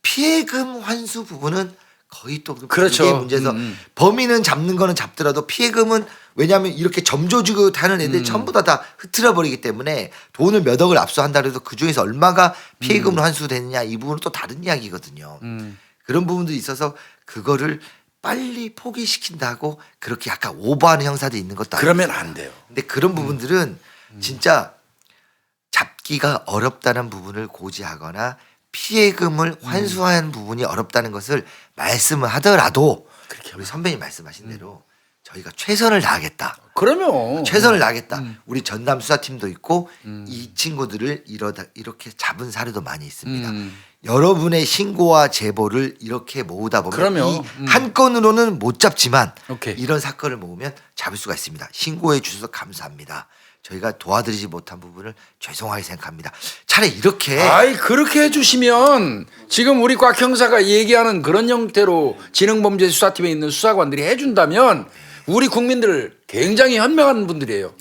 피해금 환수 부분은 거의 또 그렇죠. 이게 문제에서 범인은 잡는 거는 잡더라도 피해금은 왜냐하면 이렇게 점조주고 타는 애들 전부 다 흐트러 버리기 때문에 돈을 몇 억을 압수한다 그래도 그 중에서 얼마가 피해금으로 환수되느냐 이 부분은 또 다른 이야기거든요. 그런 부분들이 있어서 그거를 빨리 포기시킨다고 그렇게 약간 오버하는 형사도 있는 것도 아니고 그러면 안 돼요. 근데 그런 부분들은 진짜 잡기가 어렵다는 부분을 고지하거나 피해금을 환수하는 부분이 어렵다는 것을 말씀을 하더라도 우리 선배님 말씀하신 대로 저희가 최선을 다하겠다. 그러면 최선을 다하겠다. 우리 전남 수사팀도 있고 이 친구들을 이렇게 잡은 사례도 많이 있습니다. 여러분의 신고와 제보를 이렇게 모으다 보면 그럼요. 이 한 건으로는 못 잡지만 오케이. 이런 사건을 모으면 잡을 수가 있습니다. 신고해 주셔서 감사합니다. 저희가 도와드리지 못한 부분을 죄송하게 생각합니다. 차라리 이렇게 아이 그렇게 해주시면 지금 우리 곽 형사가 얘기하는 그런 형태로 지능범죄 수사팀에 있는 수사관들이 해준다면 우리 국민들 굉장히 현명한 분들이에요.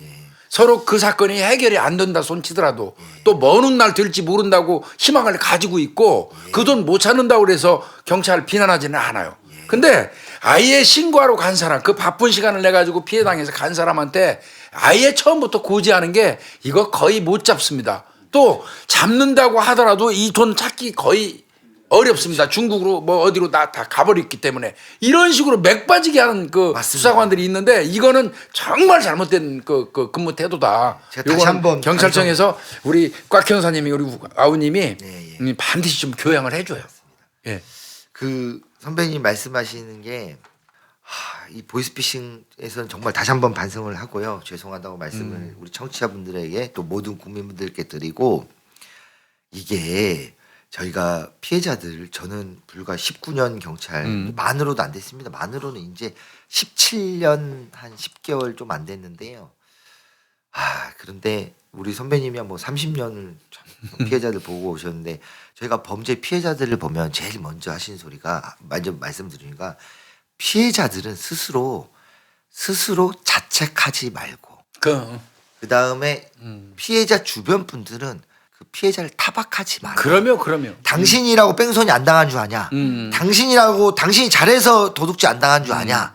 서로 그 사건이 해결이 안 된다 손치더라도 또 먼 훗날 될지 모른다고 희망을 가지고 있고 그 돈 못 찾는다고 그래서 경찰 비난하지는 않아요. 근데 아예 신고하러 간 사람 그 바쁜 시간을 내 가지고 피해 당해서 간 사람한테 아예 처음부터 고지하는 게 이거 거의 못 잡습니다. 또 잡는다고 하더라도 이 돈 찾기 거의 어렵습니다. 중국으로 뭐 어디로 다 가버렸기 때문에 이런 식으로 맥 빠지게 하는 그 맞습니다. 수사관들이 있는데 이거는 정말 잘못된 그 근무 태도다. 제가 다시 요거는 한번 경찰청에서 우리 곽 형사님이 우리 아우님이 예. 반드시 좀 교양을 해줘요. 예. 그 선배님 말씀하시는 게 이 보이스피싱에서는 정말 다시 한번 반성을 하고요. 죄송하다고 말씀을 우리 청취자분들에게 또 모든 국민분들께 드리고 이게 저희가 피해자들 저는 불과 19년 경찰 만으로도 안 됐습니다. 만으로는 이제 17년 한 10개월 좀 안 됐는데요. 그런데 우리 선배님이야 뭐 30년을 피해자들 보고 오셨는데 저희가 범죄 피해자들을 보면 제일 먼저 하시는 소리가 먼저 말씀드리니까 피해자들은 스스로 자책하지 말고 그 다음에 피해자 주변 분들은 그 피해자를 타박하지 마라. 그러면 당신이라고 뺑소니 안 당한 줄 아냐? 당신이라고 당신이 잘해서 도둑질 안 당한 줄 아냐?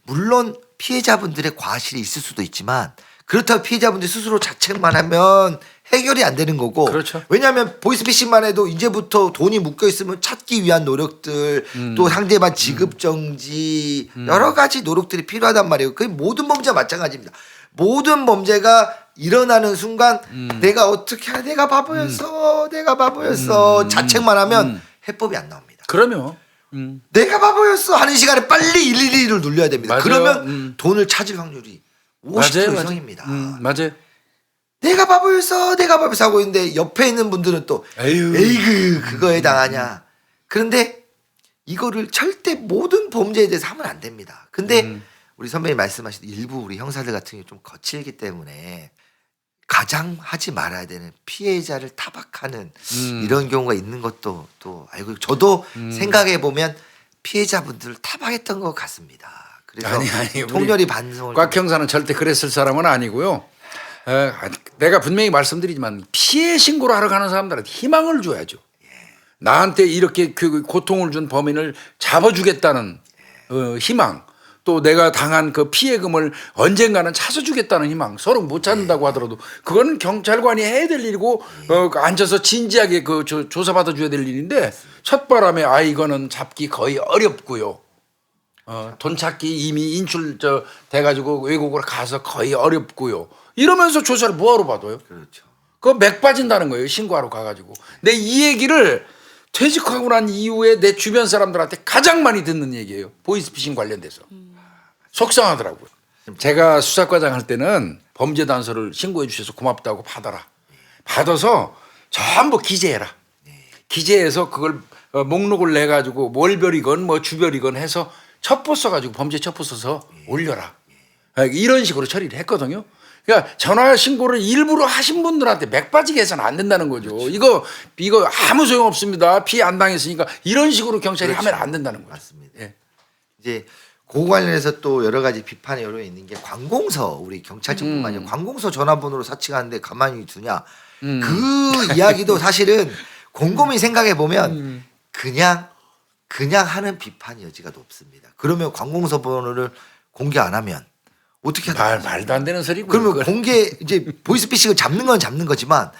물론 피해자분들의 과실이 있을 수도 있지만 그렇다고 피해자분들이 스스로 자책만 하면 해결이 안 되는 거고. 그렇죠. 왜냐하면 보이스피싱만 해도 이제부터 돈이 묶여 있으면 찾기 위한 노력들 또 상대방 지급 정지 여러 가지 노력들이 필요하단 말이에요. 그 모든 범죄가 마찬가지입니다. 모든 범죄가 일어나는 순간 내가 어떻게 내가 바보였어 자책만 하면 해법이 안 나옵니다. 그러면 내가 바보였어 하는 시간에 빨리 112를 눌려야 됩니다. 맞아요. 그러면 돈을 찾을 확률이 50% 맞아요. 이상입니다. 맞아요. 내가 바보였어 하고 있는데 옆에 있는 분들은 또 에이그 그거에 당하냐. 그런데 이거를 절대 모든 범죄에 대해서 하면 안 됩니다. 근데 우리 선배님 말씀하신 일부 우리 형사들 같은 경우 좀 거칠기 때문에 가장 하지 말아야 되는 피해자를 타박하는 이런 경우가 있는 것도 또 알고 저도 생각해 보면 피해자분들을 타박했던 것 같습니다. 그래서 아니, 통렬히 반성을 곽 형사는 절대 그랬을 사람은 아니고요. 내가 분명히 말씀드리지만 피해 신고를 하러 가는 사람들한테 희망을 줘야죠. 나한테 이렇게 그 고통을 준 범인을 잡아주겠다는 희망, 또 내가 당한 그 피해금을 언젠가는 찾아주겠다는 희망. 서로 못 찾는다고 하더라도 그거는 경찰관이 해야 될 일이고 앉아서 진지하게 그 조사받아 줘야 될 일인데 첫바람에 이거는 잡기 거의 어렵고요. 돈 찾기 이미 돼가지고 외국으로 가서 거의 어렵고요. 이러면서 조사를 뭐하러 받아요? 그렇죠. 그거 맥 빠진다는 거예요. 신고하러 가가지고. 근데 이 얘기를 퇴직하고 난 이후에 내 주변 사람들한테 가장 많이 듣는 얘기예요. 보이스피싱 관련돼서. 속상하더라고요. 제가 수사과장 할 때는 범죄 단서를 신고해 주셔서 고맙다고 받아라. 받아서 전부 기재해라. 기재해서 그걸 목록을 내 가지고 월별이건 뭐 주별이건 해서 첩보 써가지고 범죄 첩보 써서 올려라. 이런 식으로 처리를 했거든요. 그러니까 전화 신고를 일부러 하신 분들한테 맥 빠지게 해서는 안 된다는 거죠. 이거 아무 소용 없습니다. 피해 안 당했으니까 이런 식으로 경찰이 그렇죠. 하면 안 된다는 거죠. 맞습니다. 예. 이제 그 관련해서 또 여러 가지 비판의 여론이 있는 게 관공서 우리 경찰청뿐만 아니라 관공서 전화번호로 사칭하는데 가만히 두냐 그 이야기도 사실은 곰곰이 생각해 보면 그냥 하는 비판 여지가 높습니다. 그러면 관공서 번호를 공개 안 하면 어떻게 하나 말도 안 되는 소리고. 그러면 공개 이제 보이스피싱을 잡는 건 잡는 거지만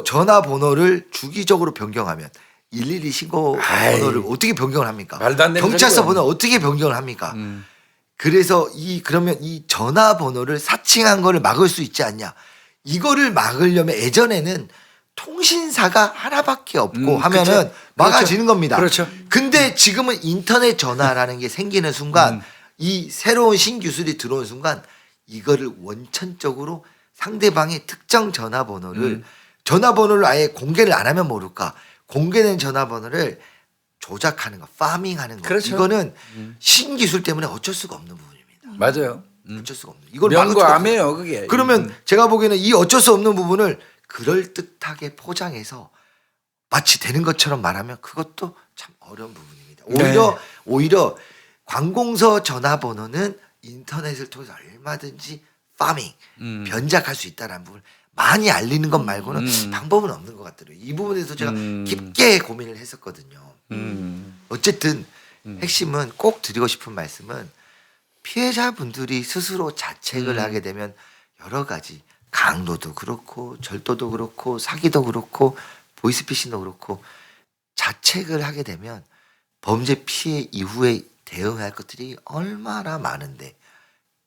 전화번호를 주기적으로 변경하면 112 신고 번호를 어떻게 변경을 합니까? 말도 안 되는 경찰서 소리고. 번호 어떻게 변경을 합니까? 그래서 그러면 이 전화번호를 사칭한 거를 막을 수 있지 않냐? 이거를 막으려면 예전에는 통신사가 하나밖에 없고 하면은 그렇죠. 막아지는 겁니다. 그렇죠. 근데 지금은 인터넷 전화라는 게 생기는 순간 이 새로운 신기술이 들어온 순간 이거를 원천적으로 상대방의 특정 전화번호를 아예 공개를 안 하면 모를까? 공개된 전화번호를 조작하는 거, 파밍하는 거. 그렇죠. 이거는 신기술 때문에 어쩔 수가 없는 부분입니다. 맞아요. 어쩔 수가 없는. 이걸 막을 수가 명과암이에요, 없어요. 그게. 그러면 제가 보기에는 이 어쩔 수 없는 부분을 그럴듯하게 포장해서 마치 되는 것처럼 말하면 그것도 참 어려운 부분입니다. 오히려 관공서 전화번호는 인터넷을 통해서 얼마든지 파밍, 변작할 수 있다는 부분을 많이 알리는 것 말고는 방법은 없는 것 같더라고요. 이 부분에서 제가 깊게 고민을 했었거든요. 어쨌든 핵심은 꼭 드리고 싶은 말씀은 피해자분들이 스스로 자책을 하게 되면 여러 가지 강도도 그렇고 절도도 그렇고 사기도 그렇고 보이스피싱도 그렇고 자책을 하게 되면 범죄 피해 이후에 대응할 것들이 얼마나 많은데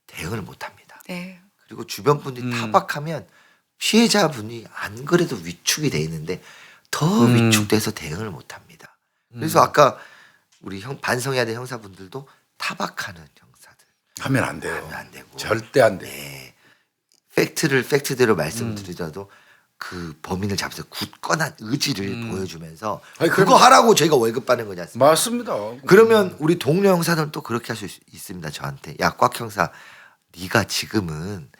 대응을 못합니다. 네. 그리고 주변 분들이 타박하면 피해자분이 안 그래도 위축이 돼 있는데 더 위축돼서 대응을 못합니다. 그래서 아까 우리 반성해야 될 형사분들도 타박하는 형사들 하면 안 돼요. 하면 안 되고 절대 안 돼. 네. 팩트대로 말씀드리더라도 그 범인을 잡아서 굳건한 의지를 보여주면서 아니, 그거 하라고 저희가 월급 받는 거지 않습니까? 맞습니다. 그러면 우리 동료 형사들은 또 그렇게 할 수 있습니다. 저한테 야 꽉 형사 네가 지금은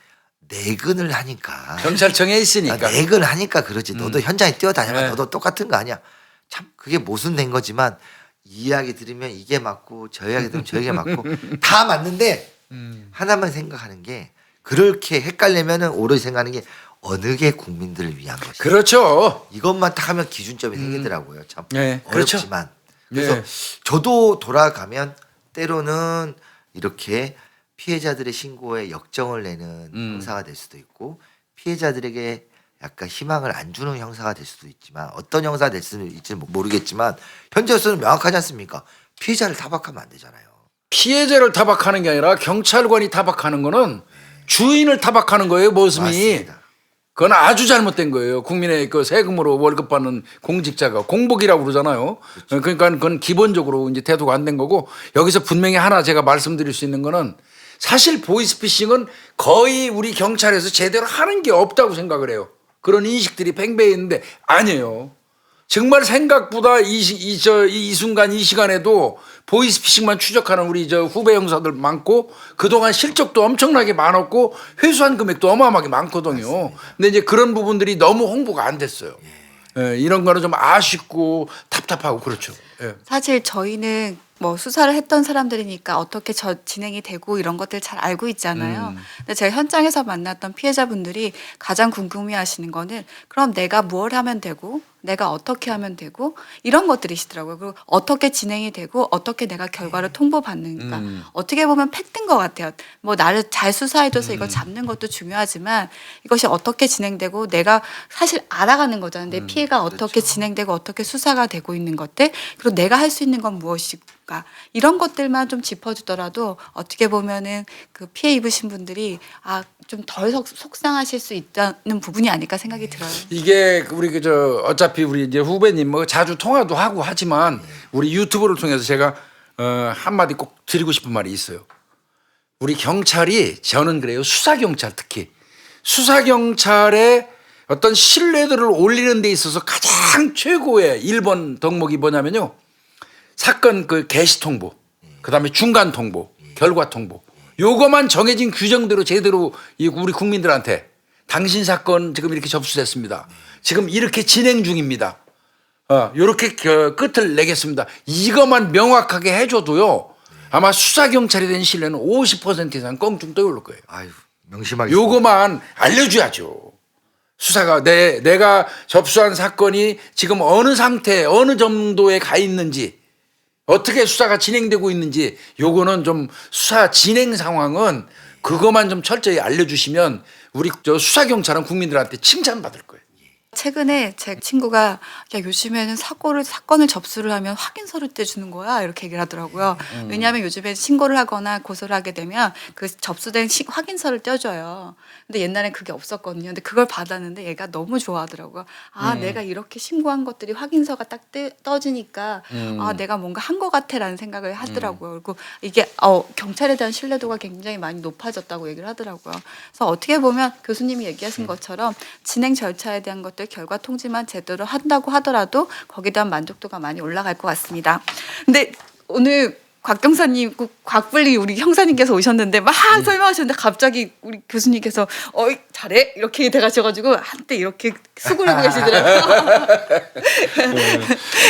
내근을 하니까 경찰청에 있으니까. 내근을 하니까 그러지 너도 현장에 뛰어다녀봐 네. 너도 똑같은 거 아니야. 참 그게 모순된 거지만 이 이야기 들으면 이게 맞고 저 이야기 들으면 저 이야기 맞고 다 맞는데 하나만 생각하는 게 그렇게 헷갈리면은 오롯이 생각하는 게 어느 게 국민들을 위한 것이냐. 그렇죠. 이것만 딱 하면 기준점이 생기더라고요. 참 네, 그렇죠. 어렵지만 그래서 네. 저도 돌아가면 때로는 이렇게 피해자들의 신고에 역정을 내는 형사가 될 수도 있고 피해자들에게 약간 희망을 안 주는 형사가 될 수도 있지만 어떤 형사가 될 수는 있지는 모르겠지만 현재로서는 명확하지 않습니까? 피해자를 타박하면 안 되잖아요. 피해자를 타박하는 게 아니라 경찰관이 타박하는 거는 주인을 타박하는 거예요, 모습이. 맞습니다. 그건 아주 잘못된 거예요. 국민의 그 세금으로 월급 받는 공직자가 공복이라고 그러잖아요. 그러니까 그건 기본적으로 이제 태도가 안 된 거고 여기서 분명히 하나 제가 말씀드릴 수 있는 거는 사실 보이스피싱은 거의 우리 경찰에서 제대로 하는 게 없다고 생각을 해요. 그런 인식들이 팽배해 있는데 아니에요. 정말 생각보다 이 순간 이 시간에도 보이스피싱만 추적하는 우리 후배 형사들 많고 그동안 실적도 엄청나게 많았고 회수한 금액도 어마어마하게 많거든요. 맞습니다. 근데 이제 그런 부분들이 너무 홍보가 안 됐어요. 예, 이런 거는 좀 아쉽고 답답하고 그렇죠. 예. 사실 저희는 뭐 수사를 했던 사람들이니까 어떻게 진행이 되고 이런 것들 잘 알고 있잖아요. 근데 제가 현장에서 만났던 피해자분들이 가장 궁금해하시는 거는 그럼 내가 뭘 하면 되고 내가 어떻게 하면 되고 이런 것들이시더라고요. 그리고 어떻게 진행이 되고 어떻게 내가 결과를 통보받는가. 어떻게 보면 팩트인 것 같아요. 뭐 나를 잘 수사해줘서 이걸 잡는 것도 중요하지만 이것이 어떻게 진행되고 내가 사실 알아가는 거잖아요. 내 피해가 어떻게 진행되고 어떻게 수사가 되고 있는 것들 그리고 내가 할 수 있는 건 무엇일까. 이런 것들만 좀 짚어주더라도 어떻게 보면은 그 피해 입으신 분들이 좀 덜 속상하실 수 있다는 부분이 아닐까 생각이 들어요. 이게 우리 어차피 우리 이제 후배님 뭐 자주 통화도 하고 하지만 우리 유튜브를 통해서 제가 한마디 꼭 드리고 싶은 말이 있어요. 우리 경찰이 저는 그래요. 수사 경찰 특히 수사 경찰의 어떤 신뢰도를 올리는 데 있어서 가장 최고의 1번 덕목이 뭐냐면요. 사건 그 개시 통보, 그다음에 중간 통보, 결과 통보. 요거만 정해진 규정대로 제대로 우리 국민들한테 당신 사건 지금 이렇게 접수됐습니다. 지금 이렇게 진행 중입니다. 요렇게 끝을 내겠습니다. 이것만 명확하게 해줘도요. 아마 수사경찰에 대한 신뢰는 50% 이상 껑충 떠오를 거예요. 아유, 명심하게. 요거만 알려줘야죠. 수사가 내가 접수한 사건이 지금 어느 상태, 어느 정도에 가 있는지, 어떻게 수사가 진행되고 있는지, 요거는 좀 수사 진행 상황은 그것만 좀 철저히 알려주시면 우리 저 수사경찰은 국민들한테 칭찬받을 거예요. 최근에 제 친구가 야 요즘에는 사건을 접수를 하면 확인서를 떼주는 거야 이렇게 얘기를 하더라고요. 왜냐하면 요즘에 신고를 하거나 고소를 하게 되면 그 접수된 확인서를 떼줘요. 근데 옛날엔 그게 없었거든요. 근데 그걸 받았는데 얘가 너무 좋아하더라고요. 아 내가 이렇게 신고한 것들이 확인서가 딱 떠지니까 아 내가 뭔가 한 것 같아라는 생각을 하더라고요. 그리고 이게 경찰에 대한 신뢰도가 굉장히 많이 높아졌다고 얘기를 하더라고요. 그래서 어떻게 보면 교수님이 얘기하신 것처럼 진행 절차에 대한 것들 결과 통지만 제대로 한다고 하더라도 거기에 대한 만족도가 많이 올라갈 것 같습니다. 근데 오늘 곽경사님, 곽불리 우리 형사님께서 오셨는데 막 설명하셨는데 갑자기 우리 교수님께서 잘해 이렇게 돼가셔가지고 한때 이렇게 수그리고 계시더라고요.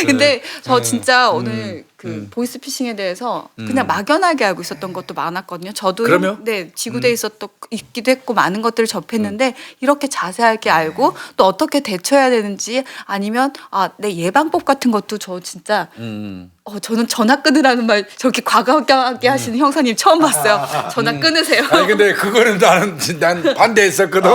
근데 저 진짜 오늘 그 보이스피싱에 대해서 그냥 막연하게 알고 있었던 것도 많았거든요. 저도 그럼요? 네 지구대에 있기도 했고 많은 것들을 접했는데 이렇게 자세하게 알고 또 어떻게 대처해야 되는지 아니면 내 예방법 같은 것도 저 진짜 저는 전화 끊으라는 말 저렇게 과감하게 하시는 형사님 처음 봤어요. 전화 끊으세요. 아니 근데 그거는 난 반대했었거든.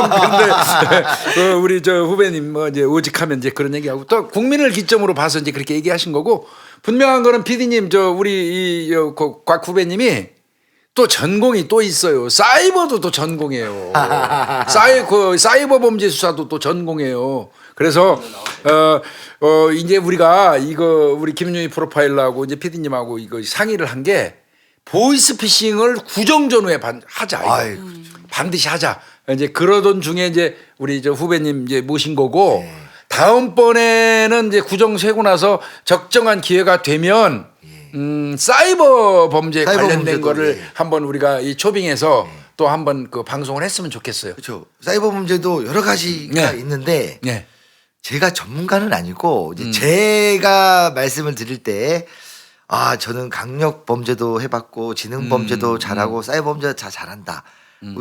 근데 우리 저 후배님 뭐 이제 오직하면 이제 그런 얘기하고 또 국민을 기점으로 봐서 이제 그렇게 얘기하신 거고 분명한 거는 PD님 우리 곽 후배님이 또 전공이 또 있어요. 사이버도 또 전공이에요. 사이버 범죄 수사도 또 전공이에요. 그래서 이제 우리가 우리 김윤희 프로파일러하고 이제 PD님하고 이거 상의를 한 게 보이스피싱을 구정 전후에 하자. 이거. 반드시 하자. 이제 그러던 중에 이제 우리 저 후배님 이제 모신 거고 다음번에는 이제 구정 세고 나서 적정한 기회가 되면 사이버 범죄에 관련된 거를 한번 우리가 이 초빙해서 또 한번 그 방송을 했으면 좋겠어요. 그렇죠. 사이버 범죄도 여러 가지가 있는데 네. 제가 전문가는 아니고 이제 제가 말씀을 드릴 때 저는 강력 범죄도 해봤고 지능 범죄도 잘하고 사이버 범죄도 다 잘한다.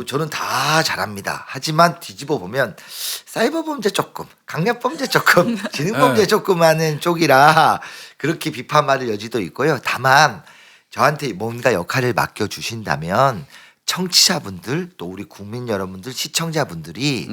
저는 다 잘합니다. 하지만 뒤집어 보면 사이버 범죄 조금, 강력 범죄 조금, 지능 범죄 조금 하는 쪽이라 그렇게 비판받을 여지도 있고요. 다만 저한테 뭔가 역할을 맡겨 주신다면 청취자분들 또 우리 국민 여러분들 시청자분들이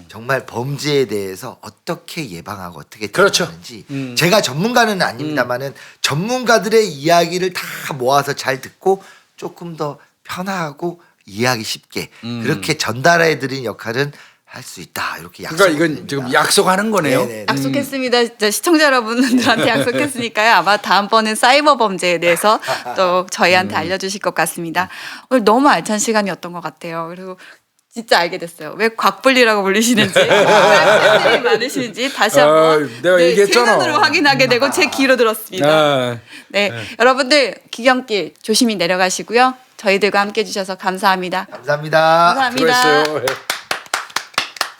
정말 범죄에 대해서 어떻게 예방하고 어떻게 그렇죠. 대응하는지 제가 전문가는 아닙니다만은 전문가들의 이야기를 다 모아서 잘 듣고 조금 더 편하고 이해하기 쉽게 그렇게 전달해 드린 역할은 할 수 있다. 이렇게 약속. 그러니까 이건 지금 약속하는 거네요. 네네. 약속했습니다. 진짜 시청자 여러분들한테 약속했으니까요. 아마 다음번엔 사이버 범죄에 대해서 또 저희한테 알려주실 것 같습니다. 오늘 너무 알찬 시간이었던 것 같아요. 그리고 진짜 알게 됐어요. 왜 곽불리라고 불리시는지, 왜 팬들이 많으신지 다시 한번 내가 얘기했잖아. 제 눈으로 확인하게 되고 제 귀로 들었습니다. 네, 여러분들 귀경길 조심히 내려가시고요. 저희들과 함께 해주셔서 감사합니다. 감사합니다. 감사합니다. 수고했어요.